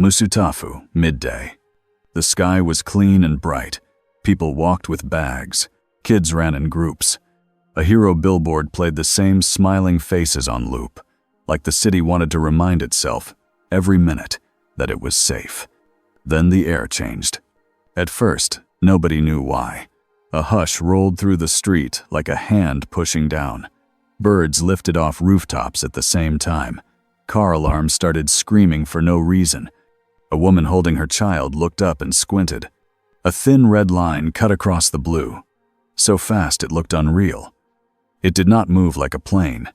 Musutafu, midday. The sky was clean and bright. People walked with bags. Kids ran in groups. A hero billboard played the same smiling faces on loop, like the city wanted to remind itself, every minute, that it was safe. Then the air changed. At first, nobody knew why. A hush rolled through the street like a hand pushing down. Birds lifted off rooftops at the same time. Car alarms started screaming for no reason. A woman holding her child looked up and squinted. A thin red line cut across the blue. So fast it looked unreal. It did not move like a plane.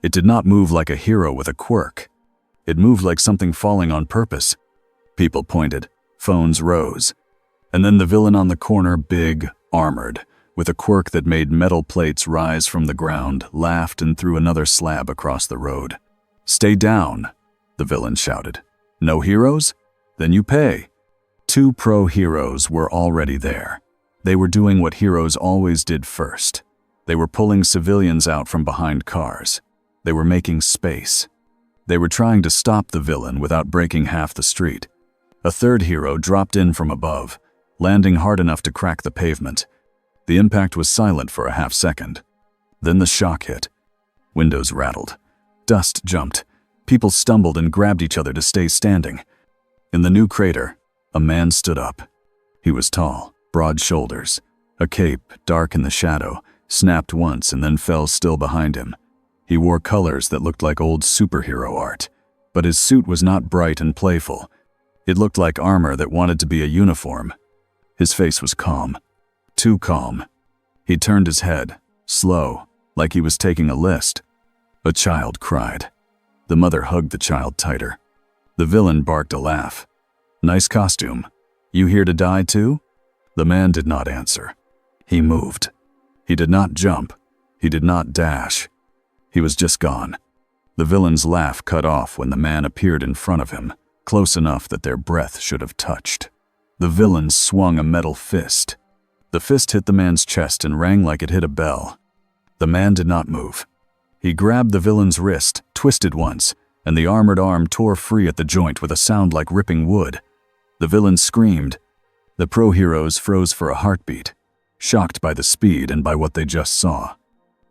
It did not move like a hero with a quirk. It moved like something falling on purpose. People pointed. Phones rose. And then the villain on the corner, big, armored, with a quirk that made metal plates rise from the ground, laughed and threw another slab across the road. "Stay down," the villain shouted. "No heroes? Then you pay." 2 pro-heroes were already there. They were doing what heroes always did first. They were pulling civilians out from behind cars. They were making space. They were trying to stop the villain without breaking half the street. A 3rd hero dropped in from above, landing hard enough to crack the pavement. The impact was silent for a half-second. Then the shock hit. Windows rattled. Dust jumped. People stumbled and grabbed each other to stay standing. In the new crater, a man stood up. He was tall, broad shoulders. A cape, dark in the shadow, snapped once and then fell still behind him. He wore colors that looked like old superhero art, but his suit was not bright and playful. It looked like armor that wanted to be a uniform. His face was calm. Too calm. He turned his head, slow, like he was taking a list. A child cried. The mother hugged the child tighter. The villain barked a laugh. "Nice costume. You here to die too?" The man did not answer. He moved. He did not jump. He did not dash. He was just gone. The villain's laugh cut off when the man appeared in front of him, close enough that their breath should have touched. The villain swung a metal fist. The fist hit the man's chest and rang like it hit a bell. The man did not move. He grabbed the villain's wrist, twisted once, and the armored arm tore free at the joint with a sound like ripping wood. The villain screamed. The pro-heroes froze for a heartbeat, shocked by the speed and by what they just saw.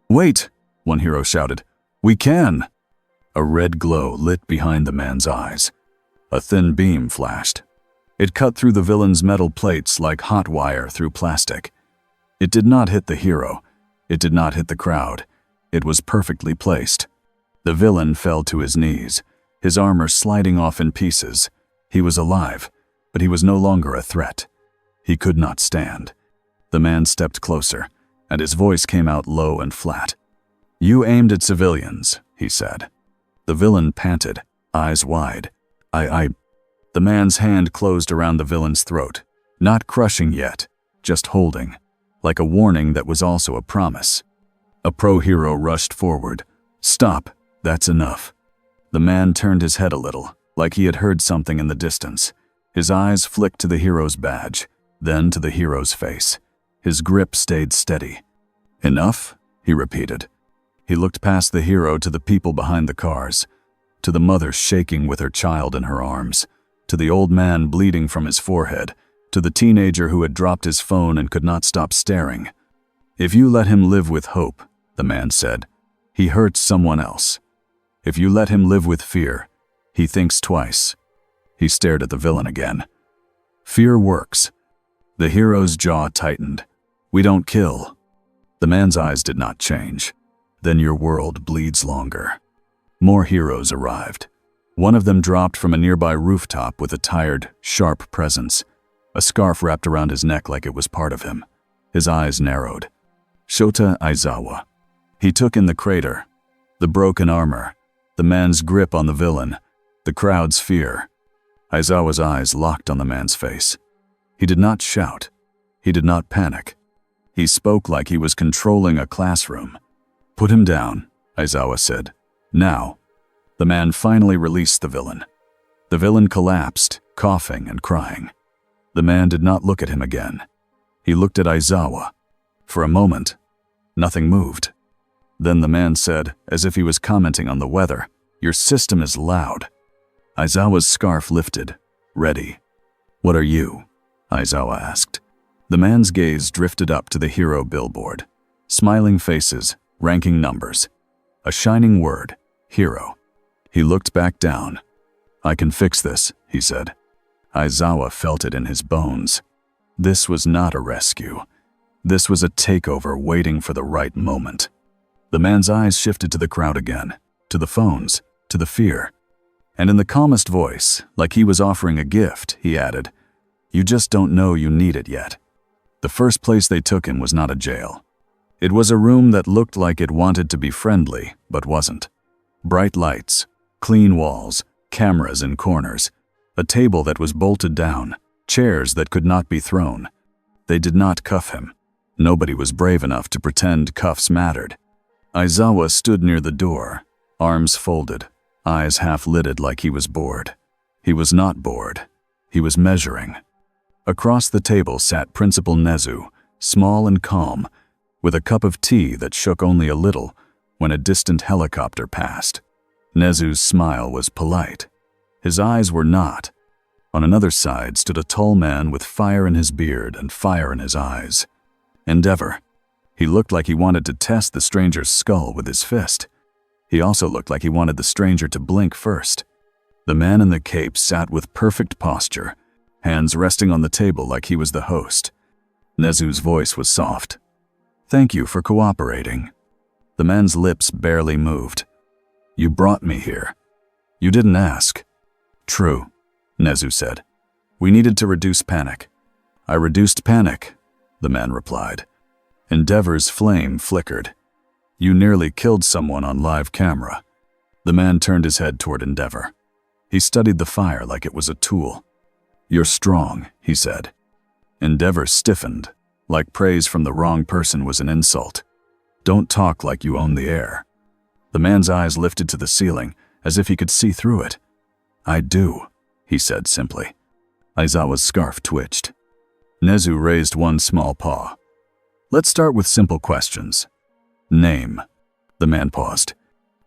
"Wait!" one hero shouted. "We can!" A red glow lit behind the man's eyes. A thin beam flashed. It cut through the villain's metal plates like hot wire through plastic. It did not hit the hero. It did not hit the crowd. It was perfectly placed. The villain fell to his knees, his armor sliding off in pieces. He was alive, but he was no longer a threat. He could not stand. The man stepped closer, and his voice came out low and flat. "You aimed at civilians," he said. The villain panted, eyes wide. The man's hand closed around the villain's throat, not crushing yet, just holding, like a warning that was also a promise. A pro-hero rushed forward. "Stop, that's enough." The man turned his head a little, like he had heard something in the distance. His eyes flicked to the hero's badge, then to the hero's face. His grip stayed steady. "Enough?" he repeated. He looked past the hero to the people behind the cars, to the mother shaking with her child in her arms, to the old man bleeding from his forehead, to the teenager who had dropped his phone and could not stop staring. "If you let him live with hope," the man said, "he hurts someone else. If you let him live with fear, he thinks twice." He stared at the villain again. "Fear works." The hero's jaw tightened. "We don't kill." The man's eyes did not change. "Then your world bleeds longer." More heroes arrived. One of them dropped from a nearby rooftop with a tired, sharp presence, a scarf wrapped around his neck like it was part of him. His eyes narrowed. Shota Aizawa. He took in the crater, the broken armor, the man's grip on the villain, the crowd's fear. Aizawa's eyes locked on the man's face. He did not shout. He did not panic. He spoke like he was controlling a classroom. "Put him down," Aizawa said. "Now." The man finally released the villain. The villain collapsed, coughing and crying. The man did not look at him again. He looked at Aizawa. For a moment, nothing moved. Then the man said, as if he was commenting on the weather, "Your system is loud." Aizawa's scarf lifted. Ready. What are you? Aizawa asked. The man's gaze drifted up to the hero billboard. Smiling faces, ranking numbers. A shining word, hero. He looked back down. I can fix this, he said. Aizawa felt it in his bones. This was not a rescue. This was a takeover waiting for the right moment. The man's eyes shifted to the crowd again, to the phones, to the fear. And in the calmest voice, like he was offering a gift, he added, You just don't know you need it yet. The first place they took him was not a jail. It was a room that looked like it wanted to be friendly, but wasn't. Bright lights, clean walls, cameras in corners, a table that was bolted down, chairs that could not be thrown. They did not cuff him. Nobody was brave enough to pretend cuffs mattered. Aizawa stood near the door, arms folded, eyes half-lidded like he was bored. He was not bored. He was measuring. Across the table sat Principal Nezu, small and calm, with a cup of tea that shook only a little when a distant helicopter passed. Nezu's smile was polite. His eyes were not. On another side stood a tall man with fire in his beard and fire in his eyes. Endeavor. He looked like he wanted to test the stranger's skull with his fist. He also looked like he wanted the stranger to blink first. The man in the cape sat with perfect posture, hands resting on the table like he was the host. Nezu's voice was soft. Thank you for cooperating. The man's lips barely moved. You brought me here. You didn't ask. True, Nezu said. We needed to reduce panic. I reduced panic, the man replied. Endeavor's flame flickered. You nearly killed someone on live camera. The man turned his head toward Endeavor. He studied the fire like it was a tool. You're strong, he said. Endeavor stiffened, like praise from the wrong person was an insult. Don't talk like you own the air. The man's eyes lifted to the ceiling, as if he could see through it. I do, he said simply. Aizawa's scarf twitched. Nezu raised one small paw. Let's start with simple questions. Name. The man paused.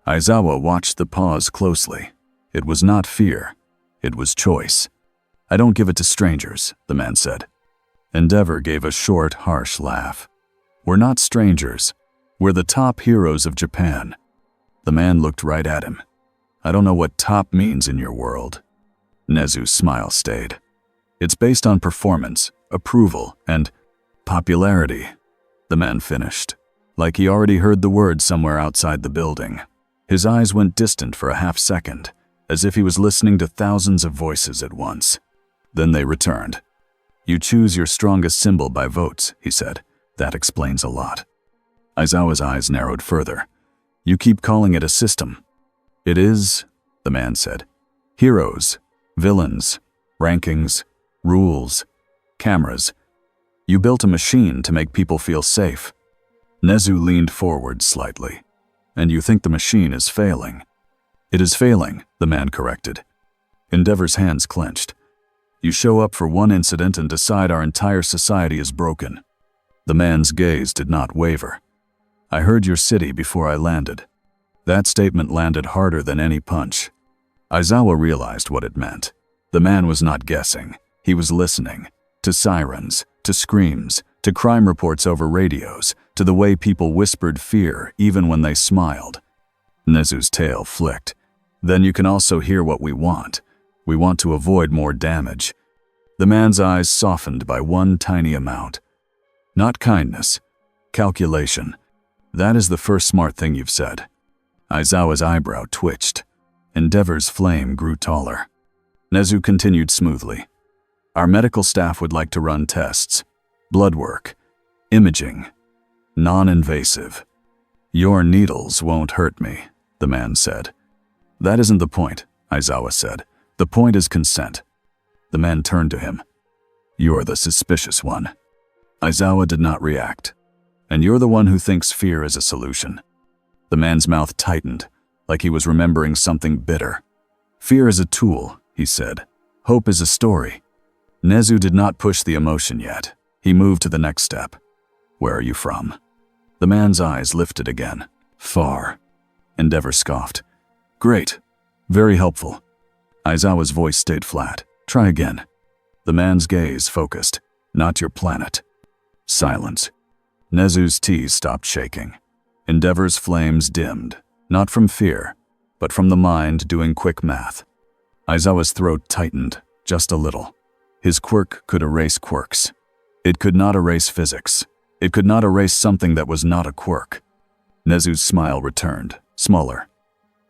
Aizawa watched the pause closely. It was not fear. It was choice. I don't give it to strangers, the man said. Endeavor gave a short, harsh laugh. We're not strangers. We're the top heroes of Japan. The man looked right at him. I don't know what top means in your world. Nezu's smile stayed. It's based on performance, approval, and popularity. The man finished, like he already heard the word somewhere outside the building. His eyes went distant for a half-second, as if he was listening to thousands of voices at once. Then they returned. You choose your strongest symbol by votes, he said. That explains a lot. Aizawa's eyes narrowed further. You keep calling it a system. It is, the man said. Heroes, villains, rankings, rules, cameras. You built a machine to make people feel safe. Nezu leaned forward slightly. And you think the machine is failing. It is failing, the man corrected. Endeavor's hands clenched. You show up for one incident and decide our entire society is broken. The man's gaze did not waver. I heard your city before I landed. That statement landed harder than any punch. Aizawa realized what it meant. The man was not guessing. He was listening. To sirens, to screams, to crime reports over radios, to the way people whispered fear even when they smiled. Nezu's tail flicked. Then you can also hear what we want. We want to avoid more damage. The man's eyes softened by one tiny amount. Not kindness. Calculation. That is the first smart thing you've said. Aizawa's eyebrow twitched. Endeavor's flame grew taller. Nezu continued smoothly. Our medical staff would like to run tests. Blood work. Imaging. Non-invasive. Your needles won't hurt me, the man said. That isn't the point, Aizawa said. The point is consent. The man turned to him. You're the suspicious one. Aizawa did not react. And you're the one who thinks fear is a solution. The man's mouth tightened, like he was remembering something bitter. Fear is a tool, he said. Hope is a story. Nezu did not push the emotion yet. He moved to the next step. Where are you from? The man's eyes lifted again. Far. Endeavor scoffed. Great. Very helpful. Aizawa's voice stayed flat. Try again. The man's gaze focused. Not your planet. Silence. Nezu's tea stopped shaking. Endeavor's flames dimmed, not from fear, but from the mind doing quick math. Aizawa's throat tightened, just a little. His quirk could erase quirks. It could not erase physics. It could not erase something that was not a quirk. Nezu's smile returned, smaller.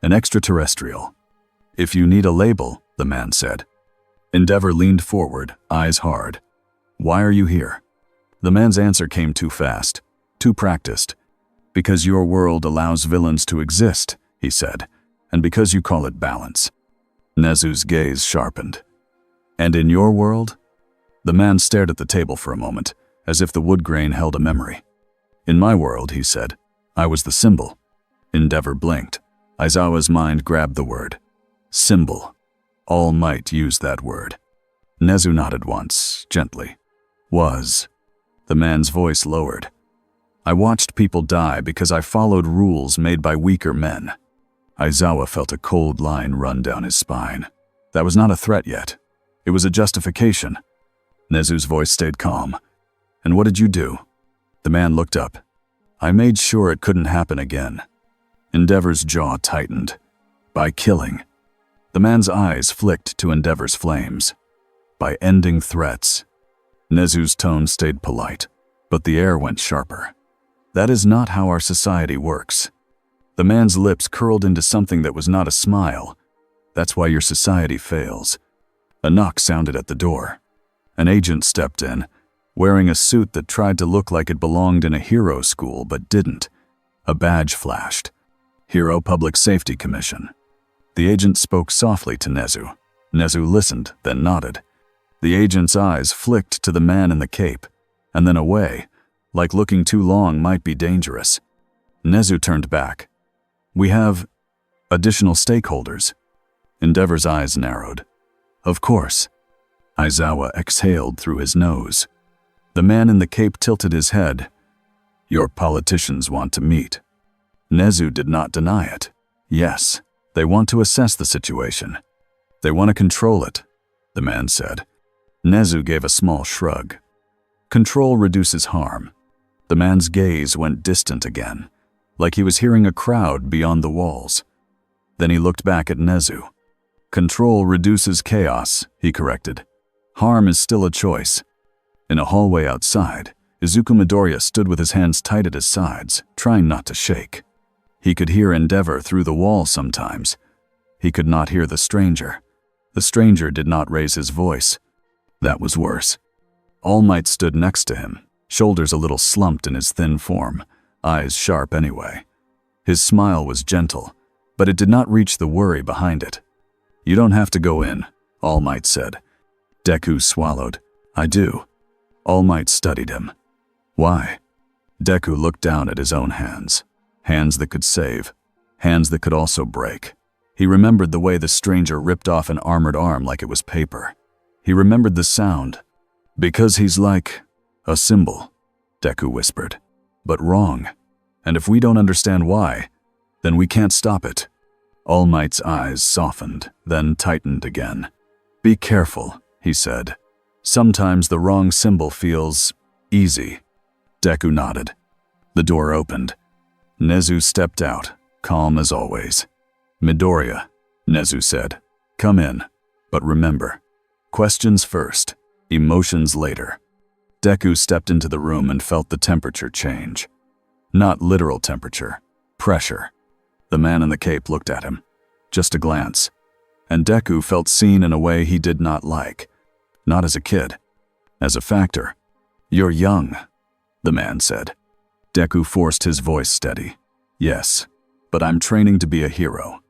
An extraterrestrial. If you need a label, the man said. Endeavor leaned forward, eyes hard. Why are you here? The man's answer came too fast, too practiced. Because your world allows villains to exist, he said, and because you call it balance. Nezu's gaze sharpened. And in your world? The man stared at the table for a moment, as if the wood grain held a memory. In my world, he said, I was the symbol. Endeavor blinked. Aizawa's mind grabbed the word. Symbol. All Might used that word. Nezu nodded once, gently. Was. The man's voice lowered. I watched people die because I followed rules made by weaker men. Aizawa felt a cold line run down his spine. That was not a threat yet. It was a justification. Nezu's voice stayed calm. And what did you do? The man looked up. I made sure it couldn't happen again. Endeavor's jaw tightened. By killing. The man's eyes flicked to Endeavor's flames. By ending threats. Nezu's tone stayed polite, but the air went sharper. That is not how our society works. The man's lips curled into something that was not a smile. That's why your society fails. A knock sounded at the door. An agent stepped in, wearing a suit that tried to look like it belonged in a hero school but didn't. A badge flashed. Hero Public Safety Commission. The agent spoke softly to Nezu. Nezu listened, then nodded. The agent's eyes flicked to the man in the cape, and then away, like looking too long might be dangerous. Nezu turned back. We have additional stakeholders. Endeavor's eyes narrowed. Of course. Aizawa exhaled through his nose. The man in the cape tilted his head. Your politicians want to meet. Nezu did not deny it. Yes, they want to assess the situation. They want to control it, the man said. Nezu gave a small shrug. Control reduces harm. The man's gaze went distant again, like he was hearing a crowd beyond the walls. Then he looked back at Nezu. Control reduces chaos, he corrected. Harm is still a choice. In a hallway outside, Izuku Midoriya stood with his hands tight at his sides, trying not to shake. He could hear Endeavor through the wall sometimes. He could not hear the stranger. The stranger did not raise his voice. That was worse. All Might stood next to him, shoulders a little slumped in his thin form, eyes sharp anyway. His smile was gentle, but it did not reach the worry behind it. You don't have to go in, All Might said. Deku swallowed. I do. All Might studied him. Why? Deku looked down at his own hands. Hands that could save. Hands that could also break. He remembered the way the stranger ripped off an armored arm like it was paper. He remembered the sound. Because he's like a symbol, Deku whispered. But wrong. And if we don't understand why, then we can't stop it. All Might's eyes softened, then tightened again. Be careful, he said. Sometimes the wrong symbol feels easy. Deku nodded. The door opened. Nezu stepped out, calm as always. Midoriya, Nezu said. Come in. But remember, questions first, emotions later. Deku stepped into the room and felt the temperature change. Not literal temperature, pressure. The man in the cape looked at him. Just a glance. And Deku felt seen in a way he did not like. Not as a kid. As a factor. You're young, the man said. Deku forced his voice steady. Yes, but I'm training to be a hero.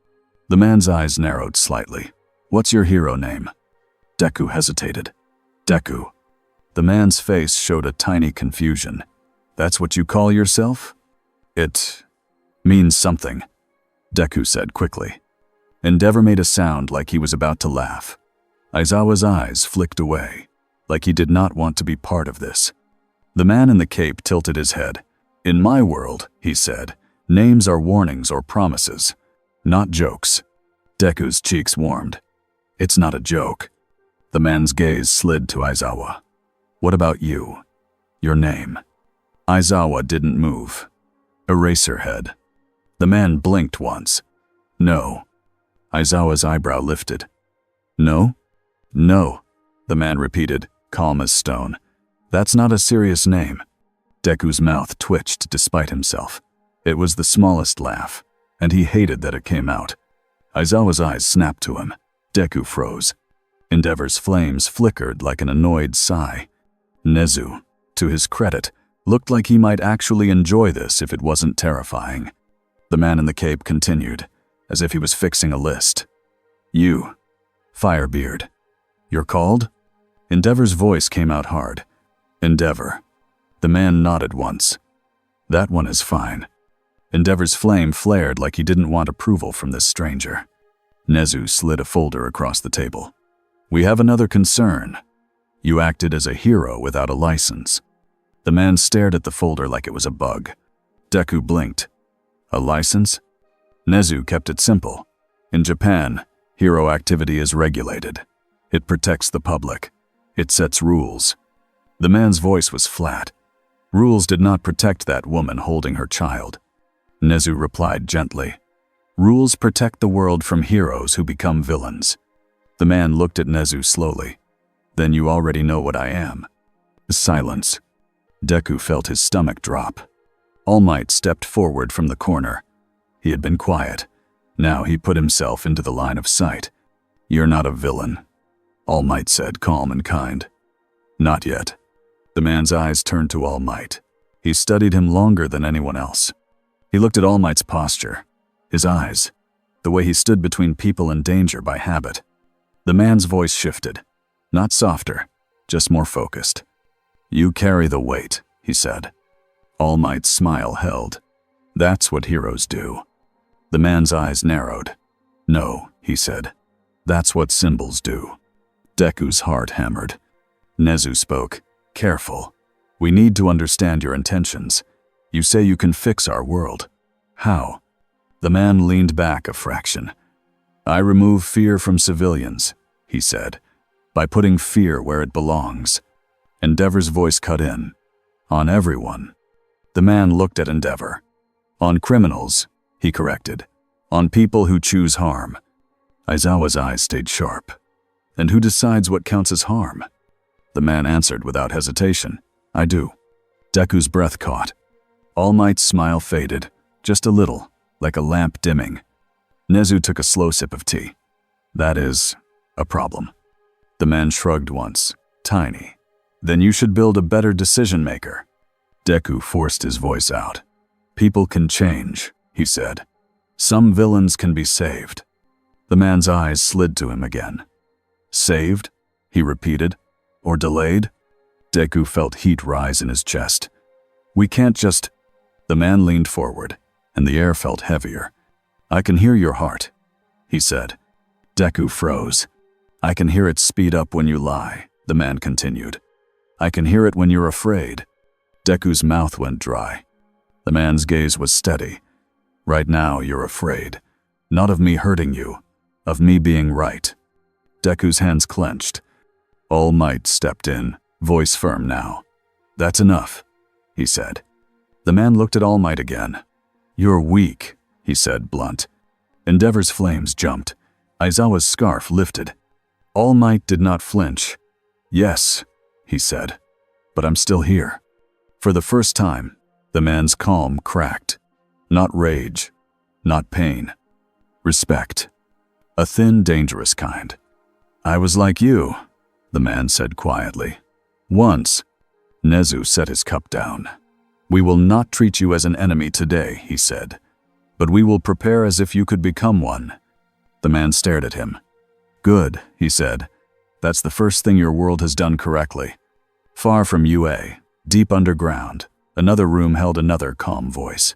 The man's eyes narrowed slightly. What's your hero name? Deku hesitated. Deku. The man's face showed a tiny confusion. That's what you call yourself? It means something, Deku said quickly. Endeavor made a sound like he was about to laugh. Aizawa's eyes flicked away, like he did not want to be part of this. The man in the cape tilted his head. In my world, he said, names are warnings or promises, not jokes. Deku's cheeks warmed. It's not a joke. The man's gaze slid to Aizawa. What about you? Your name? Aizawa didn't move. Eraserhead. The man blinked once. No. Aizawa's eyebrow lifted. No? No, the man repeated, calm as stone. That's not a serious name. Deku's mouth twitched despite himself. It was the smallest laugh, and he hated that it came out. Aizawa's eyes snapped to him. Deku froze. Endeavor's flames flickered like an annoyed sigh. Nezu, to his credit, looked like he might actually enjoy this if it wasn't terrifying. The man in the cape continued, as if he was fixing a list. You, Firebeard. You're called? Endeavor's voice came out hard. Endeavor. The man nodded once. That one is fine. Endeavor's flame flared like he didn't want approval from this stranger. Nezu slid a folder across the table. We have another concern. You acted as a hero without a license. The man stared at the folder like it was a bug. Deku blinked. A license? Nezu kept it simple. In Japan, hero activity is regulated. It protects the public. It sets rules. The man's voice was flat. Rules did not protect that woman holding her child. Nezu replied gently. Rules protect the world from heroes who become villains. The man looked at Nezu slowly. Then you already know what I am. Silence. Deku felt his stomach drop. All Might stepped forward from the corner. He had been quiet. Now he put himself into the line of sight. You're not a villain, All Might said, calm and kind. Not yet. The man's eyes turned to All Might. He studied him longer than anyone else. He looked at All Might's posture, his eyes, the way he stood between people and danger by habit. The man's voice shifted. Not softer, just more focused. You carry the weight, he said. All Might's smile held. That's what heroes do. The man's eyes narrowed. No, he said. That's what symbols do. Deku's heart hammered. Nezu spoke. Careful. We need to understand your intentions. You say you can fix our world. How? The man leaned back a fraction. I remove fear from civilians, he said, by putting fear where it belongs. Endeavor's voice cut in. On everyone. The man looked at Endeavor. On criminals, he corrected. On people who choose harm. Aizawa's eyes stayed sharp. And who decides what counts as harm? The man answered without hesitation. I do. Deku's breath caught. All Might's smile faded, just a little, like a lamp dimming. Nezu took a slow sip of tea. That is a problem. The man shrugged once. Tiny. Then you should build a better decision maker. Deku forced his voice out. People can change, he said. Some villains can be saved. The man's eyes slid to him again. Saved? He repeated. Or delayed? Deku felt heat rise in his chest. We can't just... The man leaned forward, and the air felt heavier. I can hear your heart, he said. Deku froze. I can hear it speed up when you lie, the man continued. I can hear it when you're afraid. Deku's mouth went dry. The man's gaze was steady. Right now, you're afraid. Not of me hurting you, of me being right. Deku's hands clenched. All Might stepped in, voice firm now. That's enough, he said. The man looked at All Might again. You're weak, he said, blunt. Endeavor's flames jumped. Aizawa's scarf lifted. All Might did not flinch. Yes, he said, but I'm still here. For the first time, the man's calm cracked. Not rage, not pain. Respect. A thin, dangerous kind. I was like you, the man said quietly. Once. Nezu set his cup down. We will not treat you as an enemy today, he said, but we will prepare as if you could become one. The man stared at him. Good, he said. That's the first thing your world has done correctly. Far from UA, deep underground, another room held another calm voice.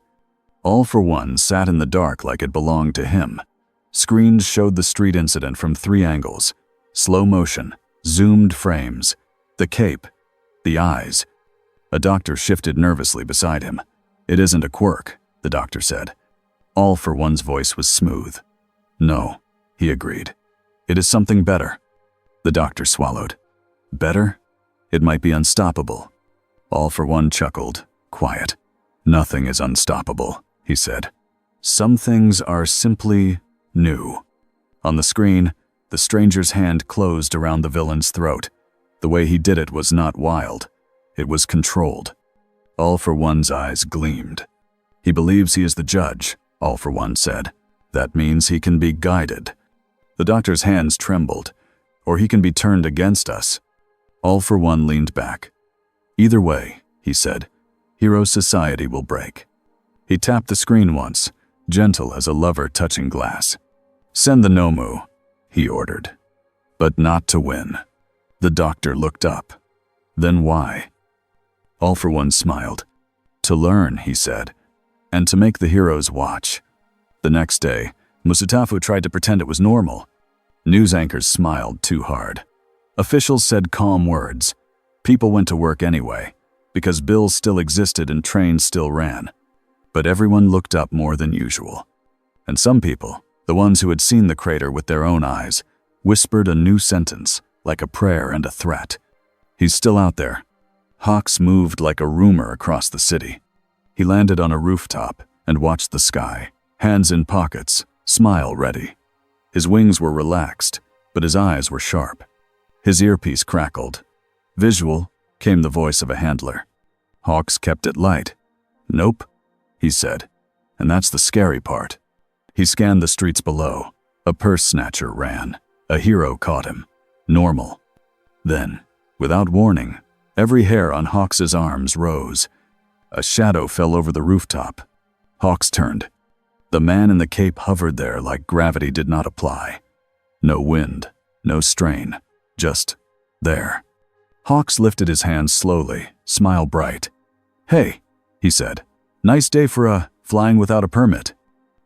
All for One sat in the dark like it belonged to him. Screens showed the street incident from 3 angles. Slow motion, zoomed frames. The cape, the eyes. A doctor shifted nervously beside him. It isn't a quirk, the doctor said. All for One's voice was smooth. No, he agreed. It is something better. The doctor swallowed. Better? It might be unstoppable. All for One chuckled. Quiet. Nothing is unstoppable, he said. Some things are simply new. On the screen, the stranger's hand closed around the villain's throat. The way he did it was not wild. It was controlled. All for One's eyes gleamed. He believes he is the judge, All for One said. That means he can be guided. The doctor's hands trembled. Or he can be turned against us. All for One leaned back. Either way, he said, Hero Society will break. He tapped the screen once, gentle as a lover touching glass. Send the Nomu, he ordered. But not to win. The doctor looked up. Then why? All for One smiled. To learn, he said, and to make the heroes watch. The next day, Musutafu tried to pretend it was normal. News anchors smiled too hard. Officials said calm words. People went to work anyway, because bills still existed and trains still ran. But everyone looked up more than usual. And some people, the ones who had seen the crater with their own eyes, whispered a new sentence, like a prayer and a threat. He's still out there. Hawks moved like a rumor across the city. He landed on a rooftop and watched the sky, hands in pockets, smile ready. His wings were relaxed, but his eyes were sharp. His earpiece crackled. Visual came the voice of a handler. Hawks kept it light. Nope, he said, and that's the scary part. He scanned the streets below. A purse snatcher ran. A hero caught him. Normal. Then, without warning, every hair on Hawks's arms rose. A shadow fell over the rooftop. Hawks turned. The man in the cape hovered there like gravity did not apply. No wind, no strain, just there. Hawks lifted his hands slowly, smile bright. Hey, he said, nice day for flying without a permit.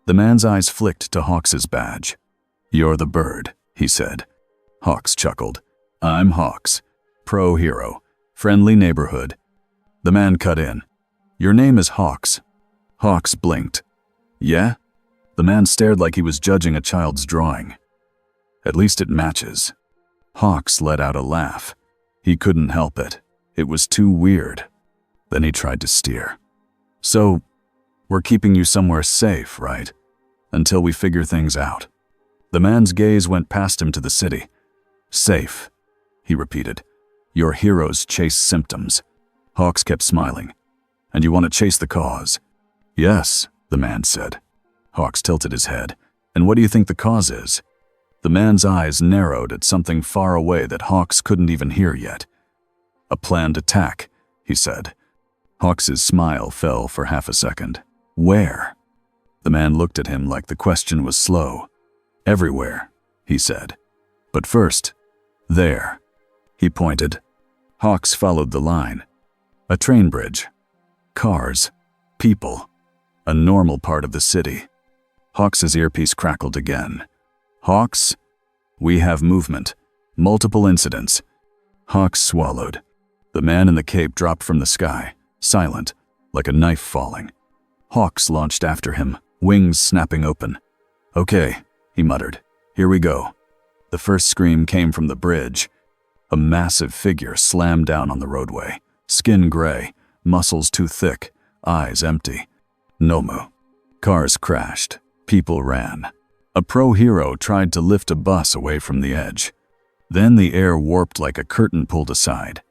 The man's eyes flicked to Hawks's badge. You're the bird, he said. Hawks chuckled. I'm Hawks. Pro-hero. Friendly neighborhood. The man cut in. Your name is Hawks. Hawks blinked. Yeah? The man stared like he was judging a child's drawing. At least it matches. Hawks let out a laugh. He couldn't help it. It was too weird. Then he tried to steer. So, we're keeping you somewhere safe, right? Until we figure things out. The man's gaze went past him to the city. Safe, he repeated. Your heroes chase symptoms. Hawks kept smiling. And you want to chase the cause? Yes, the man said. Hawks tilted his head. And what do you think the cause is? The man's eyes narrowed at something far away that Hawks couldn't even hear yet. A planned attack, he said. Hawks's smile fell for half a second. Where? The man looked at him like the question was slow. Everywhere, he said. But first, there. He pointed. Hawks followed the line. A train bridge. Cars. People. A normal part of the city. Hawks's earpiece crackled again. Hawks? We have movement. Multiple incidents. Hawks swallowed. The man in the cape dropped from the sky, silent, like a knife falling. Hawks launched after him, wings snapping open. Okay, he muttered. Here we go. The first scream came from the bridge. A massive figure slammed down on the roadway, skin gray, muscles too thick, eyes empty. Nomu. Cars crashed. People ran. A pro-hero tried to lift a bus away from the edge. Then the air warped like a curtain pulled aside.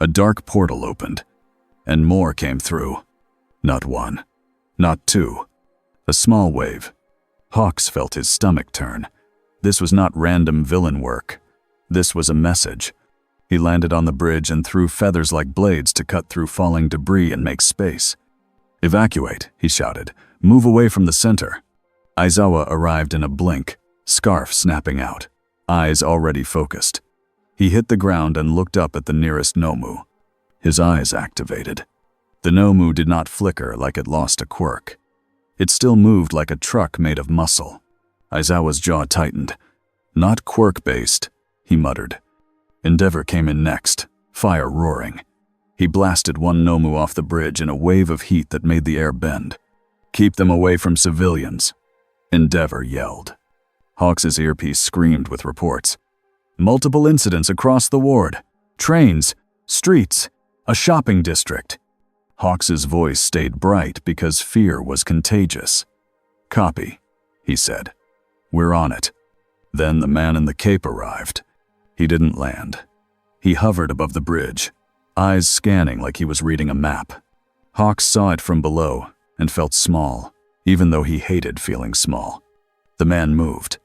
A dark portal opened, and more came through. Not one. Not two. A small wave. Hawks felt his stomach turn. This was not random villain work. This was a message. He landed on the bridge and threw feathers like blades to cut through falling debris and make space. Evacuate, he shouted. Move away from the center. Aizawa arrived in a blink, scarf snapping out, eyes already focused. He hit the ground and looked up at the nearest Nomu. His eyes activated. The Nomu did not flicker like it lost a quirk. It still moved like a truck made of muscle. Aizawa's jaw tightened. Not quirk-based, he muttered. Endeavor came in next, fire roaring. He blasted one Nomu off the bridge in a wave of heat that made the air bend. Keep them away from civilians, Endeavor yelled. Hawks's earpiece screamed with reports. Multiple incidents across the ward. Trains, streets, a shopping district. Hawks's voice stayed bright because fear was contagious. Copy, he said. We're on it. Then the man in the cape arrived. He didn't land. He hovered above the bridge, eyes scanning like he was reading a map. Hawks saw it from below and felt small, even though he hated feeling small. The man moved.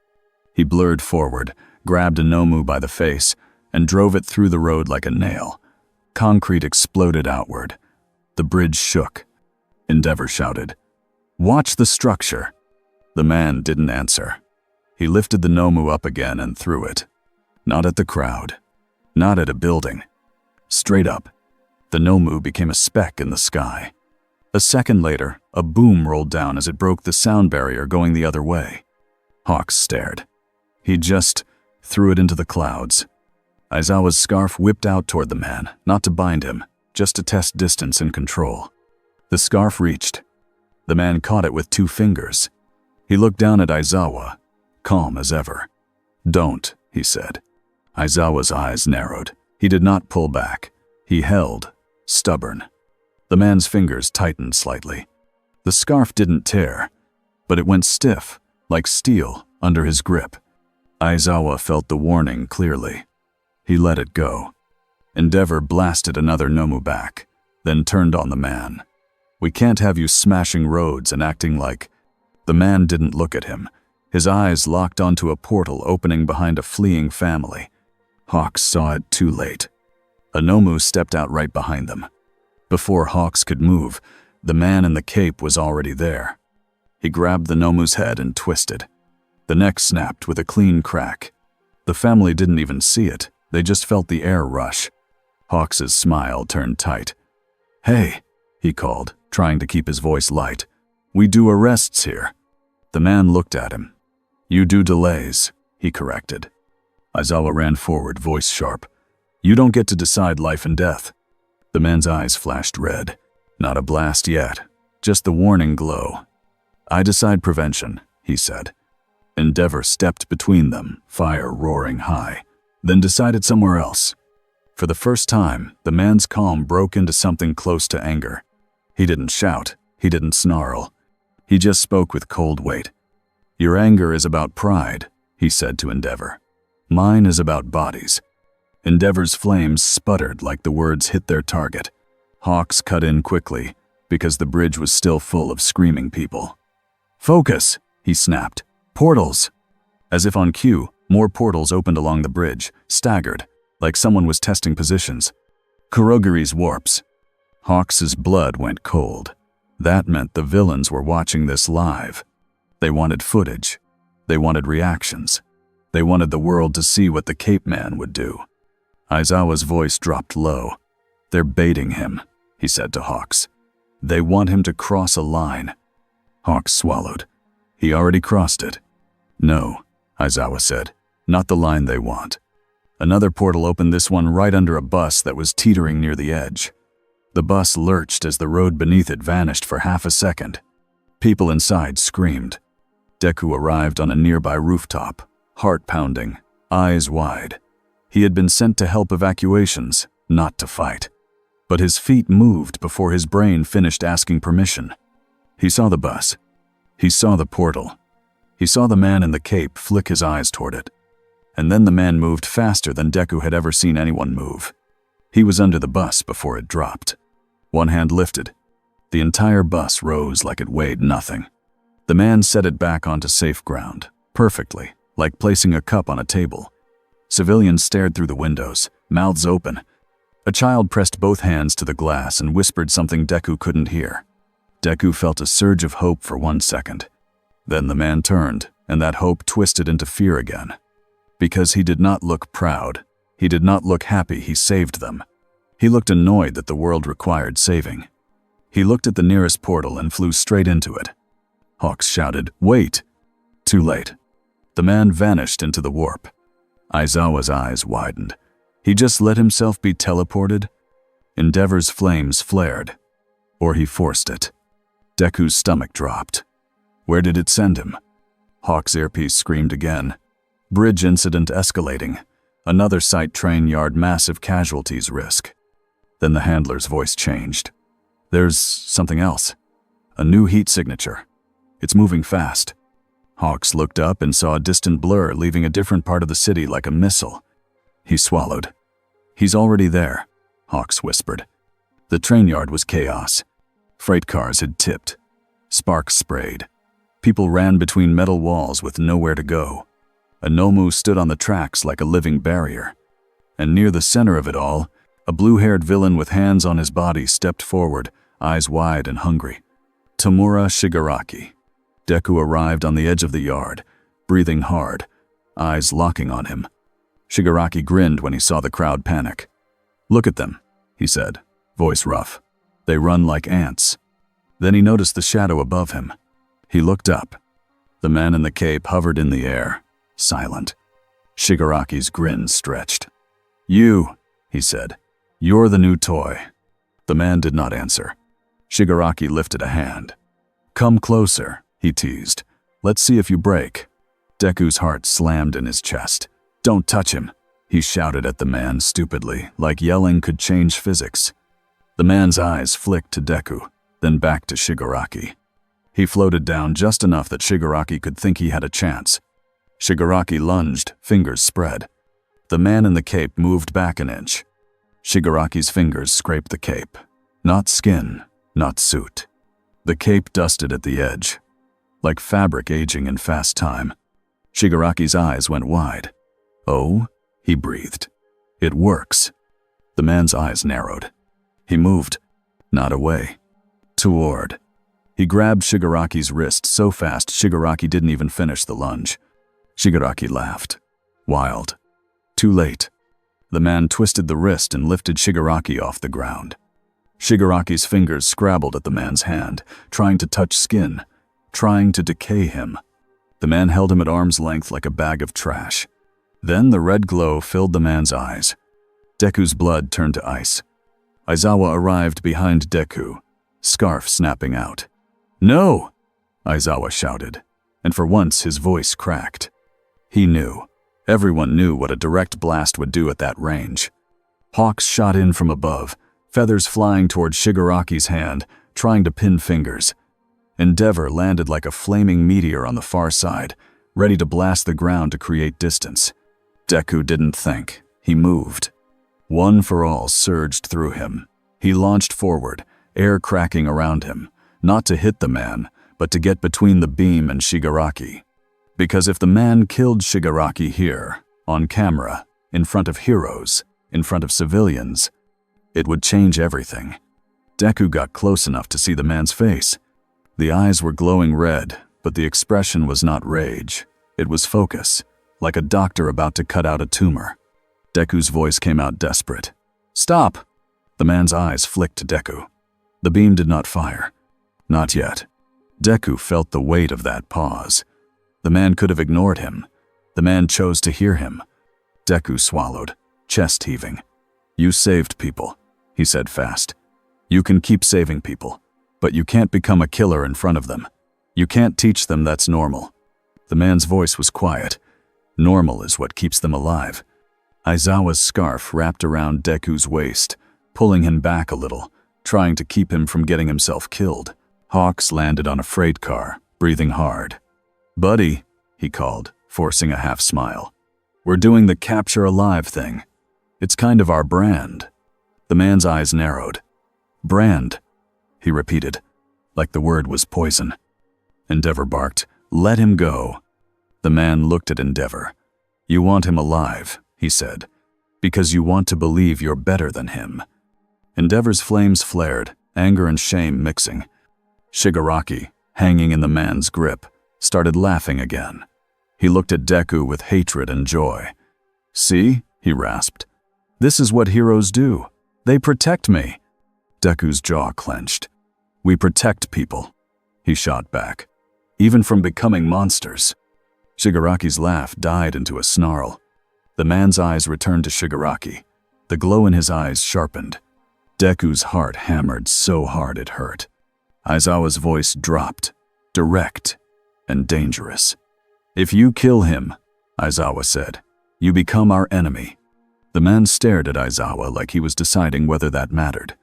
He blurred forward, grabbed a Nomu by the face, and drove it through the road like a nail. Concrete exploded outward. The bridge shook. Endeavor shouted, "Watch the structure." The man didn't answer. He lifted the Nomu up again and threw it. Not at the crowd. Not at a building. Straight up. The Nomu became a speck in the sky. A second later, a boom rolled down as it broke the sound barrier going the other way. Hawks stared. He just threw it into the clouds. Aizawa's scarf whipped out toward the man, not to bind him, just to test distance and control. The scarf reached. The man caught it with 2 fingers. He looked down at Aizawa, calm as ever. "Don't," he said. Aizawa's eyes narrowed. He did not pull back. He held, stubborn. The man's fingers tightened slightly. The scarf didn't tear, but it went stiff, like steel, under his grip. Aizawa felt the warning clearly. He let it go. Endeavor blasted another Nomu back, then turned on the man. "We can't have you smashing roads and acting like—" The man didn't look at him. His eyes locked onto a portal opening behind a fleeing family. Hawks saw it too late. A Nomu stepped out right behind them. Before Hawks could move, the man in the cape was already there. He grabbed the Nomu's head and twisted. The neck snapped with a clean crack. The family didn't even see it. They just felt the air rush. Hawks's smile turned tight. "Hey," he called, trying to keep his voice light. "We do arrests here." The man looked at him. "You do delays," he corrected. Aizawa ran forward, voice sharp. "You don't get to decide life and death." The man's eyes flashed red. Not a blast yet, just the warning glow. "I decide prevention," he said. Endeavor stepped between them, fire roaring high, then decided somewhere else. For the first time, the man's calm broke into something close to anger. He didn't shout, he didn't snarl. He just spoke with cold weight. "Your anger is about pride," he said to Endeavor. "Mine is about bodies." Endeavor's flames sputtered like the words hit their target. Hawks cut in quickly, because the bridge was still full of screaming people. "Focus," he snapped. "Portals." As if on cue, more portals opened along the bridge, staggered, like someone was testing positions. Kurogiri's warps. Hawks's blood went cold. That meant the villains were watching this live. They wanted footage. They wanted reactions. They wanted the world to see what the Cape Man would do. Aizawa's voice dropped low. "They're baiting him," he said to Hawks. "They want him to cross a line." Hawks swallowed. He already crossed it. "No," Aizawa said. "Not the line they want." Another portal opened, this one right under a bus that was teetering near the edge. The bus lurched as the road beneath it vanished for half a second. People inside screamed. Deku arrived on a nearby rooftop, heart pounding, eyes wide. He had been sent to help evacuations, not to fight. But his feet moved before his brain finished asking permission. He saw the bus. He saw the portal. He saw the man in the cape flick his eyes toward it. And then the man moved faster than Deku had ever seen anyone move. He was under the bus before it dropped. One hand lifted. The entire bus rose like it weighed nothing. The man set it back onto safe ground, perfectly, like placing a cup on a table. Civilians stared through the windows, mouths open. A child pressed both hands to the glass and whispered something Deku couldn't hear. Deku felt a surge of hope for 1 second. Then the man turned, and that hope twisted into fear again. Because he did not look proud. He did not look happy he saved them. He looked annoyed that the world required saving. He looked at the nearest portal and flew straight into it. Hawks shouted, "Wait!" Too late. The man vanished into the warp. Aizawa's eyes widened. He just let himself be teleported? Endeavor's flames flared. Or he forced it. Deku's stomach dropped. Where did it send him? Hawk's earpiece screamed again. Bridge incident escalating. Another site train yard, massive casualties risk. Then the handler's voice changed. There's something else. A new heat signature. It's moving fast. Hawks looked up and saw a distant blur leaving a different part of the city like a missile. He swallowed. He's already there, Hawks whispered. The train yard was chaos. Freight cars had tipped. Sparks sprayed. People ran between metal walls with nowhere to go. A Nomu stood on the tracks like a living barrier. And near the center of it all, a blue-haired villain with hands on his body stepped forward, eyes wide and hungry. Tamura Shigaraki. Deku arrived on the edge of the yard, breathing hard, eyes locking on him. Shigaraki grinned when he saw the crowd panic. Look at them, he said, voice rough. They run like ants. Then he noticed the shadow above him. He looked up. The man in the cape hovered in the air, silent. Shigaraki's grin stretched. You, he said, you're the new toy. The man did not answer. Shigaraki lifted a hand. Come closer, he teased. Let's see if you break. Deku's heart slammed in his chest. Don't touch him, he shouted at the man stupidly, like yelling could change physics. The man's eyes flicked to Deku, then back to Shigaraki. He floated down just enough that Shigaraki could think he had a chance. Shigaraki lunged, fingers spread. The man in the cape moved back an inch. Shigaraki's fingers scraped the cape. Not skin, not suit. The cape dusted at the edge, like fabric aging in fast time. Shigaraki's eyes went wide. Oh, he breathed. It works. The man's eyes narrowed. He moved, not away, toward. He grabbed Shigaraki's wrist so fast Shigaraki didn't even finish the lunge. Shigaraki laughed. Wild. Too late. The man twisted the wrist and lifted Shigaraki off the ground. Shigaraki's fingers scrabbled at the man's hand, trying to touch skin, trying to decay him. The man held him at arm's length like a bag of trash. Then the red glow filled the man's eyes. Deku's blood turned to ice. Aizawa arrived behind Deku, scarf snapping out. No! Aizawa shouted, and for once his voice cracked. He knew. Everyone knew what a direct blast would do at that range. Hawks shot in from above, feathers flying toward Shigaraki's hand, trying to pin fingers. Endeavor landed like a flaming meteor on the far side, ready to blast the ground to create distance. Deku didn't think. He moved. One for all surged through him. He launched forward, air cracking around him, not to hit the man, but to get between the beam and Shigaraki. Because if the man killed Shigaraki here, on camera, in front of heroes, in front of civilians, it would change everything. Deku got close enough to see the man's face. The eyes were glowing red, but the expression was not rage. It was focus, like a doctor about to cut out a tumor. Deku's voice came out desperate. Stop! The man's eyes flicked to Deku. The beam did not fire. Not yet. Deku felt the weight of that pause. The man could have ignored him. The man chose to hear him. Deku swallowed, chest heaving. You saved people, he said fast. You can keep saving people, but you can't become a killer in front of them. You can't teach them that's normal. The man's voice was quiet. Normal is what keeps them alive. Aizawa's scarf wrapped around Deku's waist, pulling him back a little, trying to keep him from getting himself killed. Hawks landed on a freight car, breathing hard. Buddy, he called, forcing a half smile. We're doing the capture alive thing. It's kind of our brand. The man's eyes narrowed. Brand, he repeated, like the word was poison. Endeavor barked, let him go. The man looked at Endeavor. You want him alive, he said, because you want to believe you're better than him. Endeavor's flames flared, anger and shame mixing. Shigaraki, hanging in the man's grip, started laughing again. He looked at Deku with hatred and joy. See, he rasped. This is what heroes do. They protect me. Deku's jaw clenched. We protect people, he shot back, even from becoming monsters. Shigaraki's laugh died into a snarl. The man's eyes returned to Shigaraki. The glow in his eyes sharpened. Deku's heart hammered so hard it hurt. Aizawa's voice dropped, direct and dangerous. "If you kill him," Aizawa said, "you become our enemy." The man stared at Aizawa like he was deciding whether that mattered.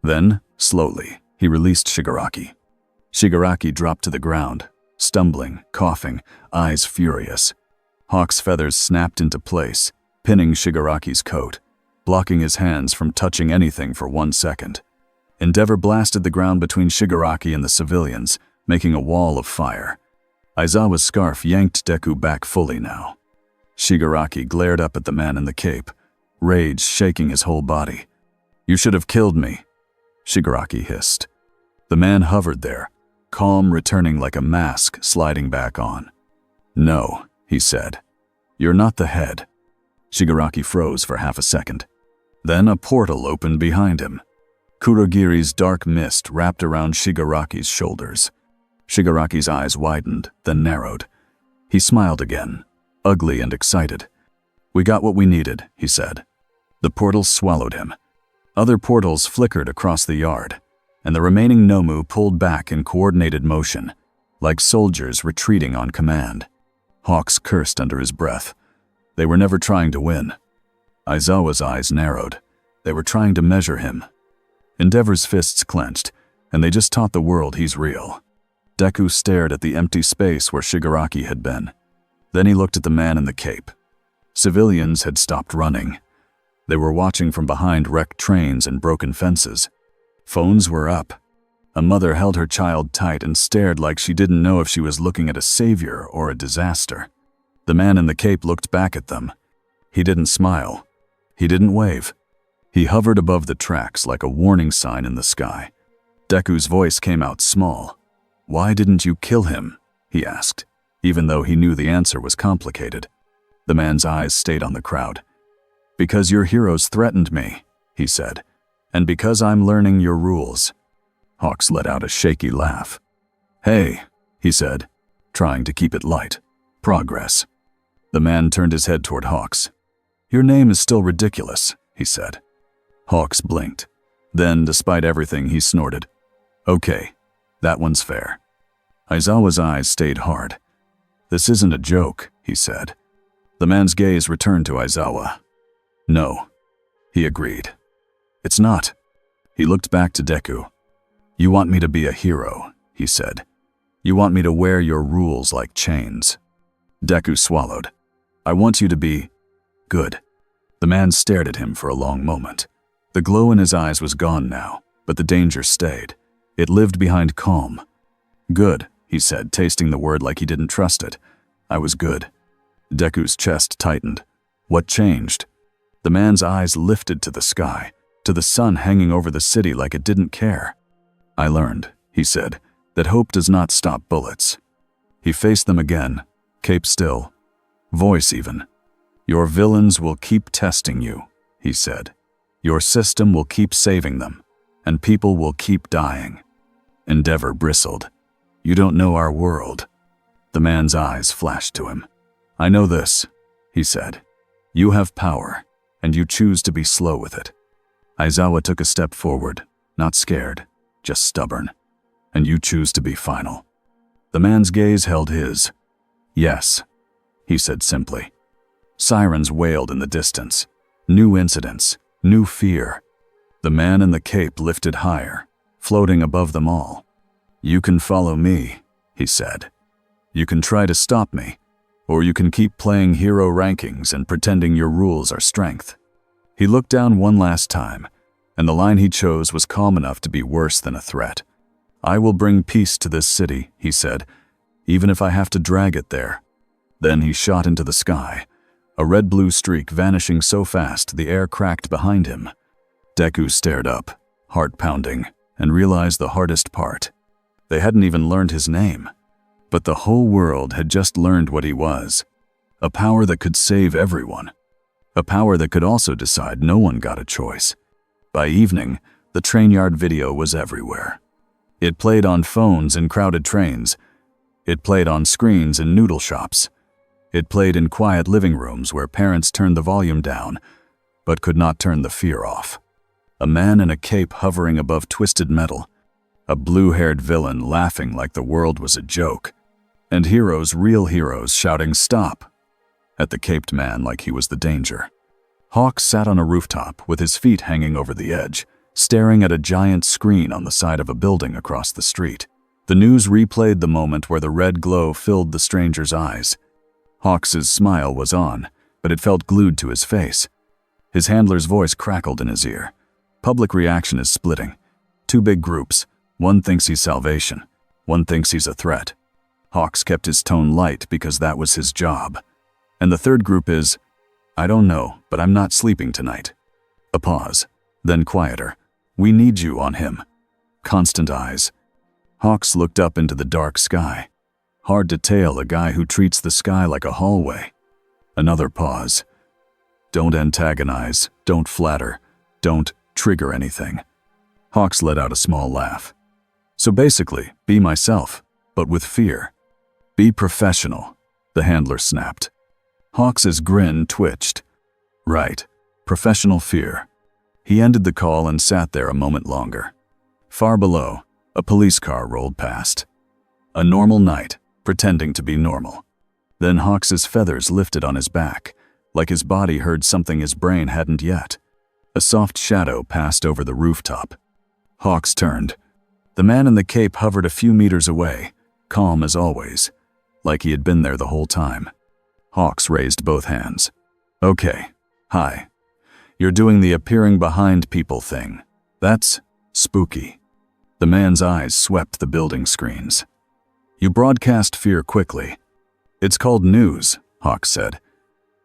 Then, slowly, he released Shigaraki. Shigaraki dropped to the ground, stumbling, coughing, eyes furious. Hawk's feathers snapped into place, pinning Shigaraki's coat, blocking his hands from touching anything for 1 second. Endeavor blasted the ground between Shigaraki and the civilians, making a wall of fire. Aizawa's scarf yanked Deku back fully now. Shigaraki glared up at the man in the cape, rage shaking his whole body. "You should have killed me," Shigaraki hissed. The man hovered there, calm returning like a mask sliding back on. "No," he said. "You're not the head." Shigaraki froze for half a second. Then a portal opened behind him. Kurogiri's dark mist wrapped around Shigaraki's shoulders. Shigaraki's eyes widened, then narrowed. He smiled again, ugly and excited. "We got what we needed," he said. The portal swallowed him. Other portals flickered across the yard, and the remaining Nomu pulled back in coordinated motion, like soldiers retreating on command. Hawks cursed under his breath. They were never trying to win. Aizawa's eyes narrowed. They were trying to measure him. Endeavor's fists clenched, and they just taught the world he's real. Deku stared at the empty space where Shigaraki had been. Then he looked at the man in the cape. Civilians had stopped running. They were watching from behind wrecked trains and broken fences. Phones were up. A mother held her child tight and stared like she didn't know if she was looking at a savior or a disaster. The man in the cape looked back at them. He didn't smile. He didn't wave. He hovered above the tracks like a warning sign in the sky. Deku's voice came out small. "Why didn't you kill him?" he asked, even though he knew the answer was complicated. The man's eyes stayed on the crowd. "Because your heroes threatened me," he said, "and because I'm learning your rules." Hawks let out a shaky laugh. "Hey," he said, trying to keep it light. "Progress." The man turned his head toward Hawks. "Your name is still ridiculous," he said. Hawks blinked. Then, despite everything, he snorted. "Okay, that one's fair." Aizawa's eyes stayed hard. "This isn't a joke," he said. The man's gaze returned to Aizawa. "No," he agreed. "It's not." He looked back to Deku. "You want me to be a hero," he said. "You want me to wear your rules like chains." Deku swallowed. "I want you to be good." The man stared at him for a long moment. The glow in his eyes was gone now, but the danger stayed. It lived behind calm. "Good," he said, tasting the word like he didn't trust it. "I was good." Deku's chest tightened. What changed? The man's eyes lifted to the sky, to the sun hanging over the city like it didn't care. "I learned," he said, "that hope does not stop bullets." He faced them again, cape still, voice even. "Your villains will keep testing you," he said. "Your system will keep saving them, and people will keep dying." Endeavor bristled. "You don't know our world." The man's eyes flashed to him. "I know this," he said. "You have power, and you choose to be slow with it." Aizawa took a step forward, not scared, just stubborn. "And you choose to be final." The man's gaze held his. "Yes," he said simply. Sirens wailed in the distance. New incidents, new fear. The man in the cape lifted higher, floating above them all. "You can follow me," he said. "You can try to stop me, or you can keep playing hero rankings and pretending your rules are strength." He looked down one last time, and the line he chose was calm enough to be worse than a threat. "I will bring peace to this city," he said, "even if I have to drag it there." Then he shot into the sky, a red-blue streak vanishing so fast the air cracked behind him. Deku stared up, heart pounding, and realized the hardest part. They hadn't even learned his name. But the whole world had just learned what he was. A power that could save everyone. A power that could also decide no one got a choice. By evening, the train yard video was everywhere. It played on phones in crowded trains. It played on screens in noodle shops. It played in quiet living rooms where parents turned the volume down, but could not turn the fear off. A man in a cape hovering above twisted metal. A blue-haired villain laughing like the world was a joke. And heroes, real heroes, shouting "Stop!" at the caped man like he was the danger. Hawks sat on a rooftop with his feet hanging over the edge, staring at a giant screen on the side of a building across the street. The news replayed the moment where the red glow filled the stranger's eyes. Hawks's smile was on, but it felt glued to his face. His handler's voice crackled in his ear. Public reaction is splitting. Two big groups. One thinks he's salvation. One thinks he's a threat. Hawks kept his tone light because that was his job. And the third group is, "I don't know, but I'm not sleeping tonight." A pause, then quieter. "We need you on him." Constant eyes. Hawks looked up into the dark sky. Hard to tail a guy who treats the sky like a hallway. Another pause. "Don't antagonize, don't flatter, don't trigger anything." Hawks let out a small laugh. "So basically, be myself, but with fear. Be professional," the handler snapped. Hawks's grin twitched. "Right, professional fear." He ended the call and sat there a moment longer. Far below, a police car rolled past. A normal night, pretending to be normal. Then Hawks's feathers lifted on his back, like his body heard something his brain hadn't yet. A soft shadow passed over the rooftop. Hawks turned. The man in the cape hovered a few meters away, calm as always, like he had been there the whole time. Hawks raised both hands. "Okay, hi. You're doing the appearing behind people thing. That's spooky." The man's eyes swept the building screens. "You broadcast fear quickly. It's called news," Hawks said.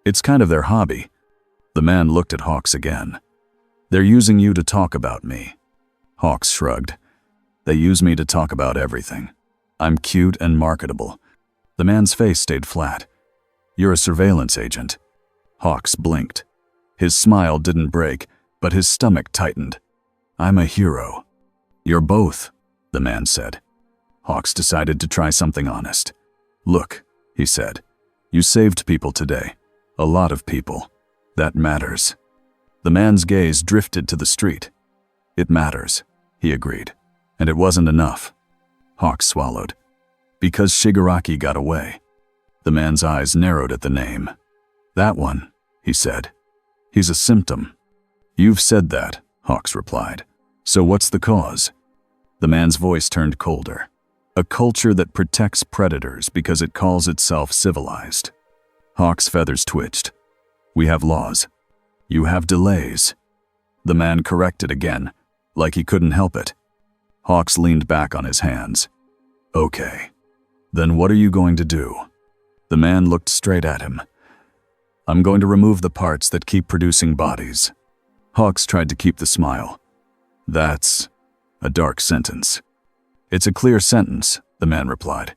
"It's kind of their hobby." The man looked at Hawks again. "They're using you to talk about me." Hawks shrugged. "They use me to talk about everything. I'm cute and marketable." The man's face stayed flat. "You're a surveillance agent." Hawks blinked. His smile didn't break, but his stomach tightened. "I'm a hero." "You're both," the man said. Hawks decided to try something honest. "Look," he said, "you saved people today. A lot of people. That matters." The man's gaze drifted to the street. "It matters," he agreed. "And it wasn't enough." Hawks swallowed. "Because Shigaraki got away." The man's eyes narrowed at the name. "That one," he said. "He's a symptom." "You've said that," Hawks replied. "So what's the cause?" The man's voice turned colder. "A culture that protects predators because it calls itself civilized." Hawks' feathers twitched. "We have laws. You have delays." The man corrected again, like he couldn't help it. Hawks leaned back on his hands. "Okay. Then what are you going to do?" The man looked straight at him. "I'm going to remove the parts that keep producing bodies." Hawks tried to keep the smile. "That's a dark sentence." "It's a clear sentence," the man replied.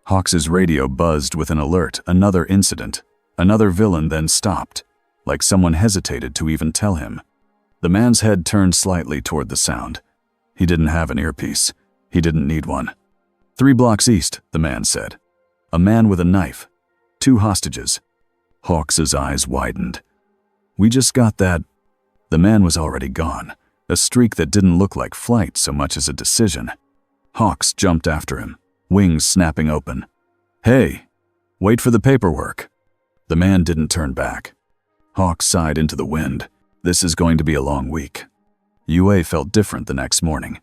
Hawks's radio buzzed with an alert, another incident, another villain, then stopped, like someone hesitated to even tell him. The man's head turned slightly toward the sound. He didn't have an earpiece. He didn't need one. 3 blocks east, the man said. A man with a knife. 2 hostages. Hawks's eyes widened. "We just got that." The man was already gone, a streak that didn't look like flight so much as a decision. Hawks jumped after him, wings snapping open. "Hey, wait for the paperwork." The man didn't turn back. Hawks sighed into the wind. This is going to be a long week. UA felt different the next morning.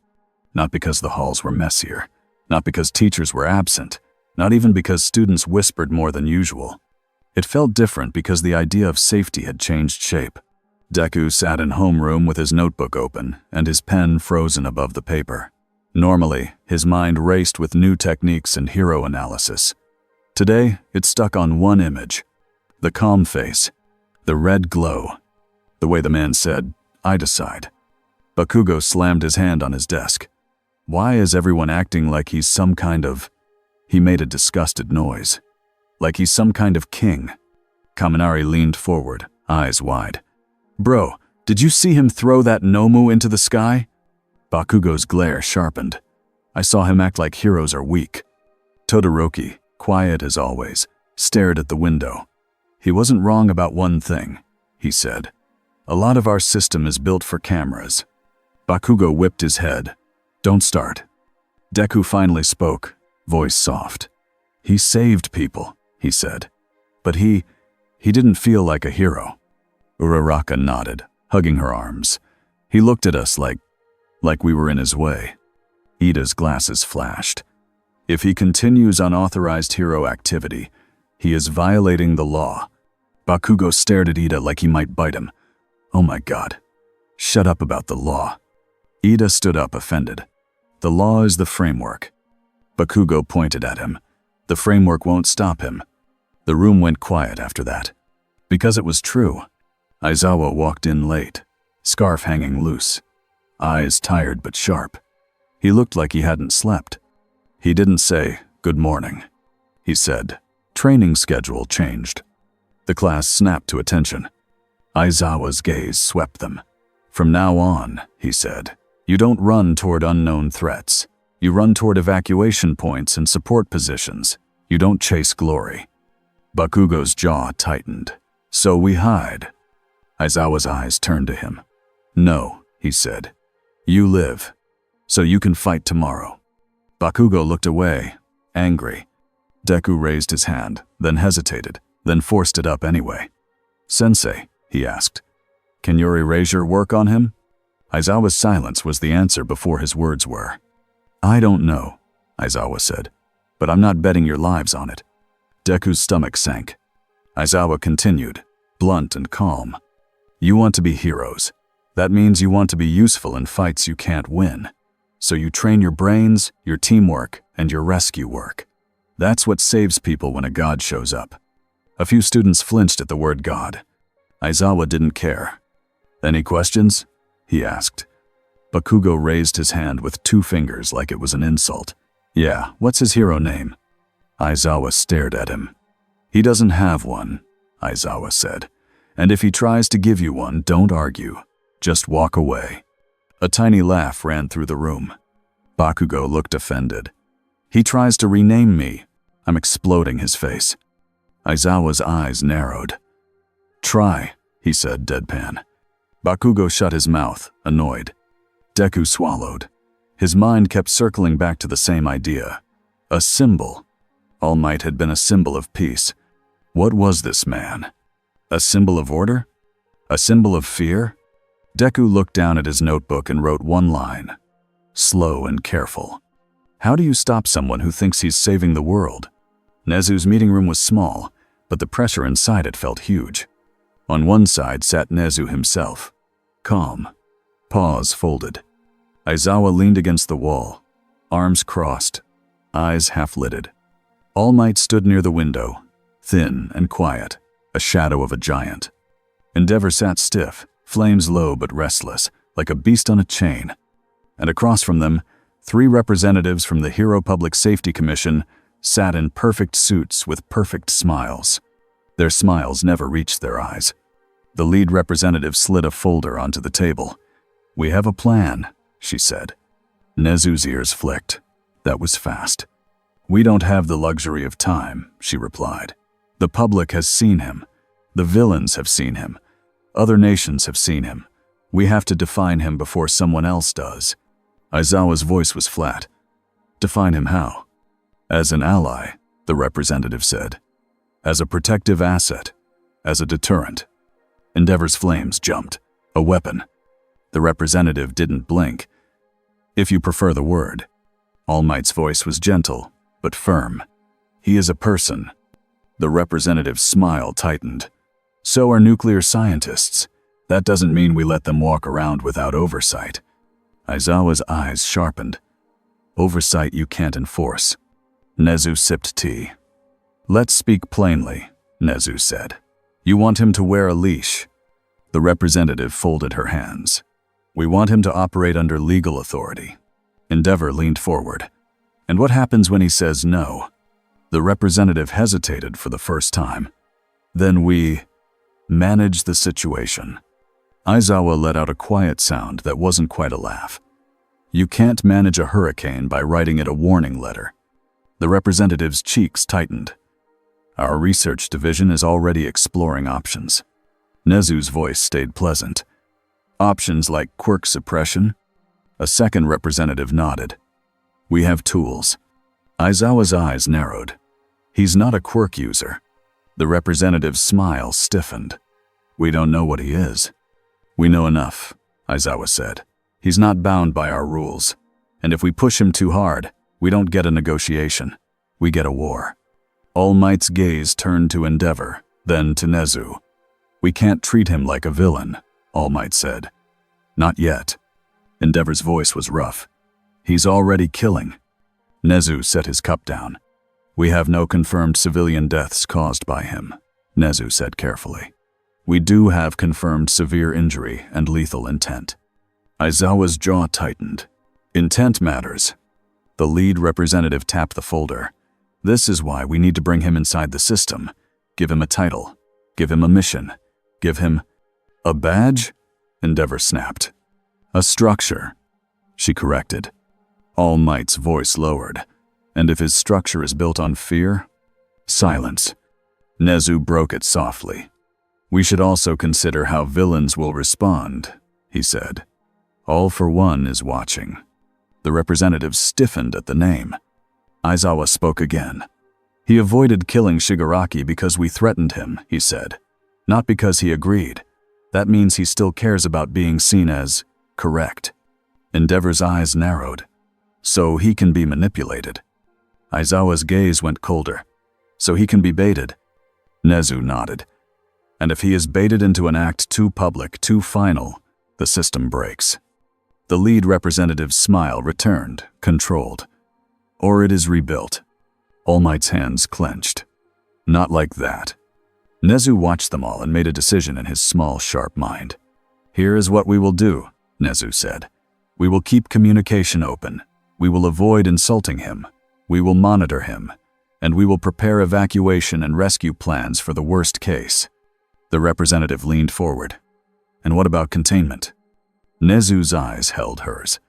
Not because the halls were messier, not because teachers were absent, not even because students whispered more than usual. It felt different because the idea of safety had changed shape. Deku sat in homeroom with his notebook open and his pen frozen above the paper. Normally, his mind raced with new techniques and hero analysis. Today, it stuck on one image. The calm face. The red glow. The way the man said, "I decide." Bakugo slammed his hand on his desk. "Why is everyone acting like he's some kind of—" He made a disgusted noise. "Like he's some kind of king." Kaminari leaned forward, eyes wide. "Bro, did you see him throw that Nomu into the sky?" Bakugo's glare sharpened. "I saw him act like heroes are weak." Todoroki, quiet as always, stared at the window. "He wasn't wrong about one thing," he said. "A lot of our system is built for cameras." Bakugo whipped his head. "Don't start." Deku finally spoke, voice soft. He saved people, he said. But he didn't feel like a hero. Uraraka nodded, hugging her arms. He looked at us like we were in his way. Ida's glasses flashed. If he continues unauthorized hero activity, he is violating the law. Bakugo stared at Ida like he might bite him. Oh my God. Shut up about the law. Ida stood up, offended. The law is the framework. Bakugo pointed at him. The framework won't stop him. The room went quiet after that. Because it was true. Aizawa walked in late, scarf hanging loose, eyes tired but sharp. He looked like he hadn't slept. He didn't say, "Good morning." He said, "Training schedule changed." The class snapped to attention. Aizawa's gaze swept them. "From now on," he said, "you don't run toward unknown threats. You run toward evacuation points and support positions. You don't chase glory." Bakugo's jaw tightened. "So we hide." Aizawa's eyes turned to him. "No," he said. "You live. So you can fight tomorrow." Bakugo looked away, angry. Deku raised his hand, then hesitated, then forced it up anyway. "Sensei," he asked, "can your erasure work on him?" Aizawa's silence was the answer before his words were. "I don't know," Aizawa said, "but I'm not betting your lives on it." Deku's stomach sank. Aizawa continued, blunt and calm. "You want to be heroes. That means you want to be useful in fights you can't win. So you train your brains, your teamwork, and your rescue work. That's what saves people when a god shows up." A few students flinched at the word god. Aizawa didn't care. "Any questions?" he asked. Bakugo raised his hand with 2 fingers like it was an insult. "Yeah, what's his hero name?" Aizawa stared at him. "He doesn't have one," Aizawa said. "And if he tries to give you one, don't argue. Just walk away." A tiny laugh ran through the room. Bakugo looked offended. "He tries to rename me." I'm exploding his face. Aizawa's eyes narrowed. "Try," he said deadpan. Bakugo shut his mouth, annoyed. Deku swallowed. His mind kept circling back to the same idea. A symbol. All Might had been a symbol of peace. What was this man? A symbol of order? A symbol of fear? Deku looked down at his notebook and wrote one line. Slow and careful. How do you stop someone who thinks he's saving the world? Nezu's meeting room was small, but the pressure inside it felt huge. On one side sat Nezu himself. Calm. Paws folded. Aizawa leaned against the wall, arms crossed, eyes half-lidded. All Might stood near the window, thin and quiet, a shadow of a giant. Endeavor sat stiff, flames low but restless, like a beast on a chain. And across from them, 3 representatives from the Hero Public Safety Commission sat in perfect suits with perfect smiles. Their smiles never reached their eyes. The lead representative slid a folder onto the table. "We have a plan," she said. Nezu's ears flicked. That was fast. "We don't have the luxury of time," she replied. "The public has seen him. The villains have seen him. Other nations have seen him. We have to define him before someone else does." Aizawa's voice was flat. "Define him how?" "As an ally," the representative said. "As a protective asset. As a deterrent." Endeavor's flames jumped. A weapon. The representative didn't blink. "If you prefer the word." All Might's voice was gentle, but firm. "He is a person." The representative's smile tightened. "So are nuclear scientists. That doesn't mean we let them walk around without oversight." Aizawa's eyes sharpened. "Oversight you can't enforce." Nezu sipped tea. "Let's speak plainly," Nezu said. "You want him to wear a leash." The representative folded her hands. "We want him to operate under legal authority." Endeavor leaned forward. "And what happens when he says no?" The representative hesitated for the first time. "Then we manage the situation." Aizawa let out a quiet sound that wasn't quite a laugh. "You can't manage a hurricane by writing it a warning letter." The representative's cheeks tightened. "Our research division is already exploring options." Nezu's voice stayed pleasant. "Options like quirk suppression?" A second representative nodded. "We have tools." Aizawa's eyes narrowed. He's not a quirk user. The representative's smile stiffened. We don't know what he is. We know enough, Aizawa said. He's not bound by our rules. And if we push him too hard, we don't get a negotiation. We get a war. All Might's gaze turned to Endeavor, then to Nezu. We can't treat him like a villain, All Might said. Not yet. Endeavor's voice was rough. He's already killing. Nezu set his cup down. We have no confirmed civilian deaths caused by him, Nezu said carefully. We do have confirmed severe injury and lethal intent. Aizawa's jaw tightened. Intent matters. The lead representative tapped the folder. This is why we need to bring him inside the system. Give him a title. Give him a mission. Give him a badge? Endeavor snapped. A structure, she corrected. All Might's voice lowered. And if his structure is built on fear? Silence. Nezu broke it softly. We should also consider how villains will respond, he said. All for One is watching. The representative stiffened at the name. Aizawa spoke again. He avoided killing Shigaraki because we threatened him, he said. Not because he agreed. That means he still cares about being seen as correct. Endeavor's eyes narrowed. So he can be manipulated. Aizawa's gaze went colder. So he can be baited. Nezu nodded. And if he is baited into an act too public, too final, the system breaks. The lead representative's smile returned, controlled. Or it is rebuilt. All Might's hands clenched. Not like that. Nezu watched them all and made a decision in his small, sharp mind. Here is what we will do, Nezu said. We will keep communication open. We will avoid insulting him. We will monitor him. And we will prepare evacuation and rescue plans for the worst case. The representative leaned forward. And what about containment? Nezu's eyes held hers.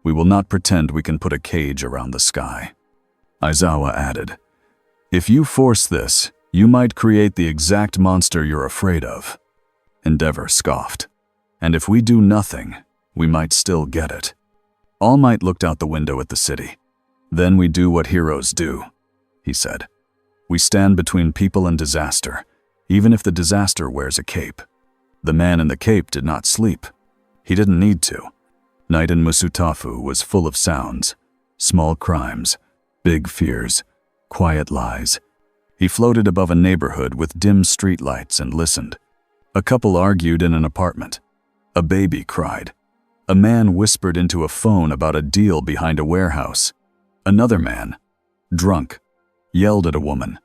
We will not pretend we can put a cage around the sky. Aizawa added, if you force this, you might create the exact monster you're afraid of. Endeavor scoffed. And if we do nothing, we might still get it. All Might looked out the window at the city. Then we do what heroes do, he said. We stand between people and disaster, even if the disaster wears a cape. The man in the cape did not sleep. He didn't need to. Night in Musutafu was full of sounds, small crimes, big fears, quiet lies. He floated above a neighborhood with dim streetlights and listened. A couple argued in an apartment. A baby cried. A man whispered into a phone about a deal behind a warehouse. Another man, drunk, yelled at a woman.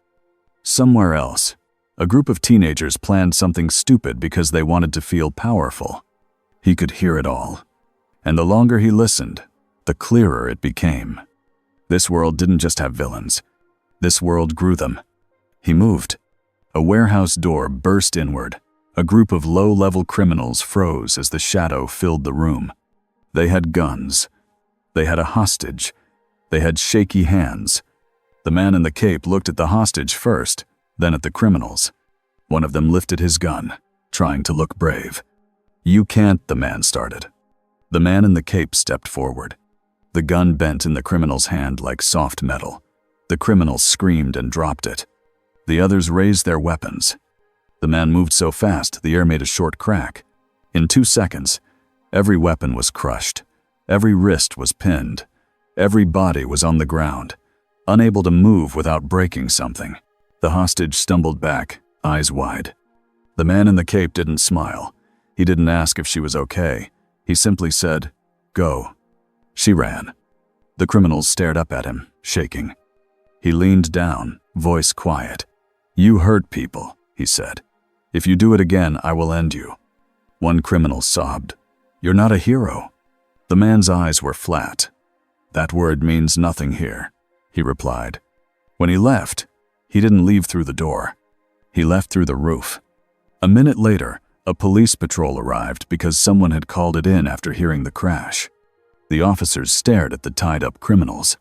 Somewhere else, a group of teenagers planned something stupid because they wanted to feel powerful. He could hear it all. And the longer he listened, the clearer it became. This world didn't just have villains. This world grew them. He moved. A warehouse door burst inward. A group of low-level criminals froze as the shadow filled the room. They had guns. They had a hostage. They had shaky hands. The man in the cape looked at the hostage first, then at the criminals. One of them lifted his gun, trying to look brave. You can't, the man started. The man in the cape stepped forward. The gun bent in the criminal's hand like soft metal. The criminal screamed and dropped it. The others raised their weapons. The man moved so fast, the air made a short crack. In 2 seconds, every weapon was crushed. Every wrist was pinned. Every body was on the ground, unable to move without breaking something. The hostage stumbled back, eyes wide. The man in the cape didn't smile. He didn't ask if she was okay. He simply said, "Go." She ran. The criminals stared up at him, shaking. He leaned down, voice quiet. "You hurt people," he said. "If you do it again, I will end you." One criminal sobbed. "You're not a hero." The man's eyes were flat. "That word means nothing here," he replied. When he left, he didn't leave through the door. He left through the roof. A minute later, a police patrol arrived because someone had called it in after hearing the crash. The officers stared at the tied-up criminals.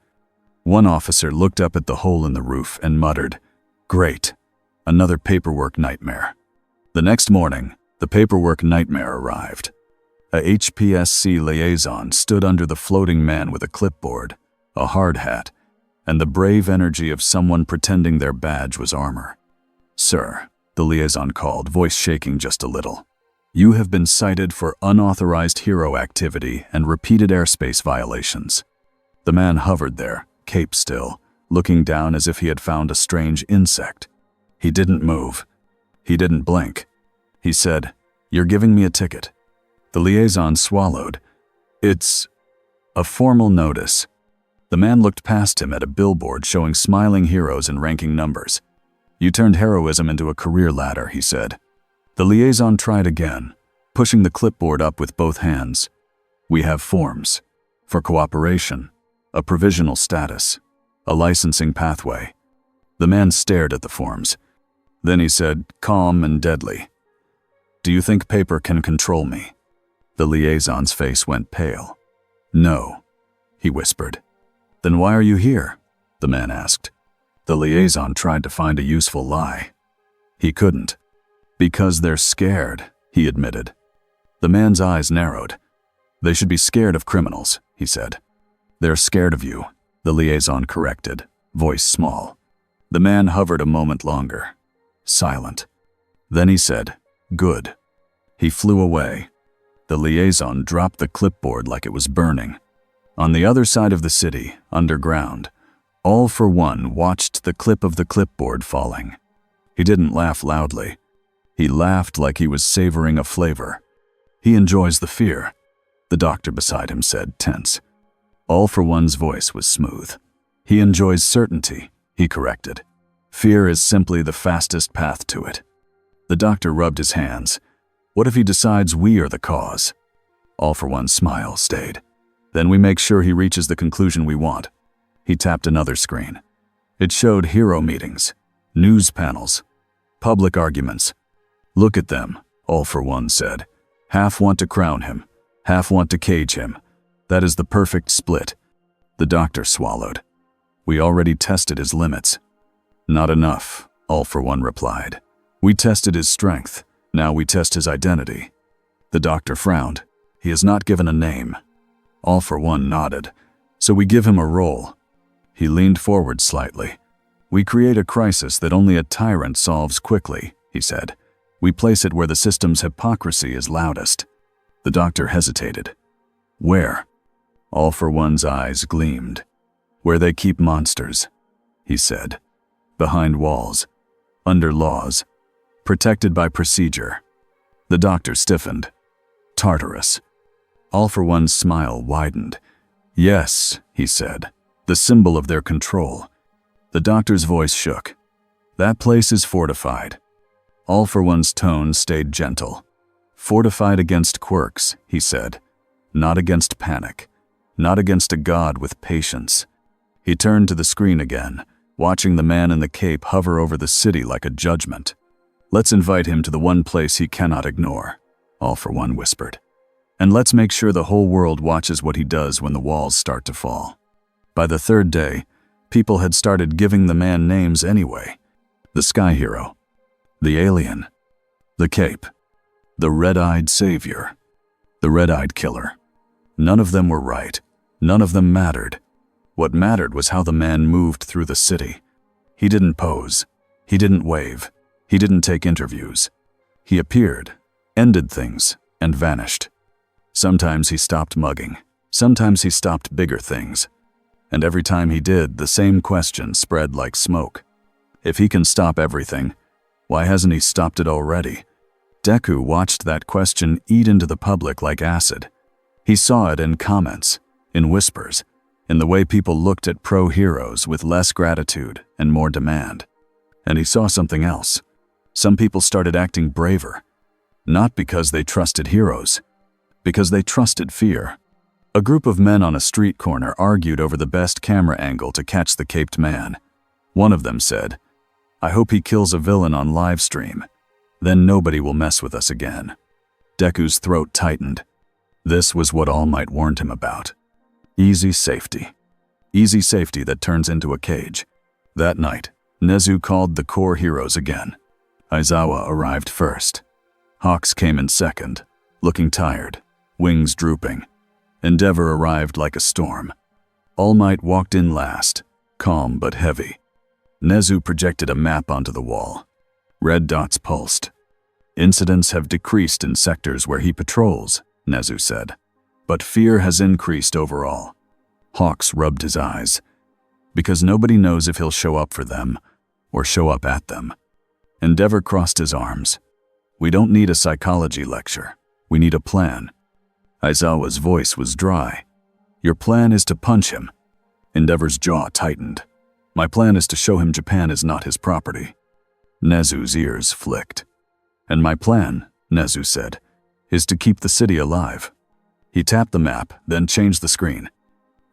One officer looked up at the hole in the roof and muttered, "Great, another paperwork nightmare." The next morning, the paperwork nightmare arrived. A HPSC liaison stood under the floating man with a clipboard, a hard hat, and the brave energy of someone pretending their badge was armor. "Sir," the liaison called, voice shaking just a little. "You have been cited for unauthorized hero activity and repeated airspace violations." The man hovered there, cape still, looking down as if he had found a strange insect. He didn't move. He didn't blink. He said, "You're giving me a ticket." The liaison swallowed. "It's a formal notice." The man looked past him at a billboard showing smiling heroes and ranking numbers. "You turned heroism into a career ladder," he said. The liaison tried again, pushing the clipboard up with both hands. "We have forms. For cooperation, a provisional status, a licensing pathway." The man stared at the forms. Then he said, calm and deadly, "Do you think paper can control me?" The liaison's face went pale. "No," he whispered. "Then why are you here?" the man asked. The liaison tried to find a useful lie. He couldn't. "Because they're scared," he admitted. The man's eyes narrowed. "They should be scared of criminals," he said. "They're scared of you," the liaison corrected, voice small. The man hovered a moment longer, silent. Then he said, "Good." He flew away. The liaison dropped the clipboard like it was burning. On the other side of the city, underground, All for One watched the clip of the clipboard falling. He didn't laugh loudly. He laughed like he was savoring a flavor. "He enjoys the fear," the doctor beside him said, tense. All for One's voice was smooth. "He enjoys certainty," he corrected. "Fear is simply the fastest path to it." The doctor rubbed his hands. "What if he decides we are the cause?" All for One's smile stayed. "Then we make sure he reaches the conclusion we want." He tapped another screen. It showed hero meetings, news panels, public arguments. "Look at them," All for One said. "Half want to crown him, half want to cage him. That is the perfect split." The doctor swallowed. "We already tested his limits." "Not enough," All for One replied. "We tested his strength. Now we test his identity." The doctor frowned. "He has not given a name." All for One nodded. "So we give him a role." He leaned forward slightly. "We create a crisis that only a tyrant solves quickly," he said. "We place it where the system's hypocrisy is loudest." The doctor hesitated. "Where?" All for One's eyes gleamed. "Where they keep monsters," he said. "Behind walls, under laws, protected by procedure." The doctor stiffened. "Tartarus." All for One's smile widened. "Yes," he said. "The symbol of their control." The doctor's voice shook. "That place is fortified." All for One's tone stayed gentle. "Fortified against quirks," he said. "Not against panic. Not against a god with patience." He turned to the screen again, watching the man in the cape hover over the city like a judgment. "Let's invite him to the one place he cannot ignore," All for One whispered. "And let's make sure the whole world watches what he does when the walls start to fall." By the third day, people had started giving the man names anyway. The Sky Hero, the Alien, the Cape, the Red-Eyed Savior, the Red-Eyed Killer. None of them were right. None of them mattered. What mattered was how the man moved through the city. He didn't pose. He didn't wave. He didn't take interviews. He appeared, ended things, and vanished. Sometimes he stopped mugging. Sometimes he stopped bigger things. And every time he did, the same question spread like smoke. If he can stop everything, why hasn't he stopped it already? Deku watched that question eat into the public like acid. He saw it in comments, in whispers, in the way people looked at pro-heroes with less gratitude and more demand. And he saw something else. Some people started acting braver, not because they trusted heroes, because they trusted fear. A group of men on a street corner argued over the best camera angle to catch the caped man. One of them said, "I hope he kills a villain on live stream. Then nobody will mess with us again." Deku's throat tightened. This was what All Might warned him about. Easy safety. Easy safety that turns into a cage. That night, Nezu called the core heroes again. Aizawa arrived first. Hawks came in second, looking tired, wings drooping. Endeavor arrived like a storm. All Might walked in last, calm but heavy. Nezu projected a map onto the wall. Red dots pulsed. Incidents have decreased in sectors where he patrols, Nezu said, but fear has increased overall. Hawks rubbed his eyes, because nobody knows if he'll show up for them or show up at them. Endeavor crossed his arms. We don't need a psychology lecture. We need a plan. Aizawa's voice was dry. Your plan is to punch him. Endeavor's jaw tightened. My plan is to show him Japan is not his property. Nezu's ears flicked. And my plan, Nezu said, is to keep the city alive. He tapped the map, then changed the screen.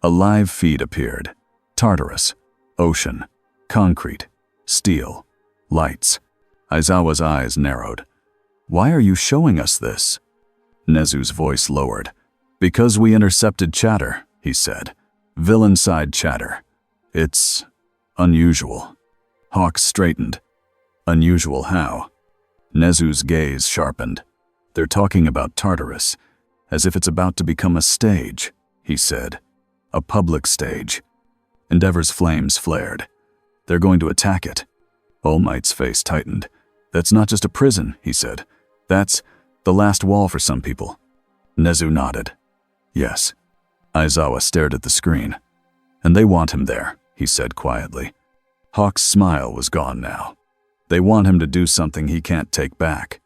A live feed appeared. Tartarus, ocean, concrete, steel, lights. Aizawa's eyes narrowed. Why are you showing us this? Nezu's voice lowered. Because we intercepted chatter, he said. Villain-side chatter. It's unusual. Hawks straightened. Unusual how? Nezu's gaze sharpened. They're talking about Tartarus, as if it's about to become a stage, he said. A public stage. Endeavor's flames flared. They're going to attack it. All Might's face tightened. That's not just a prison, he said. That's the last wall for some people. Nezu nodded. Yes. Aizawa stared at the screen. And they want him there, he said quietly. Hawk's smile was gone now. They want him to do something he can't take back.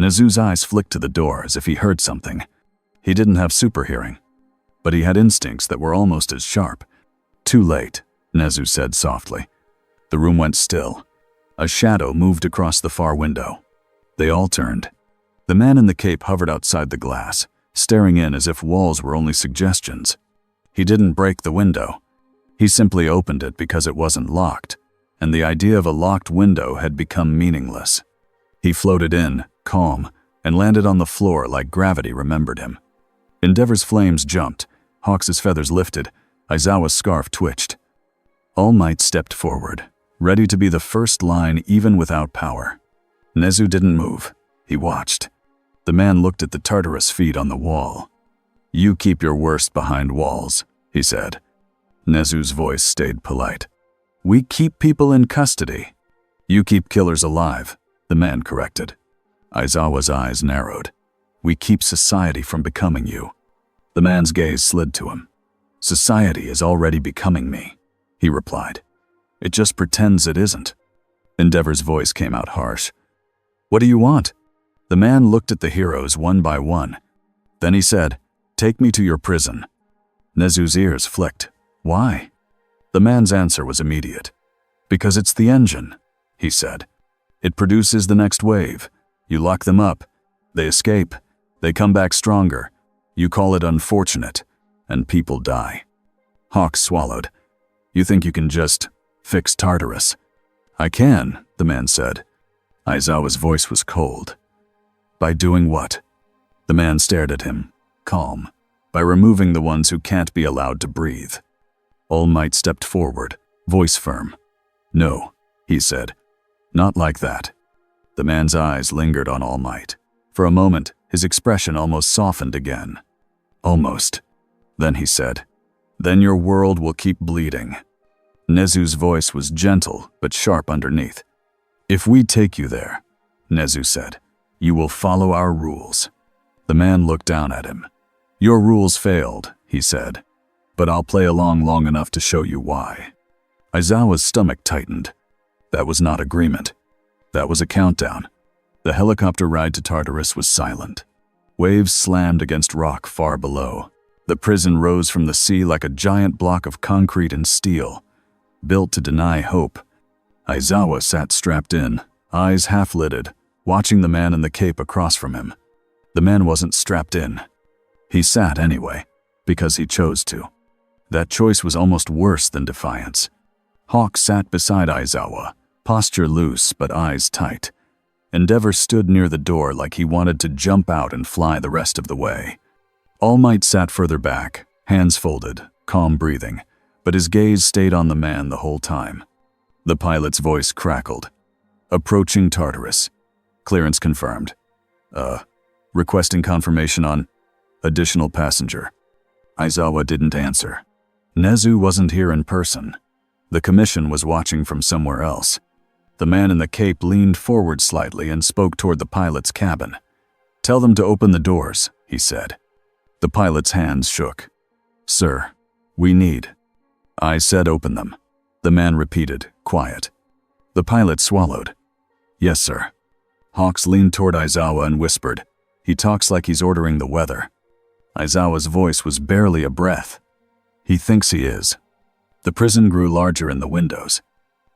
Nezu's eyes flicked to the door as if he heard something. He didn't have super hearing, but he had instincts that were almost as sharp. Too late, Nezu said softly. The room went still. A shadow moved across the far window. They all turned. The man in the cape hovered outside the glass, staring in as if walls were only suggestions. He didn't break the window. He simply opened it because it wasn't locked, and the idea of a locked window had become meaningless. He floated in, calm, and landed on the floor like gravity remembered him. Endeavor's flames jumped. Hawks' feathers lifted. Aizawa's scarf twitched. All Might stepped forward, ready to be the first line even without power. Nezu didn't move. He watched. The man looked at the Tartarus feet on the wall. You keep your worst behind walls, he said. Nezu's voice stayed polite. We keep people in custody. You keep killers alive, the man corrected. Aizawa's eyes narrowed. We keep society from becoming you. The man's gaze slid to him. Society is already becoming me, he replied. It just pretends it isn't. Endeavor's voice came out harsh. What do you want? The man looked at the heroes one by one. Then he said, Take me to your prison. Nezu's ears flicked. Why? The man's answer was immediate. Because it's the engine, he said. It produces the next wave. You lock them up. They escape. They come back stronger. You call it unfortunate, and people die. Hawks swallowed. You think you can just fix Tartarus? I can, the man said. Aizawa's voice was cold. By doing what? The man stared at him, calm. By removing the ones who can't be allowed to breathe. All Might stepped forward, voice firm. No, he said. Not like that. The man's eyes lingered on All Might. For a moment, his expression almost softened again. Almost. Then he said, Then your world will keep bleeding. Nezu's voice was gentle but sharp underneath. If we take you there, Nezu said, you will follow our rules. The man looked down at him. Your rules failed, he said, but I'll play along long enough to show you why. Aizawa's stomach tightened. That was not agreement. That was a countdown. The helicopter ride to Tartarus was silent. Waves slammed against rock far below. The prison rose from the sea like a giant block of concrete and steel, built to deny hope. Aizawa sat strapped in, eyes half-lidded, watching the man in the cape across from him. The man wasn't strapped in. He sat anyway, because he chose to. That choice was almost worse than defiance. Hawk sat beside Aizawa, posture loose but eyes tight. Endeavor stood near the door like he wanted to jump out and fly the rest of the way. All Might sat further back, hands folded, calm breathing, but his gaze stayed on the man the whole time. The pilot's voice crackled. Approaching Tartarus. Clearance confirmed. Requesting confirmation on additional passenger. Aizawa didn't answer. Nezu wasn't here in person. The commission was watching from somewhere else. The man in the cape leaned forward slightly and spoke toward the pilot's cabin. "Tell them to open the doors," he said. The pilot's hands shook. "Sir, we need." "I said open them," the man repeated, quiet. The pilot swallowed. "Yes, sir." Hawks leaned toward Aizawa and whispered, "He talks like he's ordering the weather." Aizawa's voice was barely a breath. "He thinks he is." The prison grew larger in the windows.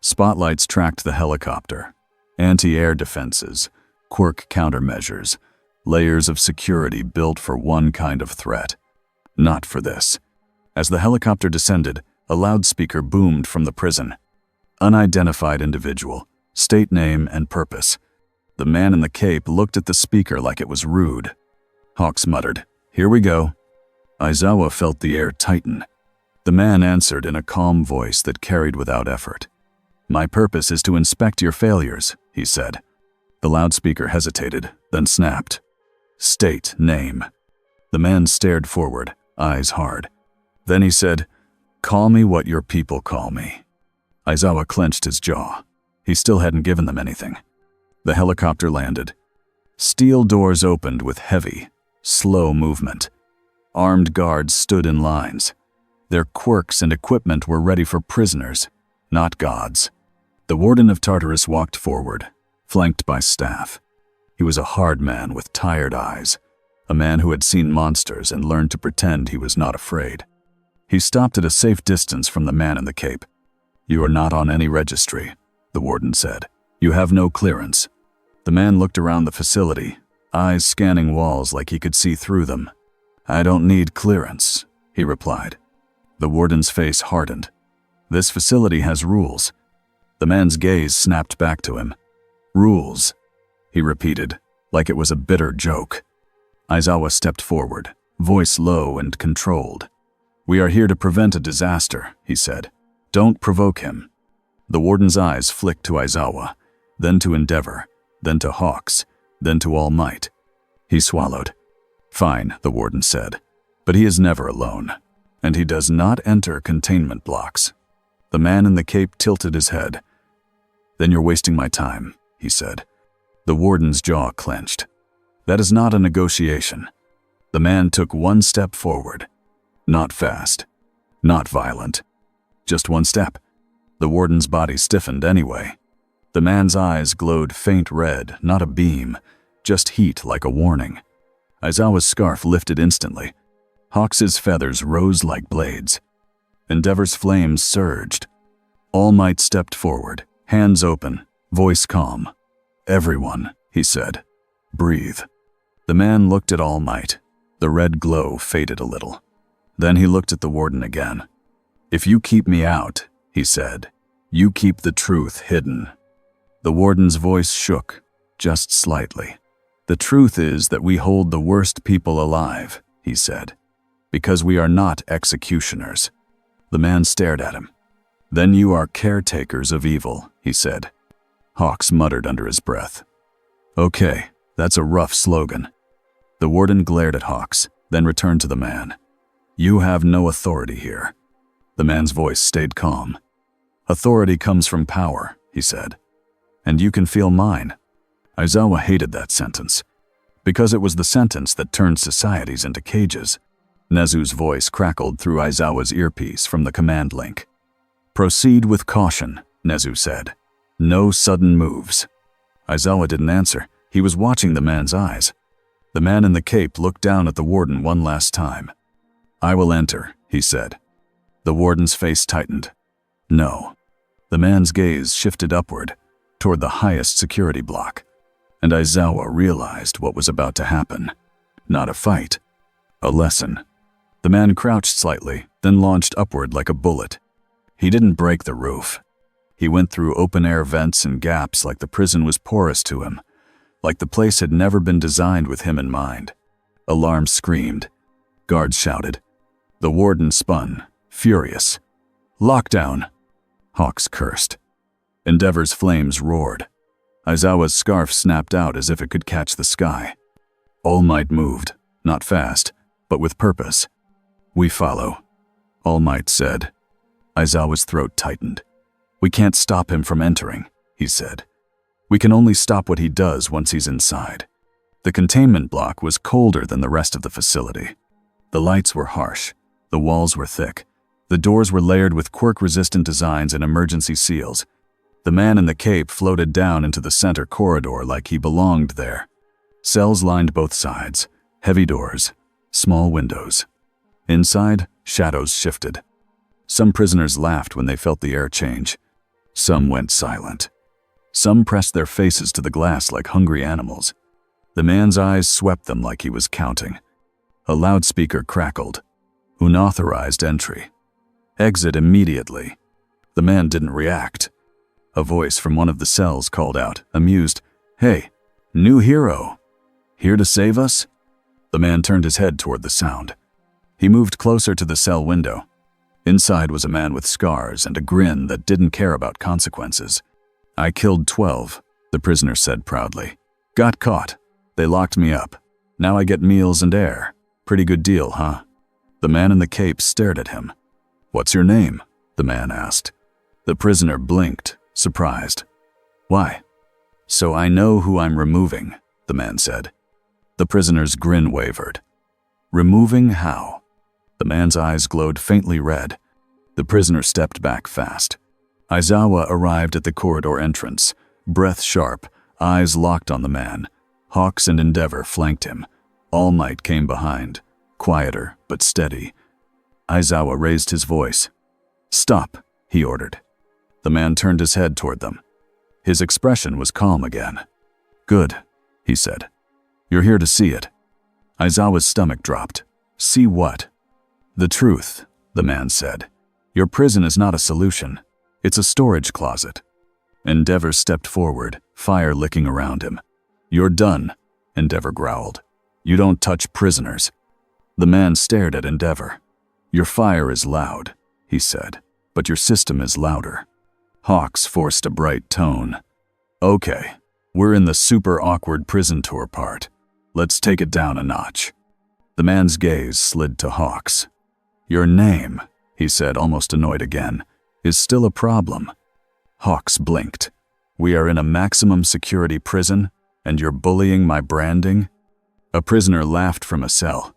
Spotlights tracked the helicopter. Anti-air defenses, quirk countermeasures, layers of security built for one kind of threat. Not for this. As the helicopter descended, a loudspeaker boomed from the prison. Unidentified individual, state name and purpose. The man in the cape looked at the speaker like it was rude. Hawks muttered, "Here we go." Aizawa felt the air tighten. The man answered in a calm voice that carried without effort. "My purpose is to inspect your failures," he said. The loudspeaker hesitated, then snapped. "State name." The man stared forward, eyes hard. Then he said, "Call me what your people call me." Aizawa clenched his jaw. He still hadn't given them anything. The helicopter landed. Steel doors opened with heavy, slow movement. Armed guards stood in lines. Their quirks and equipment were ready for prisoners, not gods. The warden of Tartarus walked forward, flanked by staff. He was a hard man with tired eyes, a man who had seen monsters and learned to pretend he was not afraid. He stopped at a safe distance from the man in the cape. "You are not on any registry," the warden said. "You have no clearance." The man looked around the facility, eyes scanning walls like he could see through them. "I don't need clearance," he replied. The warden's face hardened. "This facility has rules." The man's gaze snapped back to him. "Rules," he repeated, like it was a bitter joke. Aizawa stepped forward, voice low and controlled. "We are here to prevent a disaster," he said. "Don't provoke him." The warden's eyes flicked to Aizawa, then to Endeavor, then to Hawks, then to All Might. He swallowed. "Fine," the warden said, "but he is never alone, and he does not enter containment blocks." The man in the cape tilted his head. "Then you're wasting my time," he said. The warden's jaw clenched. "That is not a negotiation." The man took one step forward. Not fast, not violent. Just one step. The warden's body stiffened anyway. The man's eyes glowed faint red, not a beam, just heat like a warning. Aizawa's scarf lifted instantly. Hawks's feathers rose like blades. Endeavor's flames surged. All Might stepped forward, hands open, voice calm. "Everyone," he said. "Breathe." The man looked at All Might. The red glow faded a little. Then he looked at the warden again. "If you keep me out," he said, "you keep the truth hidden." The warden's voice shook, just slightly. "The truth is that we hold the worst people alive," he said, "because we are not executioners." The man stared at him. "Then you are caretakers of evil," he said. Hawks muttered under his breath. "Okay, that's a rough slogan." The warden glared at Hawks, then returned to the man. "You have no authority here." The man's voice stayed calm. "Authority comes from power," he said. "And you can feel mine." Aizawa hated that sentence, because it was the sentence that turned societies into cages. Nezu's voice crackled through Aizawa's earpiece from the command link. "Proceed with caution," Nezu said. "No sudden moves." Aizawa didn't answer. He was watching the man's eyes. The man in the cape looked down at the warden one last time. "I will enter," he said. The warden's face tightened. "No." The man's gaze shifted upward, toward the highest security block, and Aizawa realized what was about to happen. Not a fight, a lesson. The man crouched slightly, then launched upward like a bullet. He didn't break the roof. He went through open-air vents and gaps like the prison was porous to him, like the place had never been designed with him in mind. Alarms screamed. Guards shouted. The warden spun, furious. "Lockdown!" Hawks cursed. Endeavor's flames roared. Aizawa's scarf snapped out as if it could catch the sky. All Might moved, not fast, but with purpose. "We follow," All Might said. Aizawa's throat tightened. "We can't stop him from entering," he said. "We can only stop what he does once he's inside." The containment block was colder than the rest of the facility. The lights were harsh. The walls were thick. The doors were layered with quirk-resistant designs and emergency seals. The man in the cape floated down into the center corridor like he belonged there. Cells lined both sides, heavy doors, small windows. Inside, shadows shifted. Some prisoners laughed when they felt the air change. Some went silent. Some pressed their faces to the glass like hungry animals. The man's eyes swept them like he was counting. A loudspeaker crackled. "Unauthorized entry. Exit immediately." The man didn't react. A voice from one of the cells called out, amused, "Hey, new hero. Here to save us?" The man turned his head toward the sound. He moved closer to the cell window. Inside was a man with scars and a grin that didn't care about consequences. "I killed 12, the prisoner said proudly. "Got caught. They locked me up. Now I get meals and air. Pretty good deal, huh?" The man in the cape stared at him. "What's your name?" the man asked. The prisoner blinked, surprised. "Why?" "So I know who I'm removing," the man said. The prisoner's grin wavered. "Removing how?" The man's eyes glowed faintly red. The prisoner stepped back fast. Aizawa arrived at the corridor entrance, breath sharp, eyes locked on the man. Hawks and Endeavor flanked him. All Might came behind, quieter but steady. Aizawa raised his voice. "Stop," he ordered. The man turned his head toward them. His expression was calm again. "Good," he said. "You're here to see it." Aizawa's stomach dropped. "See what?" "The truth," the man said. "Your prison is not a solution. It's a storage closet." Endeavor stepped forward, fire licking around him. "You're done," Endeavor growled. "You don't touch prisoners." The man stared at Endeavor. "Your fire is loud," he said, "but your system is louder." Hawks forced a bright tone. "Okay, we're in the super awkward prison tour part. Let's take it down a notch." The man's gaze slid to Hawks. "Your name," he said, almost annoyed again, "is still a problem." Hawks blinked. "We are in a maximum security prison, and you're bullying my branding?" A prisoner laughed from a cell.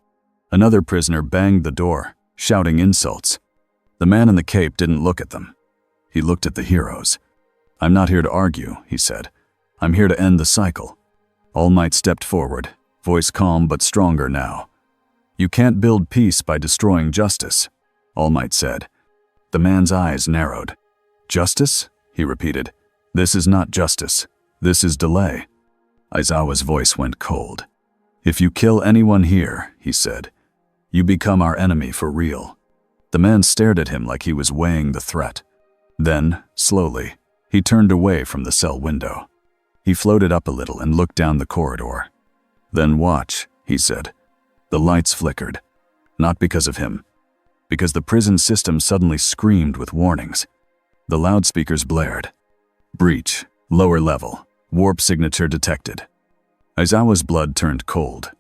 Another prisoner banged the door, shouting insults. The man in the cape didn't look at them. He looked at the heroes. "I'm not here to argue," he said. "I'm here to end the cycle." All Might stepped forward, voice calm but stronger now. "You can't build peace by destroying justice," All Might said. The man's eyes narrowed. "Justice?" he repeated. "This is not justice. This is delay." Aizawa's voice went cold. "If you kill anyone here," he said, "you become our enemy for real." The man stared at him like he was weighing the threat. Then, slowly, he turned away from the cell window. He floated up a little and looked down the corridor. "Then watch," he said. The lights flickered. Not because of him. Because the prison system suddenly screamed with warnings. The loudspeakers blared. "Breach, lower level, warp signature detected." Aizawa's blood turned cold.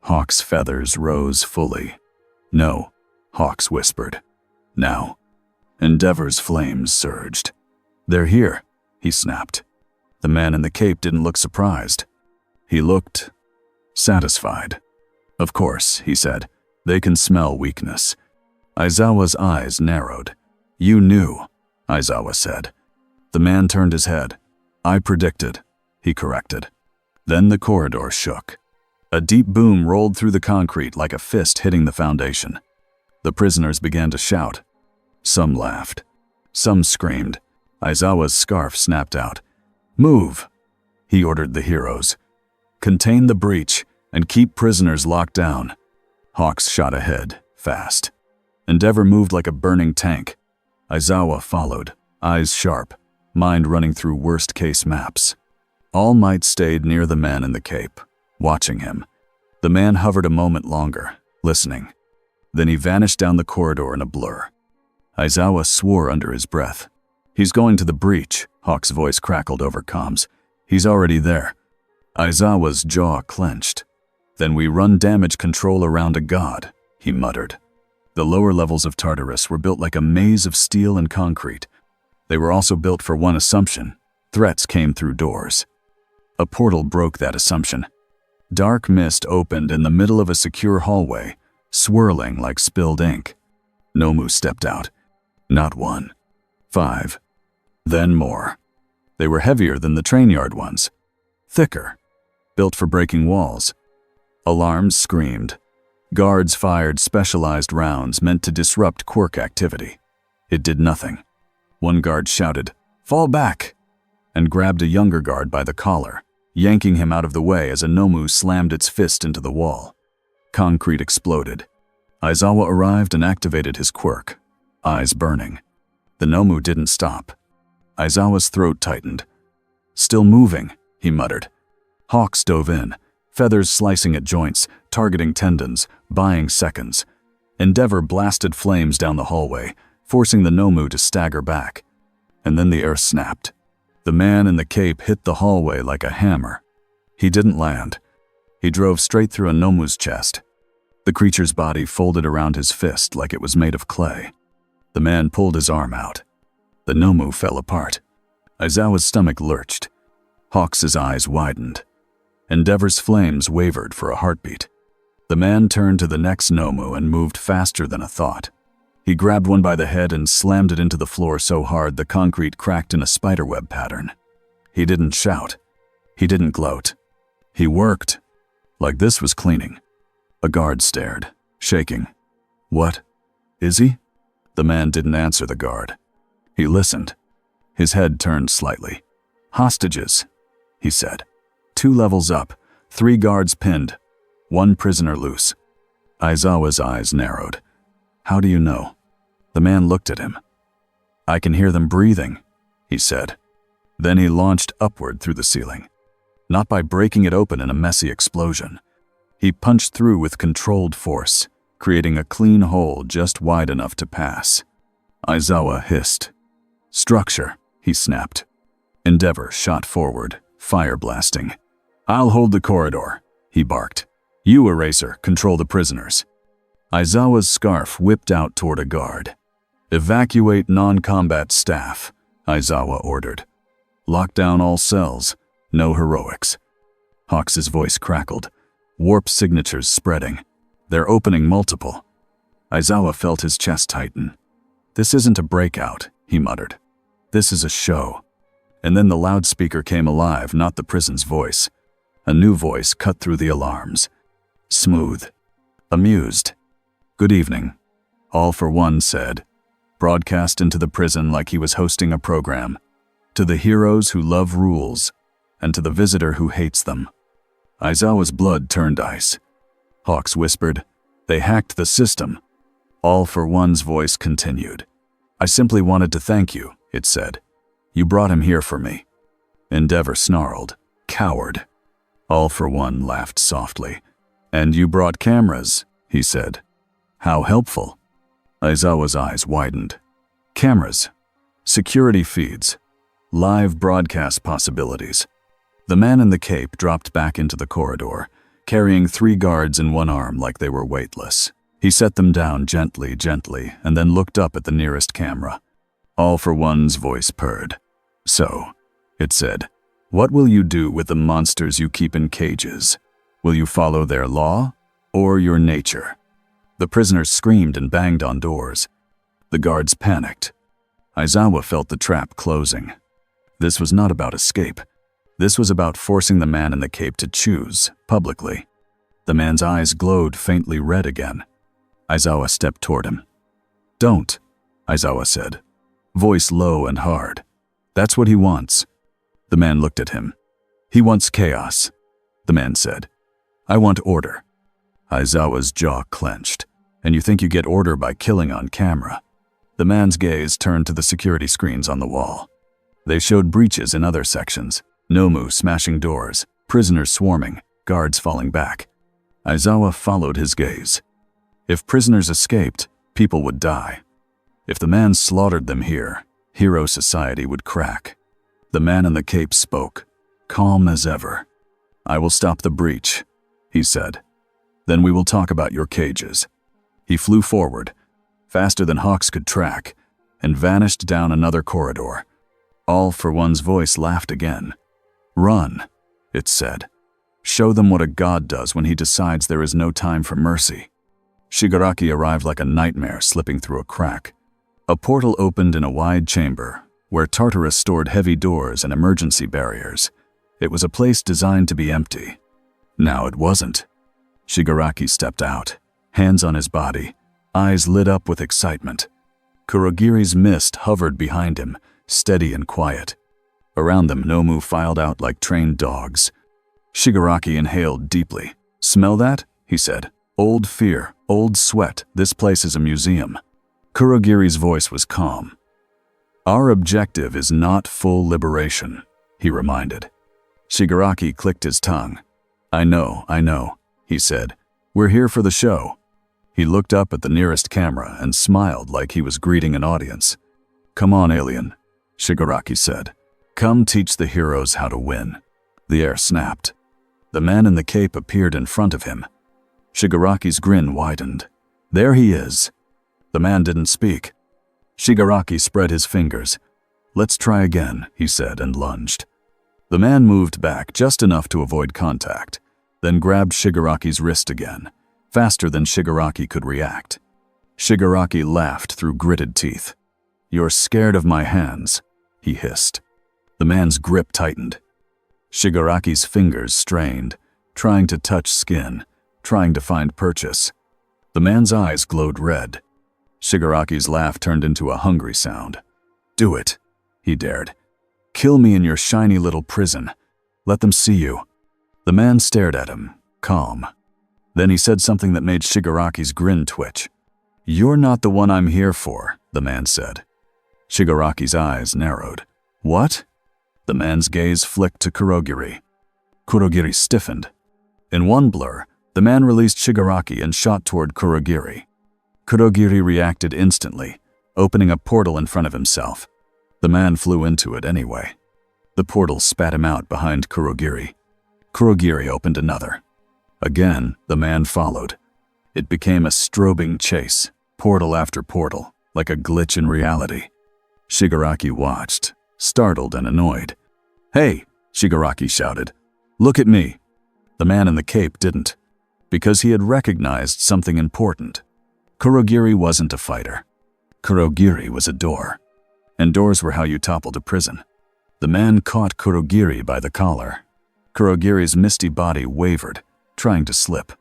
Hawk's feathers rose fully. "No," Hawks whispered. "Now." Endeavor's flames surged. "They're here," he snapped. The man in the cape didn't look surprised. He looked satisfied. "Of course," he said. "They can smell weakness." Aizawa's eyes narrowed. "You knew," Aizawa said. The man turned his head. "I predicted," he corrected. Then the corridor shook. A deep boom rolled through the concrete like a fist hitting the foundation. The prisoners began to shout. Some laughed. Some screamed. Aizawa's scarf snapped out. "Move," he ordered the heroes. "Contain the breach and keep prisoners locked down." Hawks shot ahead, fast. Endeavor moved like a burning tank. Aizawa followed, eyes sharp, mind running through worst-case maps. All Might stayed near the man in the cape, watching him. The man hovered a moment longer, listening. Then he vanished down the corridor in a blur. Aizawa swore under his breath. "He's going to the breach," Hawk's voice crackled over comms. "He's already there." Aizawa's jaw clenched. "Then we run damage control around a god," he muttered. The lower levels of Tartarus were built like a maze of steel and concrete. They were also built for one assumption: threats came through doors. A portal broke that assumption. Dark mist opened in the middle of a secure hallway, swirling like spilled ink. Nomu stepped out. Not one. 5. Then more. They were heavier than the train yard ones. Thicker. Built for breaking walls. Alarms screamed. Guards fired specialized rounds meant to disrupt quirk activity. It did nothing. One guard shouted, "Fall back!" and grabbed a younger guard by the collar, yanking him out of the way as a Nomu slammed its fist into the wall. Concrete exploded. Aizawa arrived and activated his quirk, eyes burning. The Nomu didn't stop. Aizawa's throat tightened. "Still moving," he muttered. Hawks dove in, feathers slicing at joints, targeting tendons, buying seconds. Endeavor blasted flames down the hallway, forcing the Nomu to stagger back. And then the air snapped. The man in the cape hit the hallway like a hammer. He didn't land. He drove straight through a Nomu's chest. The creature's body folded around his fist like it was made of clay. The man pulled his arm out. The Nomu fell apart. Aizawa's stomach lurched. Hawks's eyes widened. Endeavor's flames wavered for a heartbeat. The man turned to the next Nomu and moved faster than a thought. He grabbed one by the head and slammed it into the floor so hard the concrete cracked in a spiderweb pattern. He didn't shout. He didn't gloat. He worked. Like this was cleaning. A guard stared, shaking. "What? Is he?" The man didn't answer the guard. He listened. His head turned slightly. "Hostages," he said. 2 levels up, 3 guards pinned, 1 prisoner loose. Aizawa's eyes narrowed. "How do you know?" The man looked at him. "I can hear them breathing," he said. Then he launched upward through the ceiling. Not by breaking it open in a messy explosion. He punched through with controlled force, creating a clean hole just wide enough to pass. Aizawa hissed. "Structure," he snapped. Endeavor shot forward, fire blasting. "I'll hold the corridor," he barked. "You, Eraser, control the prisoners." Aizawa's scarf whipped out toward a guard. "Evacuate non-combat staff," Aizawa ordered. "Lock down all cells. No heroics." Hawks's voice crackled. Warp signatures spreading. "They're opening multiple." Aizawa felt his chest tighten. "This isn't a breakout," he muttered. "This is a show." And then the loudspeaker came alive, not the prison's voice. A new voice cut through the alarms. Smooth. Amused. "Good evening," All for One said, broadcast into the prison like he was hosting a program. "To the heroes who love rules, and to the visitor who hates them." Aizawa's blood turned ice. Hawks whispered, "They hacked the system." All for One's voice continued. "I simply wanted to thank you," it said. "You brought him here for me." Endeavor snarled, "Coward." All for One laughed softly. "And you brought cameras," he said. "How helpful." Aizawa's eyes widened. "Cameras. Security feeds. Live broadcast possibilities." The man in the cape dropped back into the corridor, carrying 3 guards in one arm like they were weightless. He set them down gently, and then looked up at the nearest camera. All for One's voice purred. "So," it said, "what will you do with the monsters you keep in cages? Will you follow their law or your nature?" The prisoners screamed and banged on doors. The guards panicked. Aizawa felt the trap closing. This was not about escape. This was about forcing the man in the cape to choose, publicly. The man's eyes glowed faintly red again. Aizawa stepped toward him. "Don't," Aizawa said, voice low and hard. "That's what he wants." The man looked at him. "He wants chaos," the man said. "I want order." Aizawa's jaw clenched. "And you think you get order by killing on camera?" The man's gaze turned to the security screens on the wall. They showed breaches in other sections. Nomu smashing doors, prisoners swarming, guards falling back. Aizawa followed his gaze. If prisoners escaped, people would die. If the man slaughtered them here, hero society would crack. The man in the cape spoke, calm as ever. "I will stop the breach," he said. "Then we will talk about your cages." He flew forward, faster than hawks could track, and vanished down another corridor. All for One's voice laughed again. "Run," it said. "Show them what a god does when he decides there is no time for mercy." Shigaraki arrived like a nightmare slipping through a crack. A portal opened in a wide chamber, where Tartarus stored heavy doors and emergency barriers. It was a place designed to be empty. Now it wasn't. Shigaraki stepped out, hands on his body, eyes lit up with excitement. Kurogiri's mist hovered behind him, steady and quiet. Around them, Nomu filed out like trained dogs. Shigaraki inhaled deeply. "Smell that?" he said. "Old fear, old sweat. This place is a museum." Kurogiri's voice was calm. "Our objective is not full liberation," he reminded. Shigaraki clicked his tongue. I know, he said. "We're here for the show." He looked up at the nearest camera and smiled like he was greeting an audience. "Come on, alien," Shigaraki said. "Come teach the heroes how to win." The air snapped. The man in the cape appeared in front of him. Shigaraki's grin widened. "There he is." The man didn't speak. Shigaraki spread his fingers. "Let's try again," he said and lunged. The man moved back just enough to avoid contact, then grabbed Shigaraki's wrist again, faster than Shigaraki could react. Shigaraki laughed through gritted teeth. "You're scared of my hands," he hissed. The man's grip tightened. Shigaraki's fingers strained, trying to touch skin, trying to find purchase. The man's eyes glowed red. Shigaraki's laugh turned into a hungry sound. "Do it," he dared. "Kill me in your shiny little prison. Let them see you." The man stared at him, calm. Then he said something that made Shigaraki's grin twitch. "You're not the one I'm here for," the man said. Shigaraki's eyes narrowed. "What?" The man's gaze flicked to Kurogiri. Kurogiri stiffened. In one blur, the man released Shigaraki and shot toward Kurogiri. Kurogiri reacted instantly, opening a portal in front of himself. The man flew into it anyway. The portal spat him out behind Kurogiri. Kurogiri opened another. Again, the man followed. It became a strobing chase, portal after portal, like a glitch in reality. Shigaraki watched, startled and annoyed. "Hey," Shigaraki shouted. "Look at me." The man in the cape didn't, because he had recognized something important. Kurogiri wasn't a fighter. Kurogiri was a door, and doors were how you toppled a prison. The man caught Kurogiri by the collar. Kurogiri's misty body wavered, trying to slip.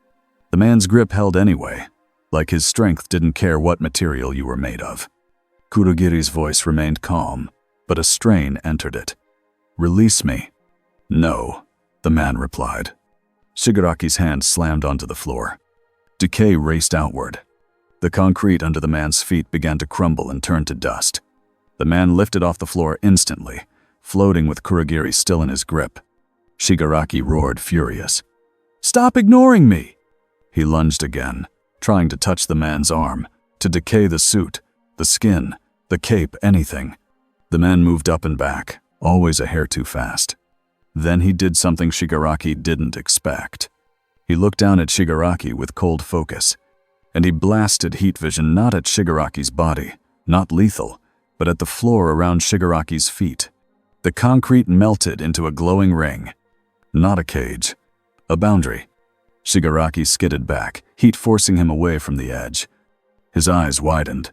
The man's grip held anyway, like his strength didn't care what material you were made of. Kurogiri's voice remained calm, but a strain entered it. "Release me." "No," the man replied. Shigaraki's hand slammed onto the floor. Decay raced outward. The concrete under the man's feet began to crumble and turn to dust. The man lifted off the floor instantly, floating with Kurogiri still in his grip. Shigaraki roared, furious. "Stop ignoring me!" He lunged again, trying to touch the man's arm, to decay the suit, the skin, the cape, anything. The man moved up and back, always a hair too fast. Then he did something Shigaraki didn't expect. He looked down at Shigaraki with cold focus, and he blasted heat vision not at Shigaraki's body, not lethal, but at the floor around Shigaraki's feet. The concrete melted into a glowing ring. Not a cage, a boundary. Shigaraki skidded back, heat forcing him away from the edge. His eyes widened.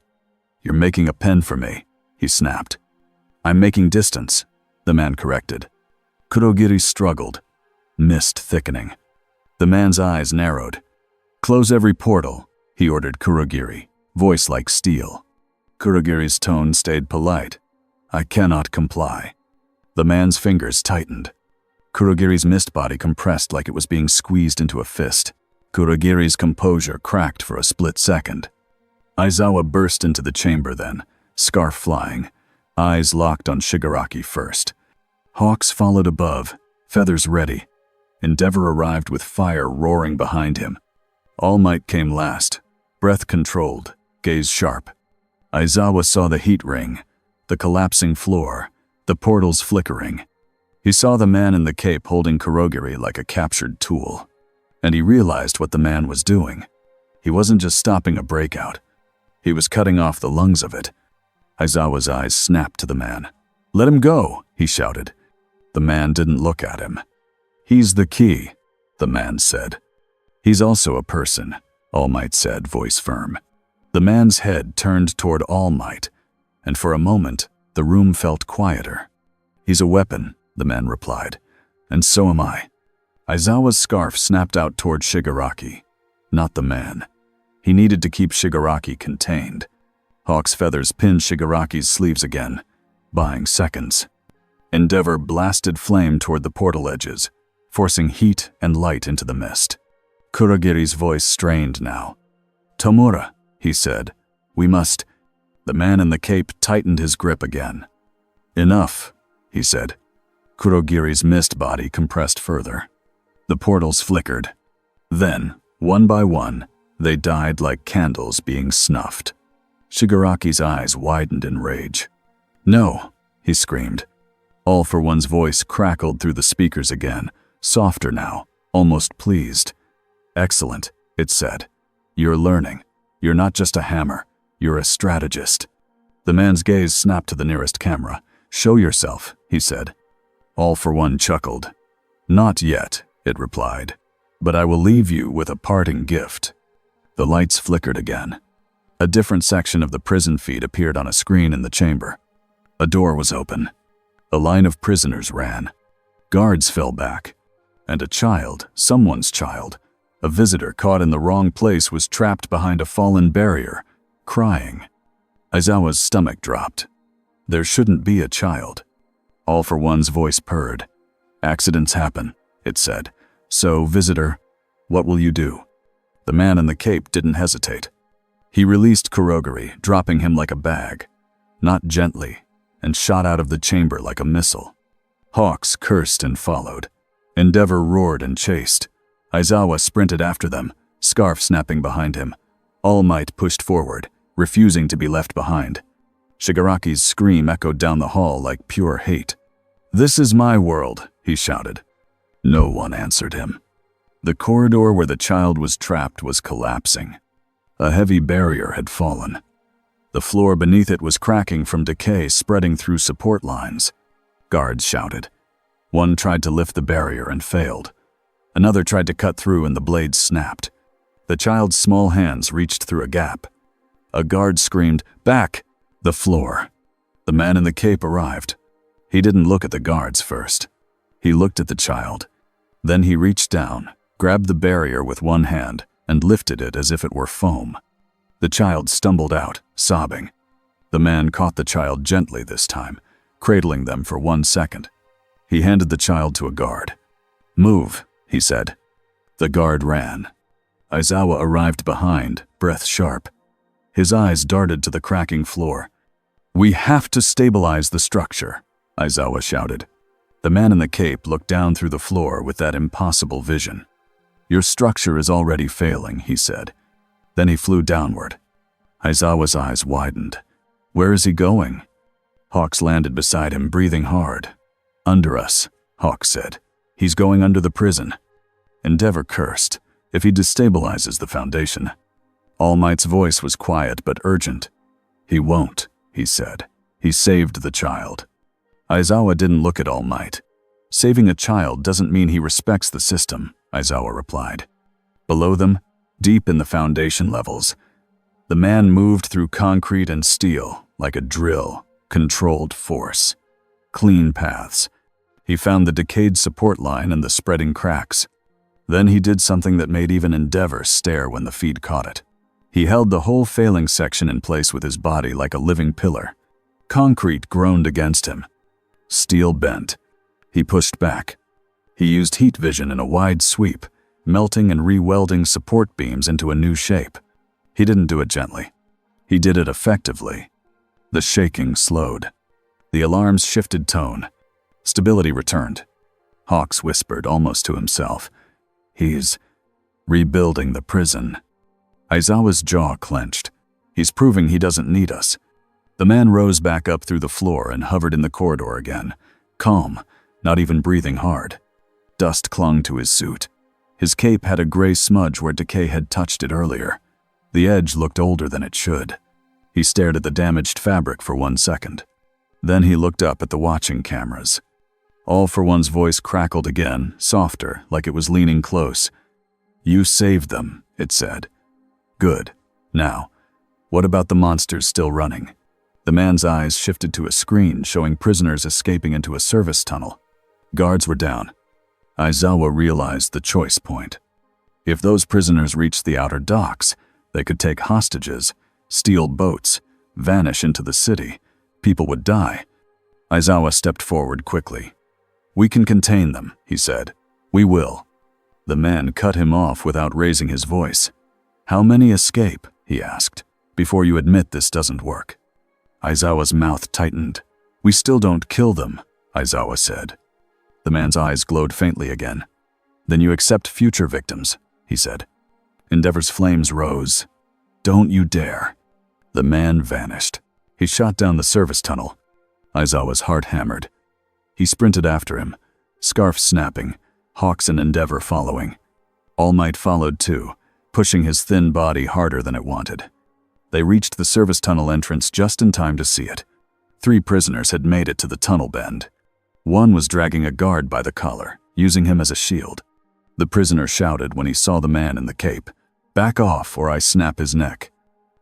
"You're making a pen for me," he snapped. "I'm making distance," the man corrected. Kurogiri struggled, mist thickening. The man's eyes narrowed. "Close every portal," he ordered Kurogiri, voice like steel. Kurogiri's tone stayed polite. "I cannot comply." The man's fingers tightened. Kurogiri's mist body compressed like it was being squeezed into a fist. Kurogiri's composure cracked for a split second. Aizawa burst into the chamber then, scarf flying, eyes locked on Shigaraki first. Hawks followed above, feathers ready. Endeavor arrived with fire roaring behind him. All Might came last, breath controlled, gaze sharp. Aizawa saw the heat ring, the collapsing floor, the portals flickering. He saw the man in the cape holding Kurogiri like a captured tool. And he realized what the man was doing. He wasn't just stopping a breakout. He was cutting off the lungs of it. Aizawa's eyes snapped to the man. "Let him go," he shouted. The man didn't look at him. "He's the key," the man said. "He's also a person," All Might said, voice firm. The man's head turned toward All Might, and for a moment, the room felt quieter. "He's a weapon," the man replied. "And so am I." Aizawa's scarf snapped out toward Shigaraki, not the man. He needed to keep Shigaraki contained. Hawk's feathers pinned Shigaraki's sleeves again, buying seconds. Endeavor blasted flame toward the portal edges, forcing heat and light into the mist. Kurogiri's voice strained now. "Tomura," he said, "we must—" The man in the cape tightened his grip again. "Enough," he said. Kurogiri's mist body compressed further. The portals flickered. Then, one by one, they died like candles being snuffed. Shigaraki's eyes widened in rage. "No," he screamed. All for One's voice crackled through the speakers again, softer now, almost pleased. "Excellent," it said. "You're learning. You're not just a hammer. You're a strategist." The man's gaze snapped to the nearest camera. "Show yourself," he said. All for One chuckled. "Not yet," it replied, "but I will leave you with a parting gift." The lights flickered again. A different section of the prison feed appeared on a screen in the chamber. A door was open. A line of prisoners ran. Guards fell back. And a child, someone's child, a visitor caught in the wrong place, was trapped behind a fallen barrier, crying. Aizawa's stomach dropped. There shouldn't be a child. All for One's voice purred. "Accidents happen," it said. "So, visitor, what will you do?" The man in the cape didn't hesitate. He released Kurogiri, dropping him like a bag, not gently, and shot out of the chamber like a missile. Hawks cursed and followed. Endeavor roared and chased. Aizawa sprinted after them, scarf snapping behind him. All Might pushed forward, refusing to be left behind. Shigaraki's scream echoed down the hall like pure hate. "This is my world," he shouted. No one answered him. The corridor where the child was trapped was collapsing. A heavy barrier had fallen. The floor beneath it was cracking from decay spreading through support lines. Guards shouted. One tried to lift the barrier and failed. Another tried to cut through and the blade snapped. The child's small hands reached through a gap. A guard screamed, "Back!" The floor. The man in the cape arrived. He didn't look at the guards first. He looked at the child. Then he reached down, grabbed the barrier with one hand, and lifted it as if it were foam. The child stumbled out, sobbing. The man caught the child gently this time, cradling them for 1 second. He handed the child to a guard. "Move," he said. The guard ran. Aizawa arrived behind, breath sharp. His eyes darted to the cracking floor. "We have to stabilize the structure," Aizawa shouted. The man in the cape looked down through the floor with that impossible vision. "Your structure is already failing," he said. Then he flew downward. Aizawa's eyes widened. "Where is he going?" Hawks landed beside him, breathing hard. "Under us," Hawks said. "He's going under the prison." Endeavor cursed. "If he destabilizes the foundation." All Might's voice was quiet but urgent. "He won't," he said. "He saved the child." Aizawa didn't look at All Might. "Saving a child doesn't mean he respects the system," Aizawa replied. Below them, deep in the foundation levels, the man moved through concrete and steel like a drill, controlled force. Clean paths. He found the decayed support line and the spreading cracks. Then he did something that made even Endeavor stare when the feed caught it. He held the whole failing section in place with his body like a living pillar. Concrete groaned against him. Steel bent. He pushed back. He used heat vision in a wide sweep, melting and re-welding support beams into a new shape. He didn't do it gently. He did it effectively. The shaking slowed. The alarms shifted tone. Stability returned. Hawks whispered almost to himself. "He's rebuilding the prison." Aizawa's jaw clenched. "He's proving he doesn't need us." The man rose back up through the floor and hovered in the corridor again, calm, not even breathing hard. Dust clung to his suit. His cape had a gray smudge where decay had touched it earlier. The edge looked older than it should. He stared at the damaged fabric for 1 second. Then he looked up at the watching cameras. All for One's voice crackled again, softer, like it was leaning close. "You saved them," it said. "Good. Now, what about the monsters still running?" The man's eyes shifted to a screen showing prisoners escaping into a service tunnel. Guards were down. Aizawa realized the choice point. If those prisoners reached the outer docks, they could take hostages, steal boats, vanish into the city. People would die. Aizawa stepped forward quickly. "We can contain them," he said. "We will." The man cut him off without raising his voice. "How many escape?" he asked, "before you admit this doesn't work." Aizawa's mouth tightened. "We still don't kill them," Aizawa said. The man's eyes glowed faintly again. "Then you accept future victims," he said. Endeavor's flames rose. "Don't you dare." The man vanished. He shot down the service tunnel. Aizawa's heart hammered. He sprinted after him, scarf snapping, Hawks and Endeavor following. All Might followed too, pushing his thin body harder than it wanted. They reached the service tunnel entrance just in time to see it. 3 prisoners had made it to the tunnel bend. One was dragging a guard by the collar, using him as a shield. The prisoner shouted when he saw the man in the cape, "Back off or I snap his neck."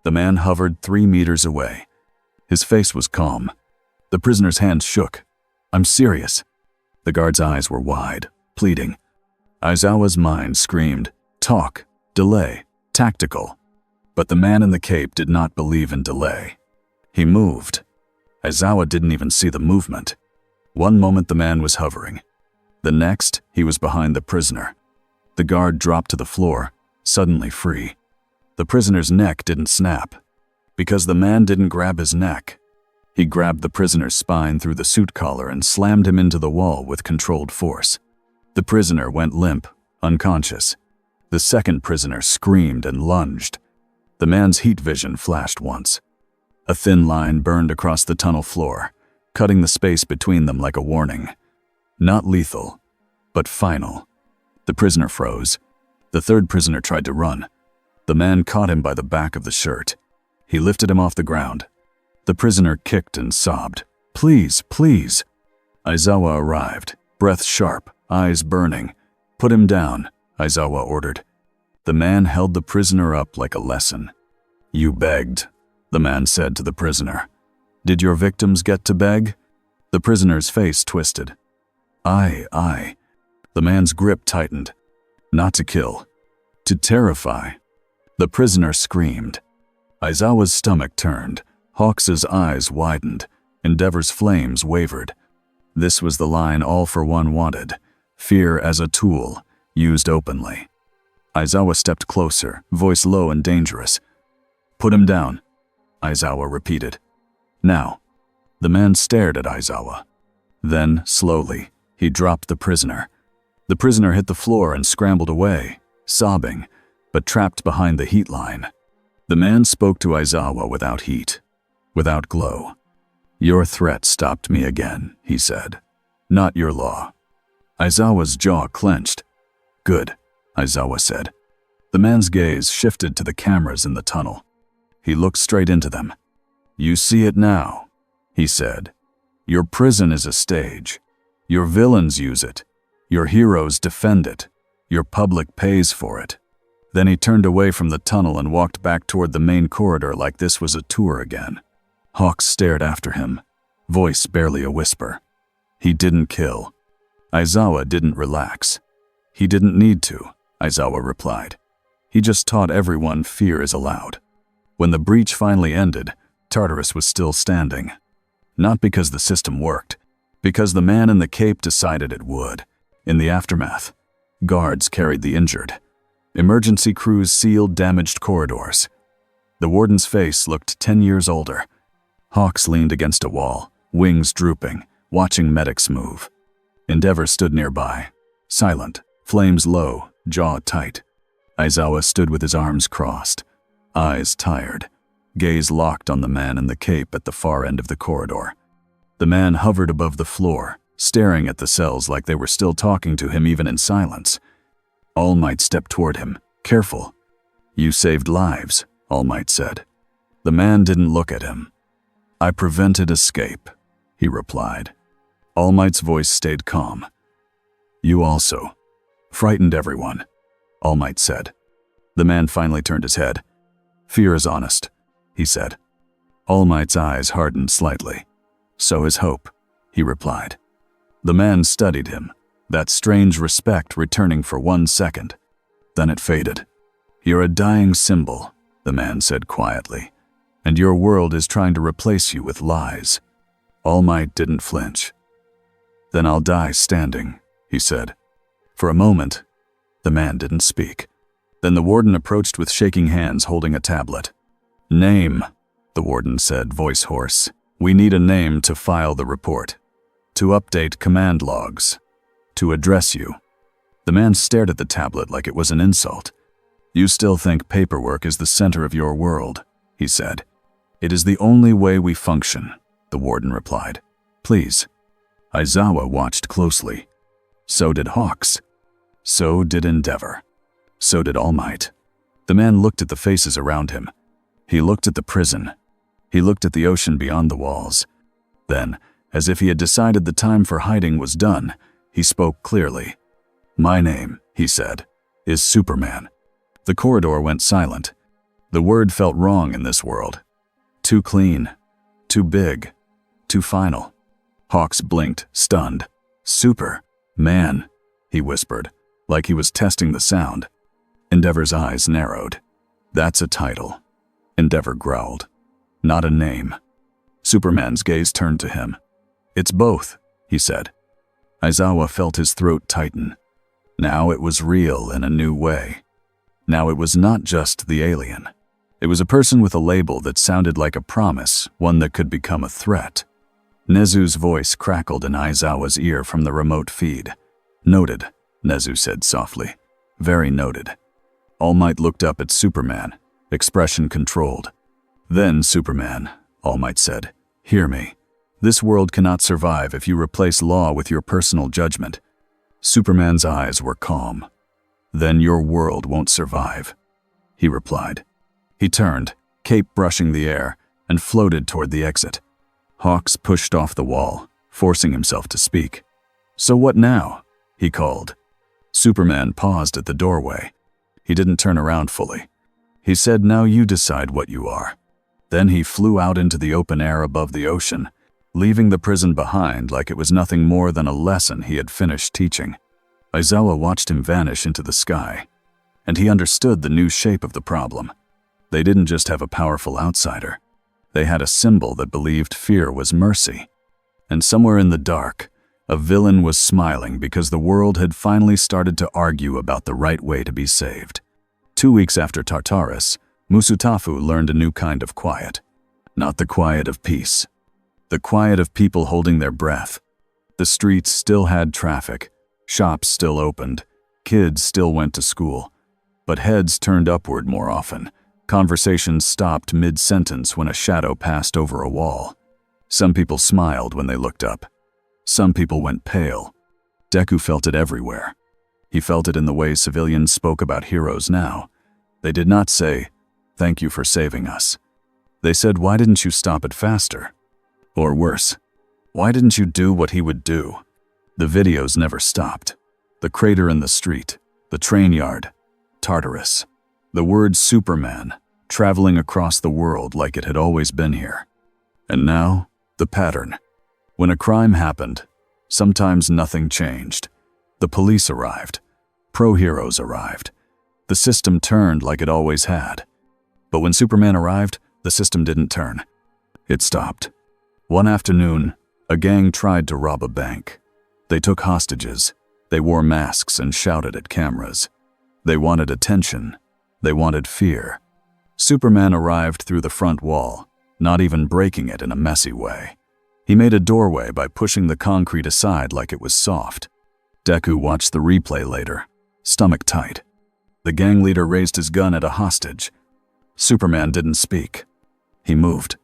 The man hovered 3 meters away. His face was calm. The prisoner's hands shook. "I'm serious." The guard's eyes were wide, pleading. Aizawa's mind screamed, "Talk, delay, tactical." But the man in the cape did not believe in delay. He moved. Aizawa didn't even see the movement. One moment the man was hovering. The next, he was behind the prisoner. The guard dropped to the floor, suddenly free. The prisoner's neck didn't snap, because the man didn't grab his neck. He grabbed the prisoner's spine through the suit collar and slammed him into the wall with controlled force. The prisoner went limp, unconscious. The second prisoner screamed and lunged. The man's heat vision flashed once. A thin line burned across the tunnel floor, cutting the space between them like a warning. Not lethal, but final. The prisoner froze. The third prisoner tried to run. The man caught him by the back of the shirt. He lifted him off the ground. The prisoner kicked and sobbed. "Please, please." Aizawa arrived, breath sharp, eyes burning. "Put him down," Aizawa ordered. The man held the prisoner up like a lesson. "You begged," the man said to the prisoner. "Did your victims get to beg?" The prisoner's face twisted. I. The man's grip tightened. "Not to kill, to terrify." The prisoner screamed. Aizawa's stomach turned. Hawks's eyes widened. Endeavor's flames wavered. This was the line All for One wanted. Fear as a tool, used openly. Aizawa stepped closer, voice low and dangerous. "Put him down," Aizawa repeated. "Now." The man stared at Aizawa. Then, slowly, he dropped the prisoner. The prisoner hit the floor and scrambled away, sobbing, but trapped behind the heat line. The man spoke to Aizawa without heat, without glow. "Your threat stopped me again," he said. "Not your law." Aizawa's jaw clenched. "Good," Aizawa said. The man's gaze shifted to the cameras in the tunnel. He looked straight into them. "You see it now," he said. "Your prison is a stage. Your villains use it. Your heroes defend it. Your public pays for it." Then he turned away from the tunnel and walked back toward the main corridor like this was a tour again. Hawks stared after him, voice barely a whisper. He didn't kill. Aizawa didn't relax. "He didn't need to," Aizawa replied. "He just taught everyone fear is allowed." When the breach finally ended, Tartarus was still standing. Not because the system worked, because the man in the cape decided it would. In the aftermath, guards carried the injured. Emergency crews sealed damaged corridors. The warden's face looked 10 years older. Hawks leaned against a wall, wings drooping, watching medics move. Endeavor stood nearby, silent, flames low, jaw tight. Aizawa stood with his arms crossed, eyes tired, gaze locked on the man in the cape at the far end of the corridor. The man hovered above the floor, staring at the cells like they were still talking to him even in silence. All Might stepped toward him, careful. "You saved lives," All Might said. The man didn't look at him. "I prevented escape," he replied. All Might's voice stayed calm. "You also frightened everyone," All Might said. The man finally turned his head. "Fear is honest," he said. All Might's eyes hardened slightly. "So is hope," he replied. The man studied him, that strange respect returning for 1 second. Then it faded. "You're a dying symbol," the man said quietly, "and your world is trying to replace you with lies." All Might didn't flinch. "Then I'll die standing," he said. For a moment, the man didn't speak. Then the warden approached with shaking hands holding a tablet. "Name," the warden said, voice hoarse. "We need a name to file the report, to update command logs, to address you." The man stared at the tablet like it was an insult. "You still think paperwork is the center of your world," he said. "It is the only way we function," the warden replied. "Please." Aizawa watched closely. So did Hawks. So did Endeavor. So did All Might. The man looked at the faces around him. He looked at the prison. He looked at the ocean beyond the walls. Then, as if he had decided the time for hiding was done, he spoke clearly. "My name," he said, "is Superman." The corridor went silent. The word felt wrong in this world. Too clean. Too big. Too final. Hawks blinked, stunned. "Superman," he whispered, like he was testing the sound. Endeavor's eyes narrowed. "That's a title," Endeavor growled. "Not a name." Superman's gaze turned to him. "It's both," he said. Aizawa felt his throat tighten. Now it was real in a new way. Now it was not just the alien. It was a person with a label that sounded like a promise, one that could become a threat. Nezu's voice crackled in Aizawa's ear from the remote feed. "Noted," Nezu said softly. "Very noted." All Might looked up at Superman, expression controlled. "Then, Superman," All Might said, "hear me. This world cannot survive if you replace law with your personal judgment." Superman's eyes were calm. "Then your world won't survive," he replied. He turned, cape brushing the air, and floated toward the exit. Hawks pushed off the wall, forcing himself to speak. "So what now?" he called. Superman paused at the doorway. He didn't turn around fully. He said, "Now you decide what you are." Then he flew out into the open air above the ocean, leaving the prison behind like it was nothing more than a lesson he had finished teaching. Aizawa watched him vanish into the sky, and he understood the new shape of the problem. They didn't just have a powerful outsider. They had a symbol that believed fear was mercy. And somewhere in the dark, a villain was smiling because the world had finally started to argue about the right way to be saved. 2 weeks after Tartarus, Musutafu learned a new kind of quiet. Not the quiet of peace. The quiet of people holding their breath. The streets still had traffic. Shops still opened. Kids still went to school. But heads turned upward more often. Conversations stopped mid-sentence when a shadow passed over a wall. Some people smiled when they looked up. Some people went pale. Deku felt it everywhere. He felt it in the way civilians spoke about heroes now. They did not say, "Thank you for saving us." They said, "Why didn't you stop it faster?" Or worse, "Why didn't you do what he would do?" The videos never stopped. The crater in the street, the train yard, Tartarus. The word Superman, traveling across the world like it had always been here. And now, the pattern. When a crime happened, sometimes nothing changed. The police arrived. Pro-heroes arrived. The system turned like it always had. But when Superman arrived, the system didn't turn. It stopped. One afternoon, a gang tried to rob a bank. They took hostages. They wore masks and shouted at cameras. They wanted attention. They wanted fear. Superman arrived through the front wall, not even breaking it in a messy way. He made a doorway by pushing the concrete aside like it was soft. Deku watched the replay later, stomach tight. The gang leader raised his gun at a hostage. Superman didn't speak. He moved.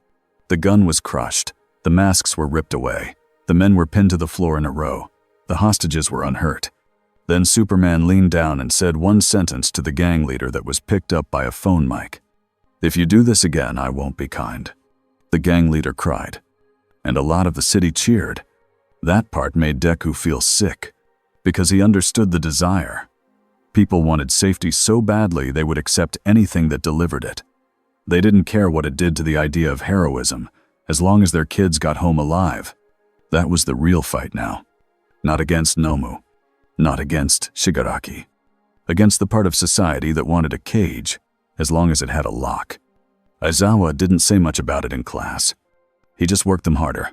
The gun was crushed. The masks were ripped away. The men were pinned to the floor in a row. The hostages were unhurt. Then Superman leaned down and said one sentence to the gang leader that was picked up by a phone mic. "If you do this again, I won't be kind," the gang leader cried. And a lot of the city cheered. That part made Deku feel sick, because he understood the desire. People wanted safety so badly they would accept anything that delivered it. They didn't care what it did to the idea of heroism, as long as their kids got home alive. That was the real fight now. Not against Nomu. Not against Shigaraki. Against the part of society that wanted a cage, as long as it had a lock. Aizawa didn't say much about it in class. He just worked them harder.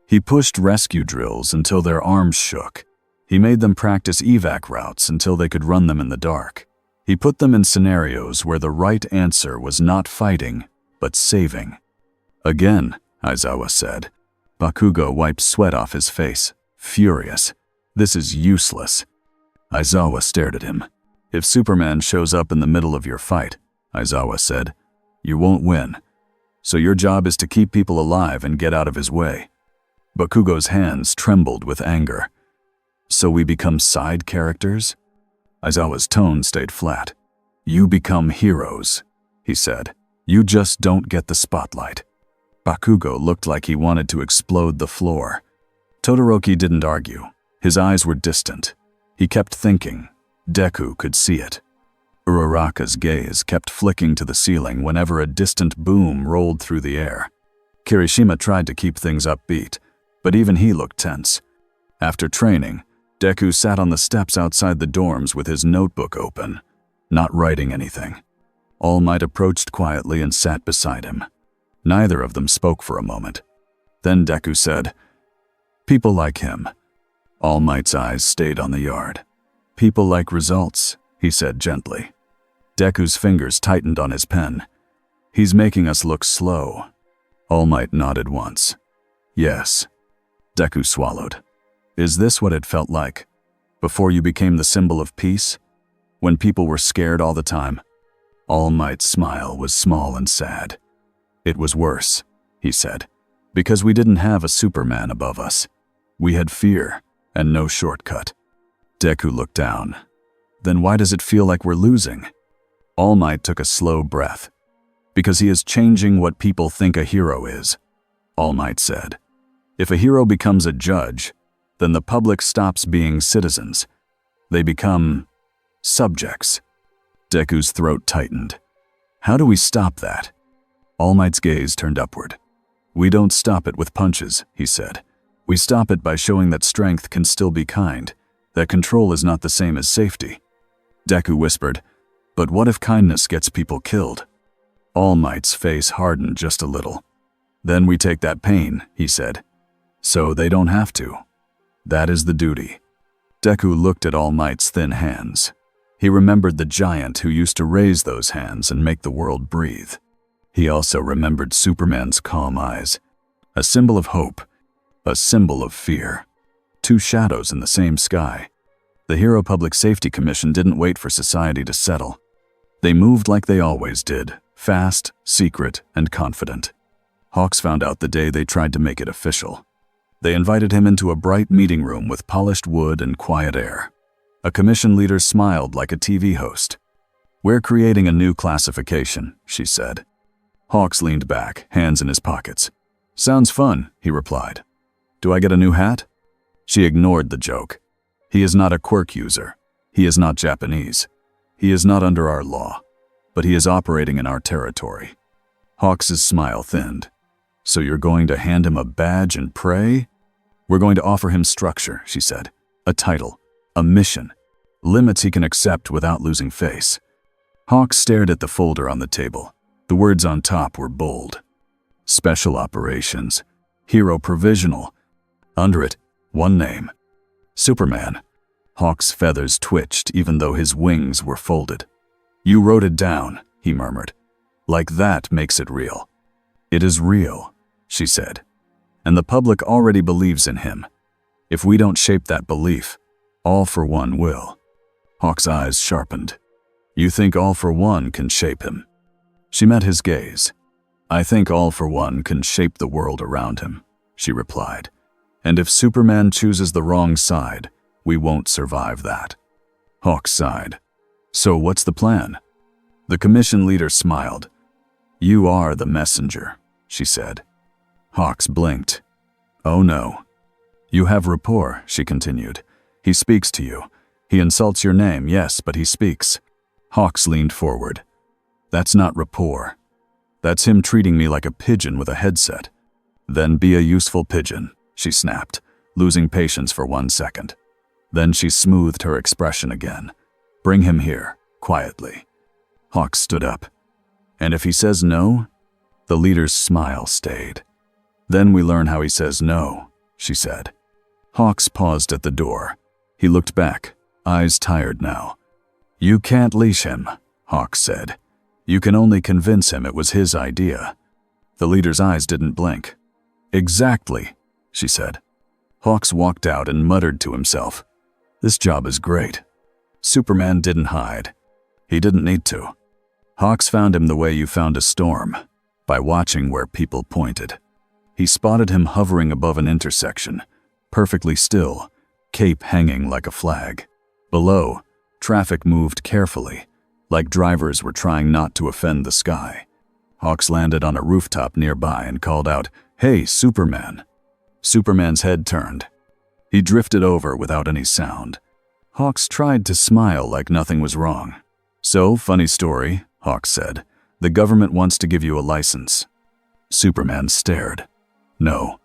He pushed rescue drills until their arms shook. He made them practice evac routes until they could run them in the dark. He put them in scenarios where the right answer was not fighting, but saving. "Again," Aizawa said. Bakugo wiped sweat off his face, furious. "This is useless." Aizawa stared at him. "If Superman shows up in the middle of your fight," Aizawa said, "you won't win. So your job is to keep people alive and get out of his way." Bakugo's hands trembled with anger. "So we become side characters?" Aizawa's tone stayed flat. "You become heroes," he said. "You just don't get the spotlight." Bakugo looked like he wanted to explode the floor. Todoroki didn't argue. His eyes were distant. He kept thinking. Deku could see it. Uraraka's gaze kept flicking to the ceiling whenever a distant boom rolled through the air. Kirishima tried to keep things upbeat, but even he looked tense. After training, Deku sat on the steps outside the dorms with his notebook open, not writing anything. All Might approached quietly and sat beside him. Neither of them spoke for a moment. Then Deku said, "People like him." All Might's eyes stayed on the yard. "People like results," he said gently. Deku's fingers tightened on his pen. "He's making us look slow." All Might nodded once. "Yes." Deku swallowed. "Is this what it felt like? Before you became the symbol of peace? When people were scared all the time?" All Might's smile was small and sad. "It was worse," he said, "because we didn't have a Superman above us. We had fear, and no shortcut." Deku looked down. "Then why does it feel like we're losing?" All Might took a slow breath. "Because he is changing what people think a hero is," All Might said. "If a hero becomes a judge, then the public stops being citizens. They become subjects." Deku's throat tightened. "How do we stop that?" All Might's gaze turned upward. "We don't stop it with punches," he said. "We stop it by showing that strength can still be kind, that control is not the same as safety." Deku whispered, "But what if kindness gets people killed?" All Might's face hardened just a little. "Then we take that pain," he said. "So they don't have to. That is the duty." Deku looked at All Might's thin hands. He remembered the giant who used to raise those hands and make the world breathe. He also remembered Superman's calm eyes. A symbol of hope, a symbol of fear. Two shadows in the same sky. The Hero Public Safety Commission didn't wait for society to settle. They moved like they always did, fast, secret, and confident. Hawks found out the day they tried to make it official. They invited him into a bright meeting room with polished wood and quiet air. A commission leader smiled like a TV host. "We're creating a new classification," she said. Hawks leaned back, hands in his pockets. "Sounds fun," he replied. "Do I get a new hat?" She ignored the joke. "He is not a quirk user. He is not Japanese. He is not under our law. But he is operating in our territory." Hawks's smile thinned. "So you're going to hand him a badge and pray?" "We're going to offer him structure," she said. "A title, a mission, limits he can accept without losing face." Hawks stared at the folder on the table. The words on top were bold. Special Operations, Hero Provisional. Under it, one name. Superman. Hawk's feathers twitched even though his wings were folded. "You wrote it down," he murmured. "Like that makes it real." "It is real," she said. "And the public already believes in him. If we don't shape that belief, All for One will." Hawk's eyes sharpened. "You think All for One can shape him?" She met his gaze. "I think All for One can shape the world around him," she replied. "And if Superman chooses the wrong side, we won't survive that." Hawk sighed. "So what's the plan?" The commission leader smiled. You are the messenger, she said. Hawks blinked. Oh no. You have rapport, she continued. He speaks to you. He insults your name, yes, but he speaks. Hawks leaned forward. That's not rapport. That's him treating me like a pigeon with a headset. Then be a useful pigeon, she snapped, losing patience for 1 second. Then she smoothed her expression again. Bring him here, quietly. Hawks stood up. And if he says no? The leader's smile stayed. Then we learn how he says no, she said. Hawks paused at the door. He looked back, eyes tired now. You can't leash him, Hawks said. You can only convince him it was his idea. The leader's eyes didn't blink. Exactly, she said. Hawks walked out and muttered to himself. This job is great. Superman didn't hide. He didn't need to. Hawks found him the way you found a storm, by watching where people pointed. He spotted him hovering above an intersection, perfectly still, cape hanging like a flag. Below, traffic moved carefully, like drivers were trying not to offend the sky. Hawks landed on a rooftop nearby and called out, "Hey, Superman." Superman's head turned. He drifted over without any sound. Hawks tried to smile like nothing was wrong. So, funny story, Hawks said. The government wants to give you a license. Superman stared. No,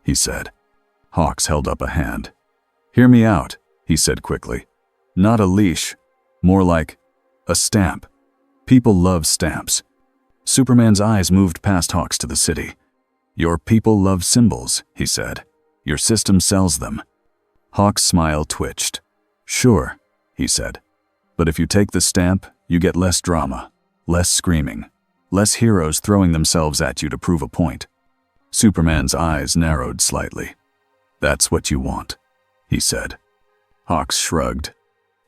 he said. Hawks held up a hand. Hear me out, he said quickly. Not a leash, more like a stamp. People love stamps. Superman's eyes moved past Hawks to the city. Your people love symbols, he said. Your system sells them. Hawks' smile twitched. Sure, he said. But if you take the stamp, you get less drama, less screaming, less heroes throwing themselves at you to prove a point. Superman's eyes narrowed slightly. That's what you want, he said. Hawks shrugged.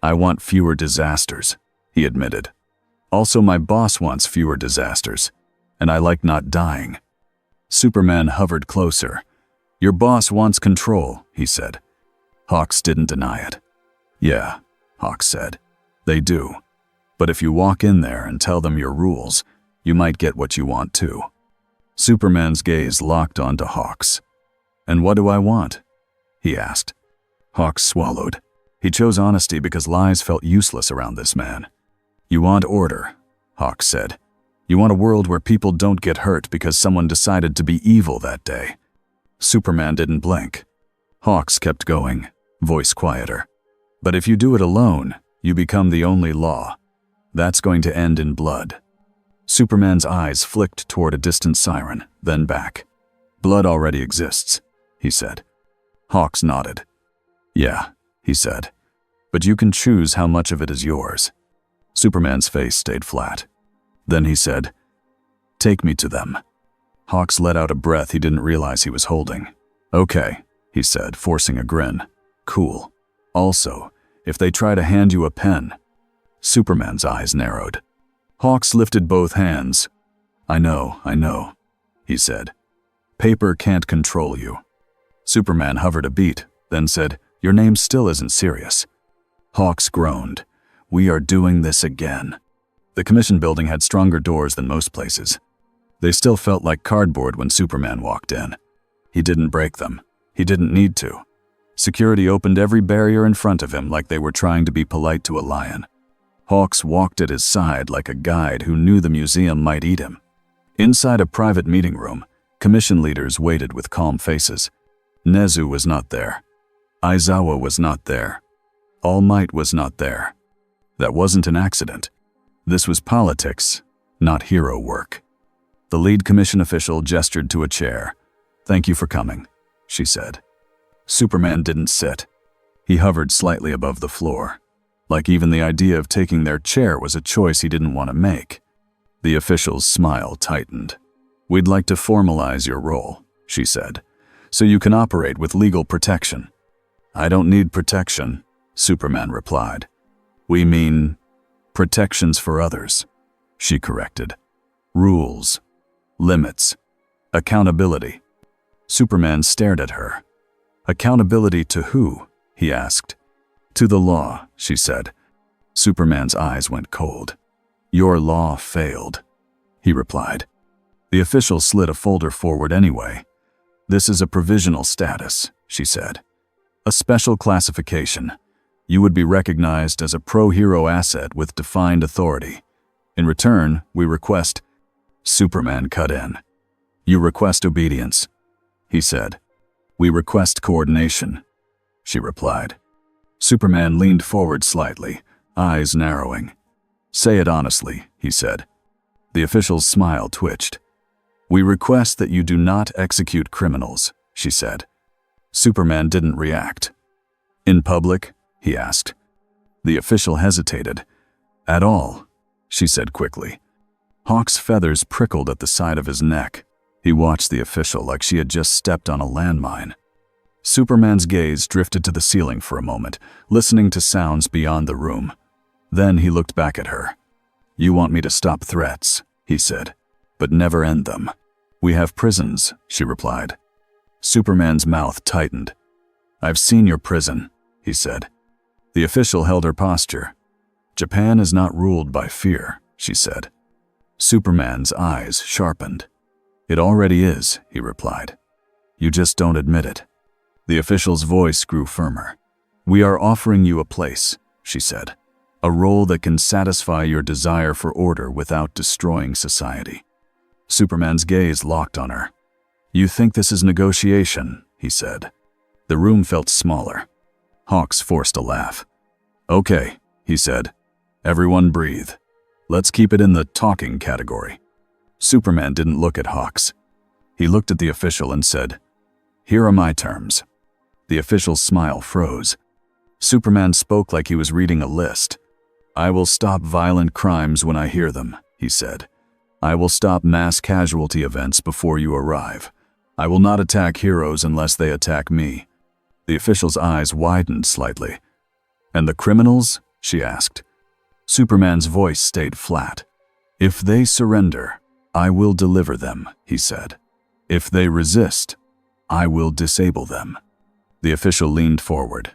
I want fewer disasters, he admitted. Also, my boss wants fewer disasters, and I like not dying. Superman hovered closer. Your boss wants control, he said. Hawks didn't deny it. Yeah, Hawks said. They do. But if you walk in there and tell them your rules, you might get what you want too. Superman's gaze locked onto Hawks. And what do I want? He asked. Hawks swallowed. He chose honesty because lies felt useless around this man. You want order, Hawks said. You want a world where people don't get hurt because someone decided to be evil that day. Superman didn't blink. Hawks kept going, voice quieter. But if you do it alone, you become the only law. That's going to end in blood. Superman's eyes flicked toward a distant siren, then back. Blood already exists, he said. Hawks nodded. Yeah, he said. But you can choose how much of it is yours. Superman's face stayed flat. Then he said, Take me to them. Hawks let out a breath he didn't realize he was holding. Okay, he said, forcing a grin. Cool. Also, if they try to hand you a pen. Superman's eyes narrowed. Hawks lifted both hands. I know, he said. Paper can't control you. Superman hovered a beat, then said, Your name still isn't serious. Hawks groaned. We are doing this again. The commission building had stronger doors than most places. They still felt like cardboard when Superman walked in. He didn't break them. He didn't need to. Security opened every barrier in front of him like they were trying to be polite to a lion. Hawks walked at his side like a guide who knew the museum might eat him. Inside a private meeting room, commission leaders waited with calm faces. Nezu was not there. Aizawa was not there. All Might was not there. That wasn't an accident. This was politics, not hero work. The lead commission official gestured to a chair. Thank you for coming, she said. Superman didn't sit. He hovered slightly above the floor, like even the idea of taking their chair was a choice he didn't want to make. The official's smile tightened. We'd like to formalize your role, she said, so you can operate with legal protection. I don't need protection, Superman replied. We mean protections for others, she corrected. Rules, limits, accountability. Superman stared at her. Accountability to who? He asked. To the law, she said. Superman's eyes went cold. Your law failed, he replied. The official slid a folder forward anyway. "This is a provisional status," she said. "A special classification. You would be recognized as a pro-hero asset with defined authority. In return, we request—" Superman cut in. "You request obedience," he said. "We request coordination," she replied. Superman leaned forward slightly, eyes narrowing. "Say it honestly," he said. The official's smile twitched. "We request that you do not execute criminals," she said. Superman didn't react. "In public?" he asked. The official hesitated. "At all," she said quickly. Hawk's feathers prickled at the side of his neck. He watched the official like she had just stepped on a landmine. Superman's gaze drifted to the ceiling for a moment, listening to sounds beyond the room. Then he looked back at her. "You want me to stop threats," he said, "but never end them." "We have prisons," she replied. Superman's mouth tightened. "I've seen your prison," he said. The official held her posture. "Japan is not ruled by fear," she said. Superman's eyes sharpened. "It already is," he replied. "You just don't admit it." The official's voice grew firmer. "We are offering you a place," she said. "A role that can satisfy your desire for order without destroying society." Superman's gaze locked on her. "You think this is negotiation," he said. The room felt smaller. Hawks forced a laugh. "Okay," he said. "Everyone breathe. Let's keep it in the talking category." Superman didn't look at Hawks. He looked at the official and said, "Here are my terms." The official's smile froze. Superman spoke like he was reading a list. "I will stop violent crimes when I hear them," he said. "I will stop mass casualty events before you arrive. I will not attack heroes unless they attack me." The official's eyes widened slightly. "And the criminals?" she asked. Superman's voice stayed flat. "If they surrender, I will deliver them," he said. "If they resist, I will disable them." The official leaned forward.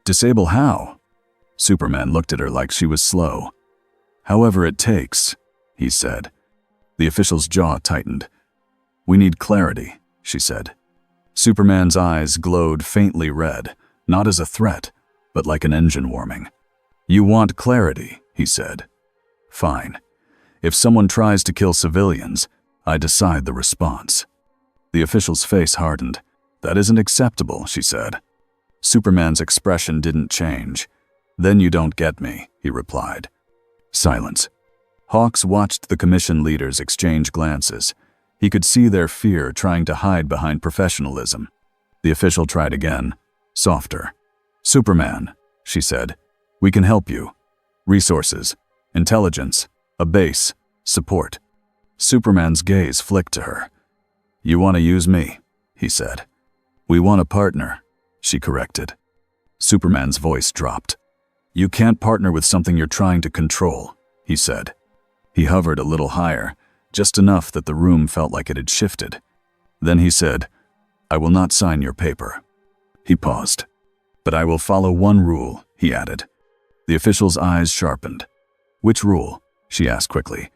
"Disable how?" Superman looked at her like she was slow. "However it takes," he said. The official's jaw tightened. "We need clarity," she said. Superman's eyes glowed faintly red, not as a threat, but like an engine warming. "You want clarity," he said. "Fine. If someone tries to kill civilians, I decide the response." The official's face hardened. "That isn't acceptable," she said. Superman's expression didn't change. "Then you don't get me," he replied. Silence. Hawks watched the commission leaders exchange glances. He could see their fear trying to hide behind professionalism. The official tried again, softer. "Superman," she said, "we can help you. Resources, intelligence, a base, support." Superman's gaze flicked to her. "You want to use me," he said. "We want a partner," she corrected. Superman's voice dropped. "You can't partner with something you're trying to control," he said. He hovered a little higher, just enough that the room felt like it had shifted. Then he said, "I will not sign your paper." He paused. "But I will follow one rule," he added. The official's eyes sharpened. "Which rule?" she asked quickly.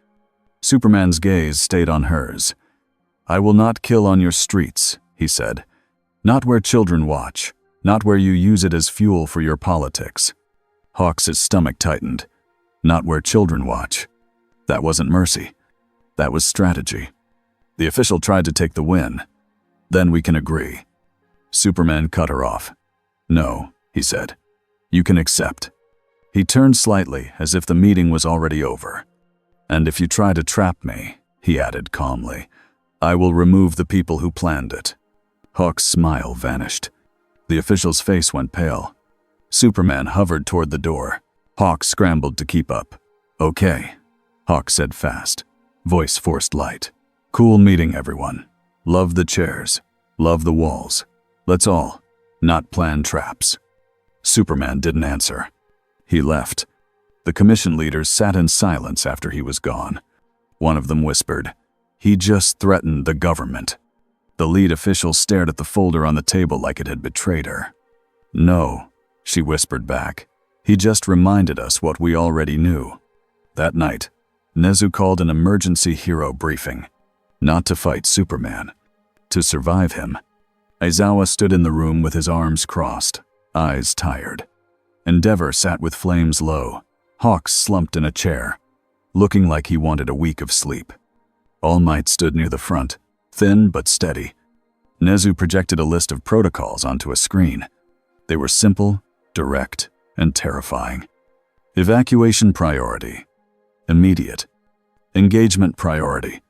Superman's gaze stayed on hers. "I will not kill on your streets," he said. "Not where children watch, not where you use it as fuel for your politics." Hawks' stomach tightened. "Not where children watch." That wasn't mercy. That was strategy. The official tried to take the win. "Then we can agree." Superman cut her off. "No," he said. "You can accept." He turned slightly, as if the meeting was already over. "And if you try to trap me," he added calmly, "I will remove the people who planned it." Hawk's smile vanished. The official's face went pale. Superman hovered toward the door. Hawk scrambled to keep up. "Okay," Hawk said fast, voice forced light. "Cool meeting, everyone. Love the chairs. Love the walls. Let's all not plan traps." Superman didn't answer. He left. The commission leaders sat in silence after he was gone. One of them whispered, "He just threatened the government." The lead official stared at the folder on the table like it had betrayed her. "No," she whispered back. "He just reminded us what we already knew." That night, Nezu called an emergency hero briefing. Not to fight Superman. To survive him. Aizawa stood in the room with his arms crossed, eyes tired. Endeavor sat with flames low, Hawks slumped in a chair, looking like he wanted a week of sleep. All Might stood near the front, thin but steady. Nezu projected a list of protocols onto a screen. They were simple, direct, and terrifying. Evacuation priority. Immediate. Engagement priority.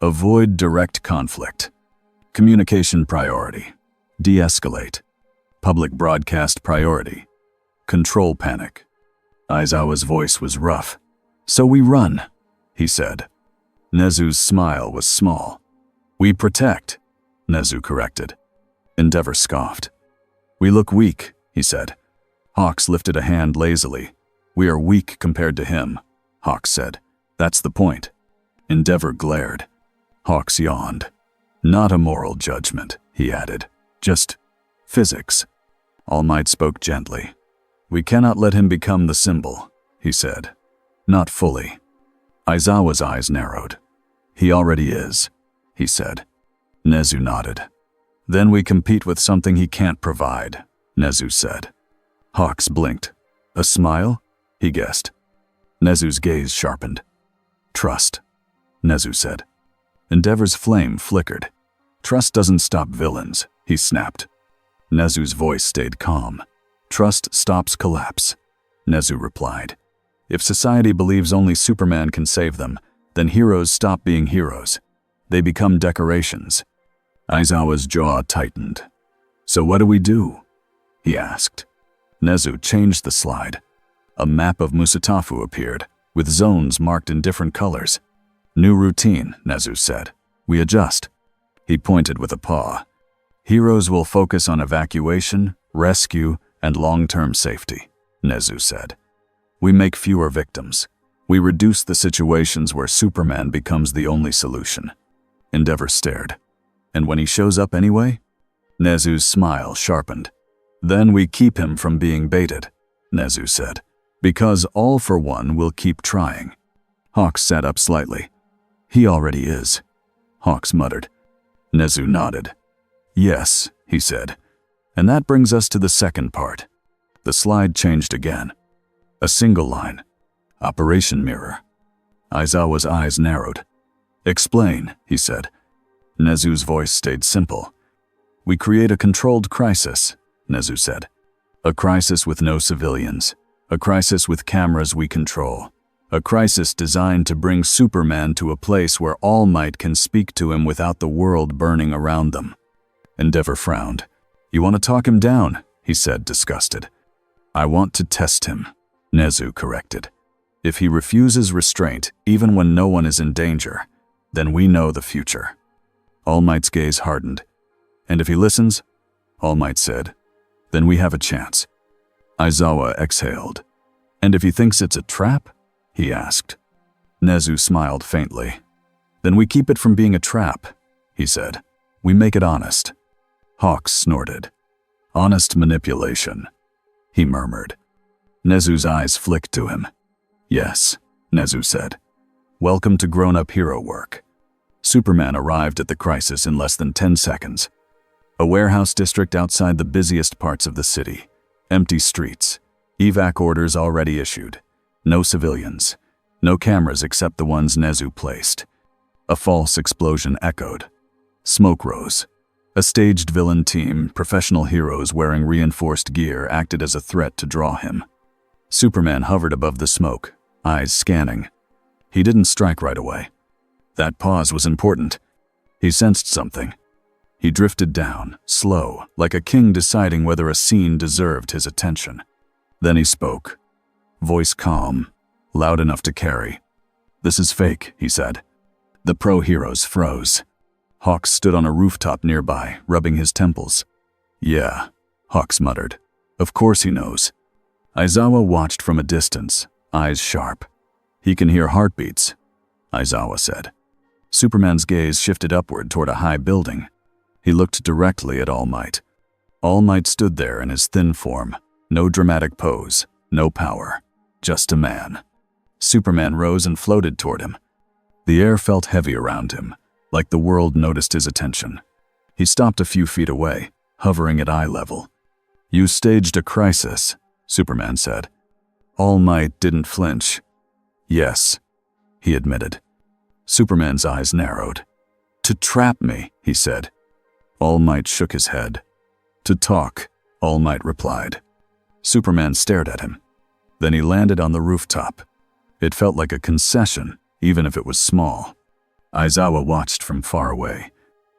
Avoid direct conflict. Communication priority. De-escalate. Public broadcast priority. Control panic. Aizawa's voice was rough. So we run, he said. Nezu's smile was small. We protect, Nezu corrected. Endeavor scoffed. We look weak, he said. Hawks lifted a hand lazily. We are weak compared to him, Hawks said. That's the point. Endeavor glared. Hawks yawned. Not a moral judgment, he added. Just physics. All Might spoke gently. We cannot let him become the symbol, he said. Not fully. Aizawa's eyes narrowed. He already is, he said. Nezu nodded. Then we compete with something he can't provide, Nezu said. Hawks blinked. A smile? He guessed. Nezu's gaze sharpened. Trust, Nezu said. Endeavor's flame flickered. Trust doesn't stop villains, he snapped. Nezu's voice stayed calm. Trust stops collapse, Nezu replied. If society believes only Superman can save them, then heroes stop being heroes. They become decorations. Aizawa's jaw tightened. So what do we do? He asked. Nezu changed the slide. A map of Musatafu appeared, with zones marked in different colors. New routine, Nezu said. We adjust. He pointed with a paw. Heroes will focus on evacuation, rescue, and long-term safety, Nezu said. We make fewer victims. We reduce the situations where Superman becomes the only solution. Endeavor stared. And when he shows up anyway? Nezu's smile sharpened. Then we keep him from being baited, Nezu said. Because All for One will keep trying. Hawks sat up slightly. He already is, Hawks muttered. Nezu nodded. Yes, he said. And that brings us to the second part. The slide changed again. A single line. Operation Mirror. Aizawa's eyes narrowed. Explain, he said. Nezu's voice stayed simple. We create a controlled crisis, Nezu said. A crisis with no civilians. A crisis with cameras we control. A crisis designed to bring Superman to a place where All Might can speak to him without the world burning around them. Endeavor frowned. You want to talk him down, he said, disgusted. I want to test him, Nezu corrected. If he refuses restraint, even when no one is in danger, then we know the future. All Might's gaze hardened. And if he listens, All Might said, then we have a chance. Aizawa exhaled. And if he thinks it's a trap? He asked. Nezu smiled faintly. Then we keep it from being a trap, he said. We make it honest. Hawks snorted. Honest manipulation, he murmured. Nezu's eyes flicked to him. Yes, Nezu said. Welcome to grown-up hero work. Superman arrived at the crisis in less than 10 seconds. A warehouse district outside the busiest parts of the city. Empty streets. Evac orders already issued. No civilians. No cameras except the ones Nezu placed. A false explosion echoed. Smoke rose. A staged villain team, professional heroes wearing reinforced gear, acted as a threat to draw him. Superman hovered above the smoke, eyes scanning. He didn't strike right away. That pause was important. He sensed something. He drifted down, slow, like a king deciding whether a scene deserved his attention. Then he spoke. Voice calm, loud enough to carry. This is fake, he said. The pro-heroes froze. Hawks stood on a rooftop nearby, rubbing his temples. Yeah, Hawks muttered. Of course he knows. Aizawa watched from a distance, eyes sharp. He can hear heartbeats, Aizawa said. Superman's gaze shifted upward toward a high building. He looked directly at All Might. All Might stood there in his thin form. No dramatic pose, no power, just a man. Superman rose and floated toward him. The air felt heavy around him, like the world noticed his attention. He stopped a few feet away, hovering at eye level. "You staged a crisis," Superman said. All Might didn't flinch. "Yes," he admitted. Superman's eyes narrowed. "To trap me," he said. All Might shook his head. "To talk," All Might replied. Superman stared at him. Then he landed on the rooftop. It felt like a concession, even if it was small. Aizawa watched from far away,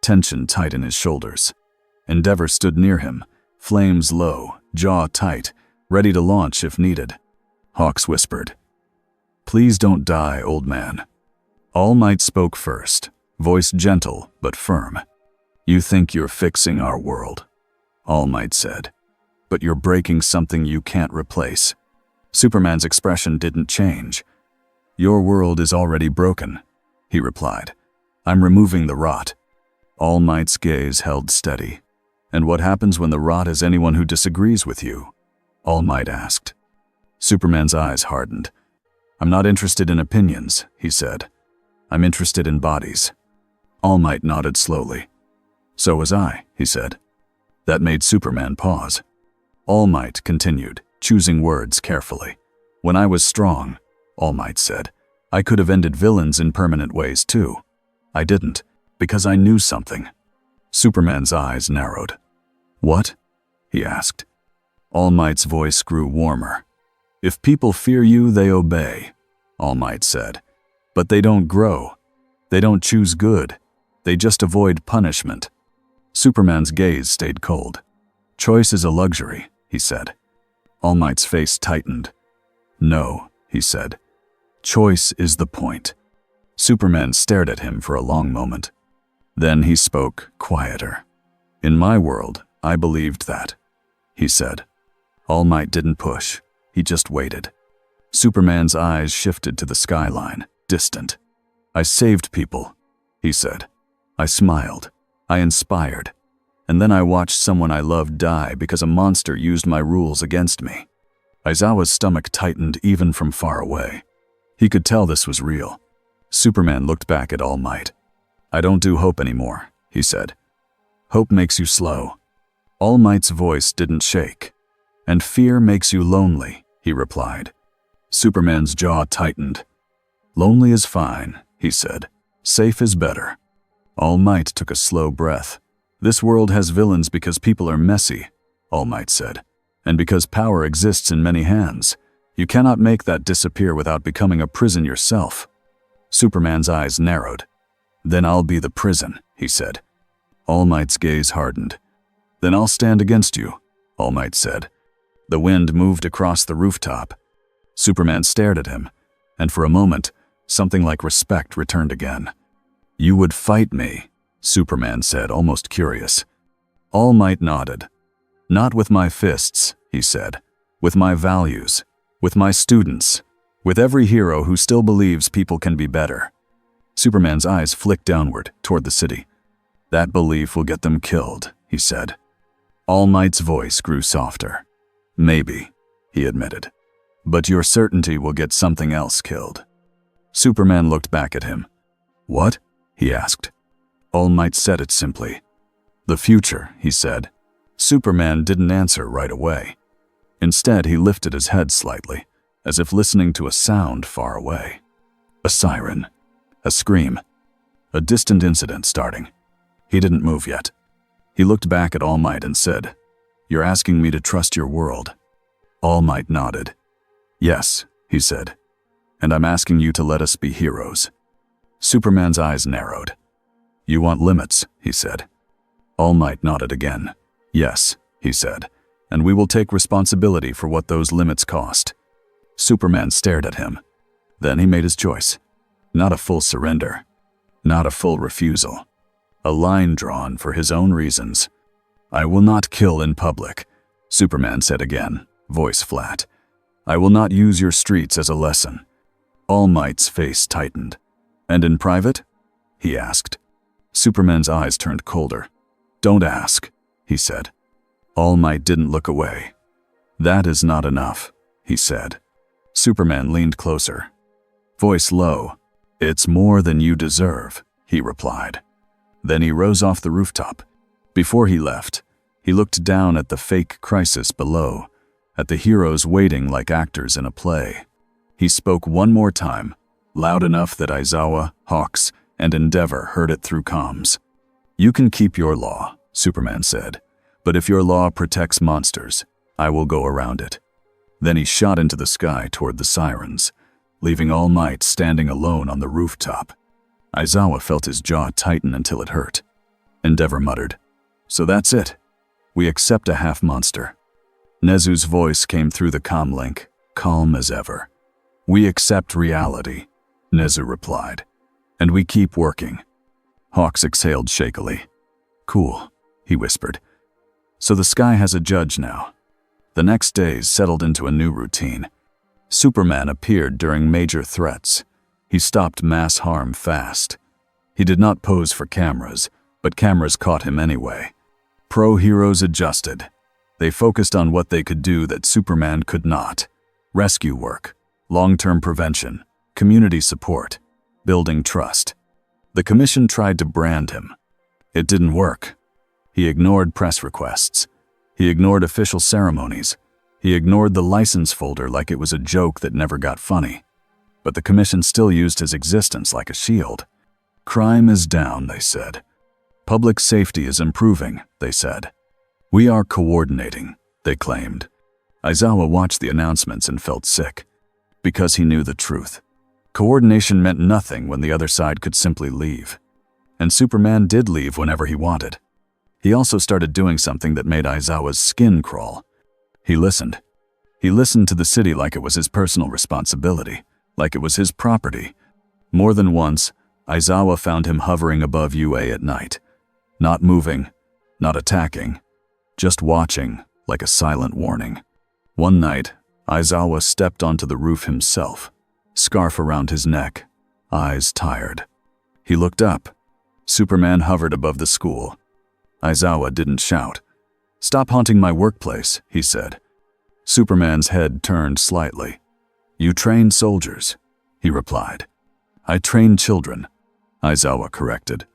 tension tight in his shoulders. Endeavor stood near him, flames low, jaw tight, ready to launch if needed. Hawks whispered, "Please don't die, old man." All Might spoke first, voice gentle but firm. "You think you're fixing our world," All Might said, "but you're breaking something you can't replace." Superman's expression didn't change. "Your world is already broken," he replied. "I'm removing the rot." All Might's gaze held steady. "And what happens when the rot is anyone who disagrees with you?" All Might asked. Superman's eyes hardened. "I'm not interested in opinions," he said. "I'm interested in bodies." All Might nodded slowly. "So was I," he said. That made Superman pause. All Might continued, choosing words carefully. "When I was strong," All Might said, "I could have ended villains in permanent ways too. I didn't, because I knew something." Superman's eyes narrowed. "What?" he asked. All Might's voice grew warmer. "If people fear you, they obey," All Might said. "But they don't grow. They don't choose good. They just avoid punishment." Superman's gaze stayed cold. "Choice is a luxury," he said. All Might's face tightened. "No," he said. "Choice is the point." Superman stared at him for a long moment. Then he spoke quieter. "In my world, I believed that," he said. All Might didn't push. He just waited. Superman's eyes shifted to the skyline, distant. "I saved people," he said. "I smiled. I inspired. And then I watched someone I loved die because a monster used my rules against me." Aizawa's stomach tightened even from far away. He could tell this was real. Superman looked back at All Might. "I don't do hope anymore," he said. "Hope makes you slow." All Might's voice didn't shake. "And fear makes you lonely," he replied. Superman's jaw tightened. "Lonely is fine," he said. "Safe is better." All Might took a slow breath. "This world has villains because people are messy," All Might said. "And because power exists in many hands. You cannot make that disappear without becoming a prison yourself." Superman's eyes narrowed. "Then I'll be the prison," he said. All Might's gaze hardened. "Then I'll stand against you," All Might said. The wind moved across the rooftop. Superman stared at him, and for a moment, something like respect returned again. "You would fight me," Superman said, almost curious. All Might nodded. "Not with my fists," he said. "With my values. With my students. With every hero who still believes people can be better." Superman's eyes flicked downward, toward the city. "That belief will get them killed," he said. All Might's voice grew softer. "Maybe," he admitted. "But your certainty will get something else killed." Superman looked back at him. "What?" he asked. All Might said it simply. "The future," he said. Superman didn't answer right away. Instead, he lifted his head slightly, as if listening to a sound far away. A siren. A scream. A distant incident starting. He didn't move yet. He looked back at All Might and said, "You're asking me to trust your world." All Might nodded. "Yes," he said. "And I'm asking you to let us be heroes." Superman's eyes narrowed. "You want limits," he said. All Might nodded again. "Yes," he said. "And we will take responsibility for what those limits cost." Superman stared at him. Then he made his choice. Not a full surrender. Not a full refusal. A line drawn for his own reasons. "I will not kill in public," Superman said again, voice flat. "I will not use your streets as a lesson." All Might's face tightened. "And in private?" he asked. Superman's eyes turned colder. "Don't ask," he said. All Might didn't look away. "That is not enough," he said. Superman leaned closer. Voice low. "It's more than you deserve," he replied. Then he rose off the rooftop. Before he left, he looked down at the fake crisis below, at the heroes waiting like actors in a play. He spoke one more time, loud enough that Aizawa, Hawks, and Endeavor heard it through comms. "You can keep your law," Superman said, "but if your law protects monsters, I will go around it." Then he shot into the sky toward the sirens, leaving All Might standing alone on the rooftop. Aizawa felt his jaw tighten until it hurt. Endeavor muttered, "So that's it. We accept a half-monster." Nezu's voice came through the comlink, calm as ever. "We accept reality," Nezu replied, "and we keep working." Hawks exhaled shakily. "Cool," he whispered. "So the sky has a judge now." The next days settled into a new routine. Superman appeared during major threats. He stopped mass harm fast. He did not pose for cameras, but cameras caught him anyway. Pro-heroes adjusted. They focused on what they could do that Superman could not. Rescue work, long-term prevention, community support, building trust. The commission tried to brand him. It didn't work. He ignored press requests. He ignored official ceremonies. He ignored the license folder like it was a joke that never got funny. But the commission still used his existence like a shield. "Crime is down," they said. "Public safety is improving," they said. "We are coordinating," they claimed. Aizawa watched the announcements and felt sick, because he knew the truth. Coordination meant nothing when the other side could simply leave. And Superman did leave whenever he wanted. He also started doing something that made Aizawa's skin crawl. He listened. He listened to the city like it was his personal responsibility, like it was his property. More than once, Aizawa found him hovering above UA at night. Not moving, not attacking, just watching, like a silent warning. One night, Aizawa stepped onto the roof himself, scarf around his neck, eyes tired. He looked up. Superman hovered above the school. Aizawa didn't shout. "Stop haunting my workplace," he said. Superman's head turned slightly. "You train soldiers," he replied. "I train children," Aizawa corrected.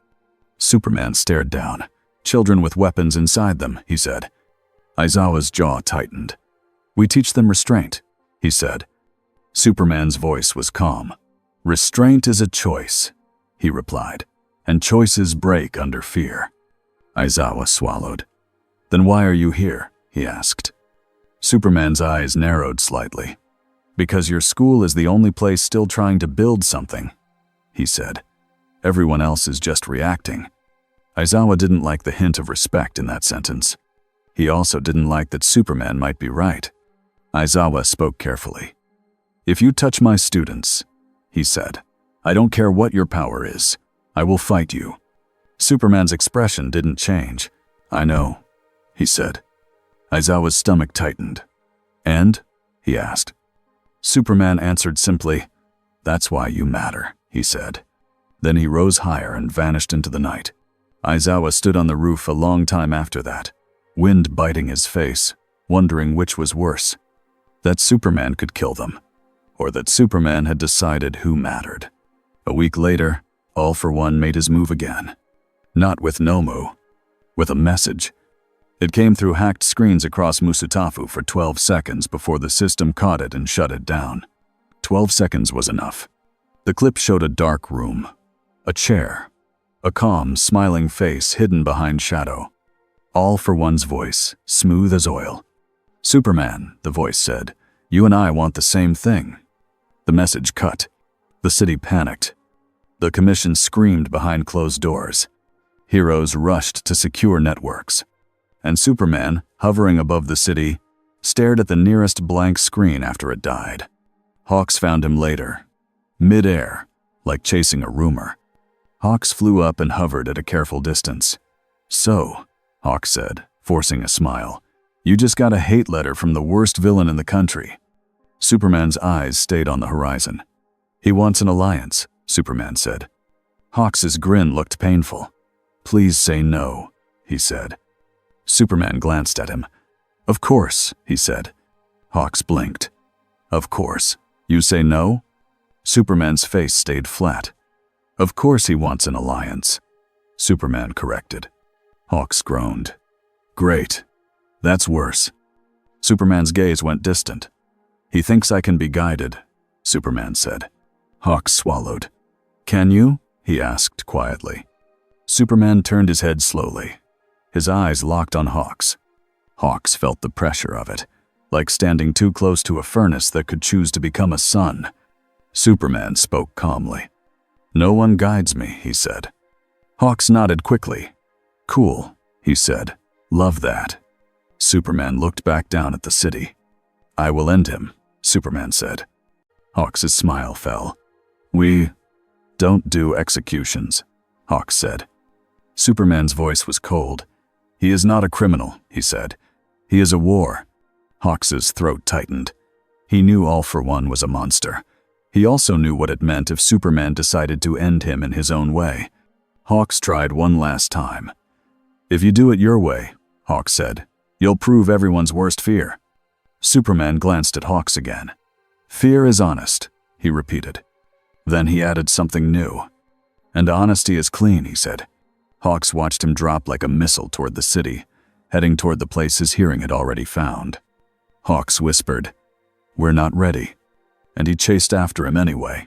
Superman stared down. "Children with weapons inside them," he said. Aizawa's jaw tightened. "We teach them restraint," he said. Superman's voice was calm. "Restraint is a choice," he replied, "and choices break under fear." Aizawa swallowed. "Then why are you here?" he asked. Superman's eyes narrowed slightly. "Because your school is the only place still trying to build something," he said. "Everyone else is just reacting." Aizawa didn't like the hint of respect in that sentence. He also didn't like that Superman might be right. Aizawa spoke carefully. "If you touch my students," he said, "I don't care what your power is, I will fight you." Superman's expression didn't change. "I know," he said. Aizawa's stomach tightened. "And?" he asked. Superman answered simply, "That's why you matter," he said. Then he rose higher and vanished into the night. Aizawa stood on the roof a long time after that, wind biting his face, wondering which was worse, that Superman could kill them, or that Superman had decided who mattered. A week later, All for One made his move again. Not with Nomu, with a message. It came through hacked screens across Musutafu for 12 seconds before the system caught it and shut it down. 12 seconds was enough. The clip showed a dark room, a chair, a calm, smiling face hidden behind shadow. All for One's voice, smooth as oil. "Superman," the voice said, "you and I want the same thing." The message cut. The city panicked. The commission screamed behind closed doors. Heroes rushed to secure networks. And Superman, hovering above the city, stared at the nearest blank screen after it died. Hawks found him later, mid-air, like chasing a rumor. Hawks flew up and hovered at a careful distance. "So," Hawks said, forcing a smile, "you just got a hate letter from the worst villain in the country." Superman's eyes stayed on the horizon. "He wants an alliance," Superman said. Hawks's grin looked painful. "Please say no," he said. Superman glanced at him. "Of course," he said. Hawks blinked. "Of course. You say no?" Superman's face stayed flat. Of course he wants an alliance, Superman corrected. Hawks groaned. Great. That's worse. Superman's gaze went distant. He thinks I can be guided, Superman said. Hawks swallowed. Can you? He asked quietly. Superman turned his head slowly. His eyes locked on Hawks. Hawks felt the pressure of it, like standing too close to a furnace that could choose to become a sun. Superman spoke calmly. No one guides me, he said. Hawks nodded quickly. Cool, he said. Love that. Superman looked back down at the city. I will end him, Superman said. Hawks' smile fell. We don't do executions, Hawks said. Superman's voice was cold. He is not a criminal, he said. He is a war. Hawks' throat tightened. He knew All for One was a monster. He also knew what it meant if Superman decided to end him in his own way. Hawks tried one last time. If you do it your way, Hawks said, you'll prove everyone's worst fear. Superman glanced at Hawks again. Fear is honest, he repeated. Then he added something new. And honesty is clean, he said. Hawks watched him drop like a missile toward the city, heading toward the place his hearing had already found. Hawks whispered, We're not ready. And he chased after him anyway.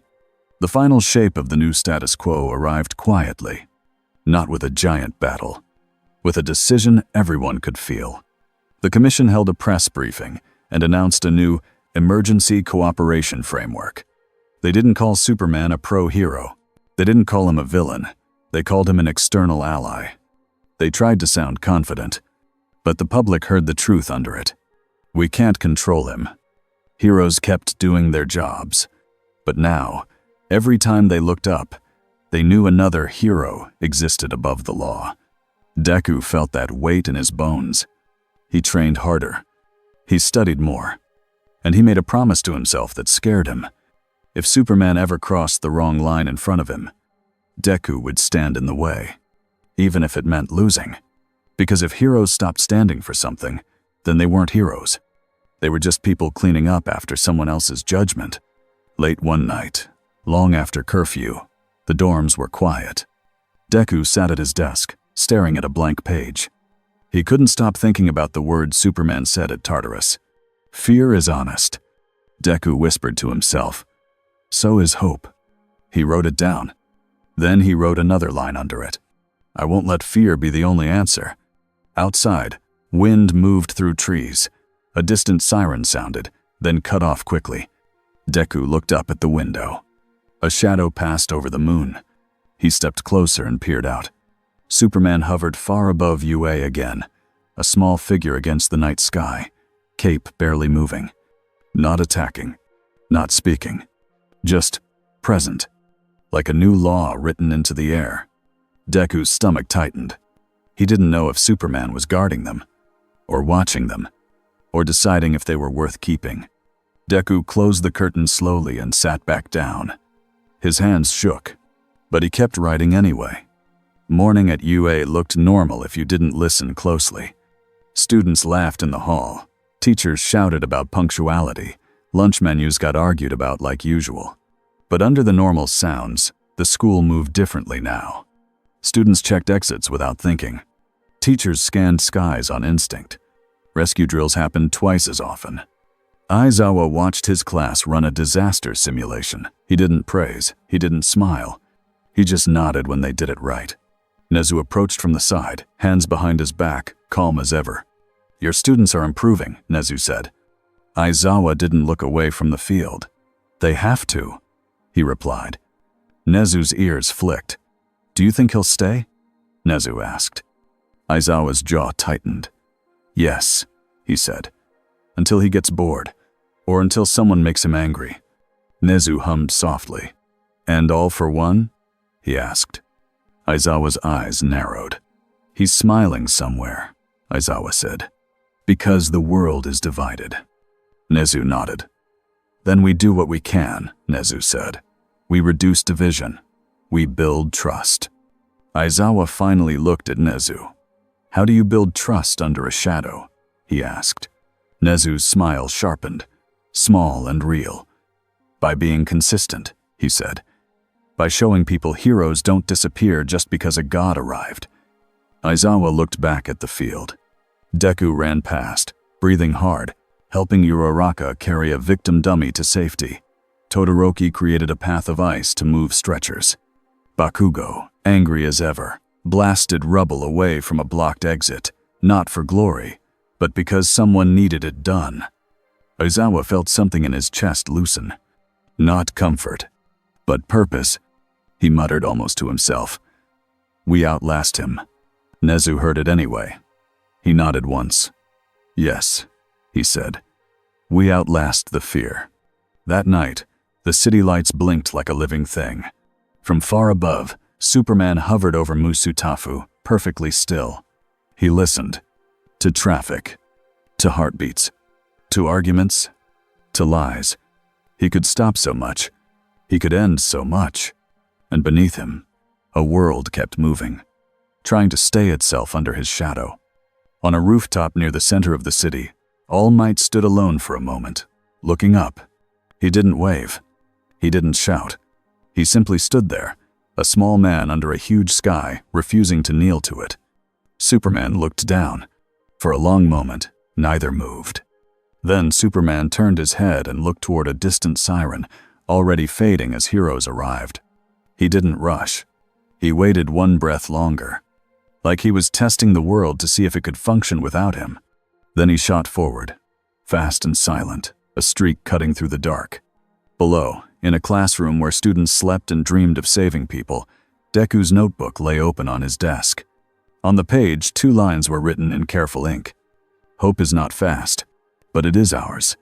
The final shape of the new status quo arrived quietly, not with a giant battle, with a decision everyone could feel. The commission held a press briefing and announced a new emergency cooperation framework. They didn't call Superman a pro-hero. They didn't call him a villain. They called him an external ally. They tried to sound confident, but the public heard the truth under it. We can't control him. Heroes kept doing their jobs, but now, every time they looked up, they knew another hero existed above the law. Deku felt that weight in his bones. He trained harder. He studied more. And he made a promise to himself that scared him. If Superman ever crossed the wrong line in front of him, Deku would stand in the way, even if it meant losing. Because if heroes stopped standing for something, then they weren't heroes. They were just people cleaning up after someone else's judgment. Late one night, long after curfew, the dorms were quiet. Deku sat at his desk, staring at a blank page. He couldn't stop thinking about the words Superman said at Tartarus. Fear is honest. Deku whispered to himself. So is hope. He wrote it down. Then he wrote another line under it. I won't let fear be the only answer. Outside, wind moved through trees. A distant siren sounded, then cut off quickly. Deku looked up at the window. A shadow passed over the moon. He stepped closer and peered out. Superman hovered far above UA again, a small figure against the night sky, cape barely moving. Not attacking, not speaking, just present, like a new law written into the air. Deku's stomach tightened. He didn't know if Superman was guarding them, or watching them, or deciding if they were worth keeping. Deku closed the curtain slowly and sat back down. His hands shook, but he kept writing anyway. Morning at UA looked normal if you didn't listen closely. Students laughed in the hall. Teachers shouted about punctuality. Lunch menus got argued about like usual. But under the normal sounds, the school moved differently now. Students checked exits without thinking. Teachers scanned skies on instinct. Rescue drills happened twice as often. Aizawa watched his class run a disaster simulation. He didn't praise. He didn't smile. He just nodded when they did it right. Nezu approached from the side, hands behind his back, calm as ever. Your students are improving, Nezu said. Aizawa didn't look away from the field. They have to, he replied. Nezu's ears flicked. Do you think he'll stay? Nezu asked. Aizawa's jaw tightened. Yes, he said. Until he gets bored, or until someone makes him angry. Nezu hummed softly. And all for one? He asked. Aizawa's eyes narrowed. He's smiling somewhere, Aizawa said. Because the world is divided. Nezu nodded. Then we do what we can, Nezu said. We reduce division. We build trust. Aizawa finally looked at Nezu. How do you build trust under a shadow? He asked. Nezu's smile sharpened, small and real. By being consistent, he said. by showing people heroes don't disappear just because a god arrived. Aizawa looked back at the field. Deku ran past, breathing hard, helping Uraraka carry a victim dummy to safety. Todoroki created a path of ice to move stretchers. Bakugo, angry as ever, blasted rubble away from a blocked exit, not for glory, but because someone needed it done. Aizawa felt something in his chest loosen. Not comfort, but purpose, he muttered almost to himself. We outlast him. Nezu heard it anyway. He nodded once. Yes, he said. We outlast the fear. That night, the city lights blinked like a living thing. From far above, Superman hovered over Musutafu, perfectly still. He listened. To traffic. To heartbeats. To arguments. To lies. He could stop so much. He could end so much. And beneath him, a world kept moving, trying to stay itself under his shadow. On a rooftop near the center of the city, All Might stood alone for a moment, looking up. He didn't wave. He didn't shout. He simply stood there, a small man under a huge sky, refusing to kneel to it. Superman looked down. For a long moment, neither moved. Then Superman turned his head and looked toward a distant siren, already fading as heroes arrived. He didn't rush. He waited one breath longer, like he was testing the world to see if it could function without him. Then he shot forward, fast and silent, a streak cutting through the dark. Below, in a classroom where students slept and dreamed of saving people, Deku's notebook lay open on his desk. On the page, 2 lines were written in careful ink. Hope is not fast, but it is ours.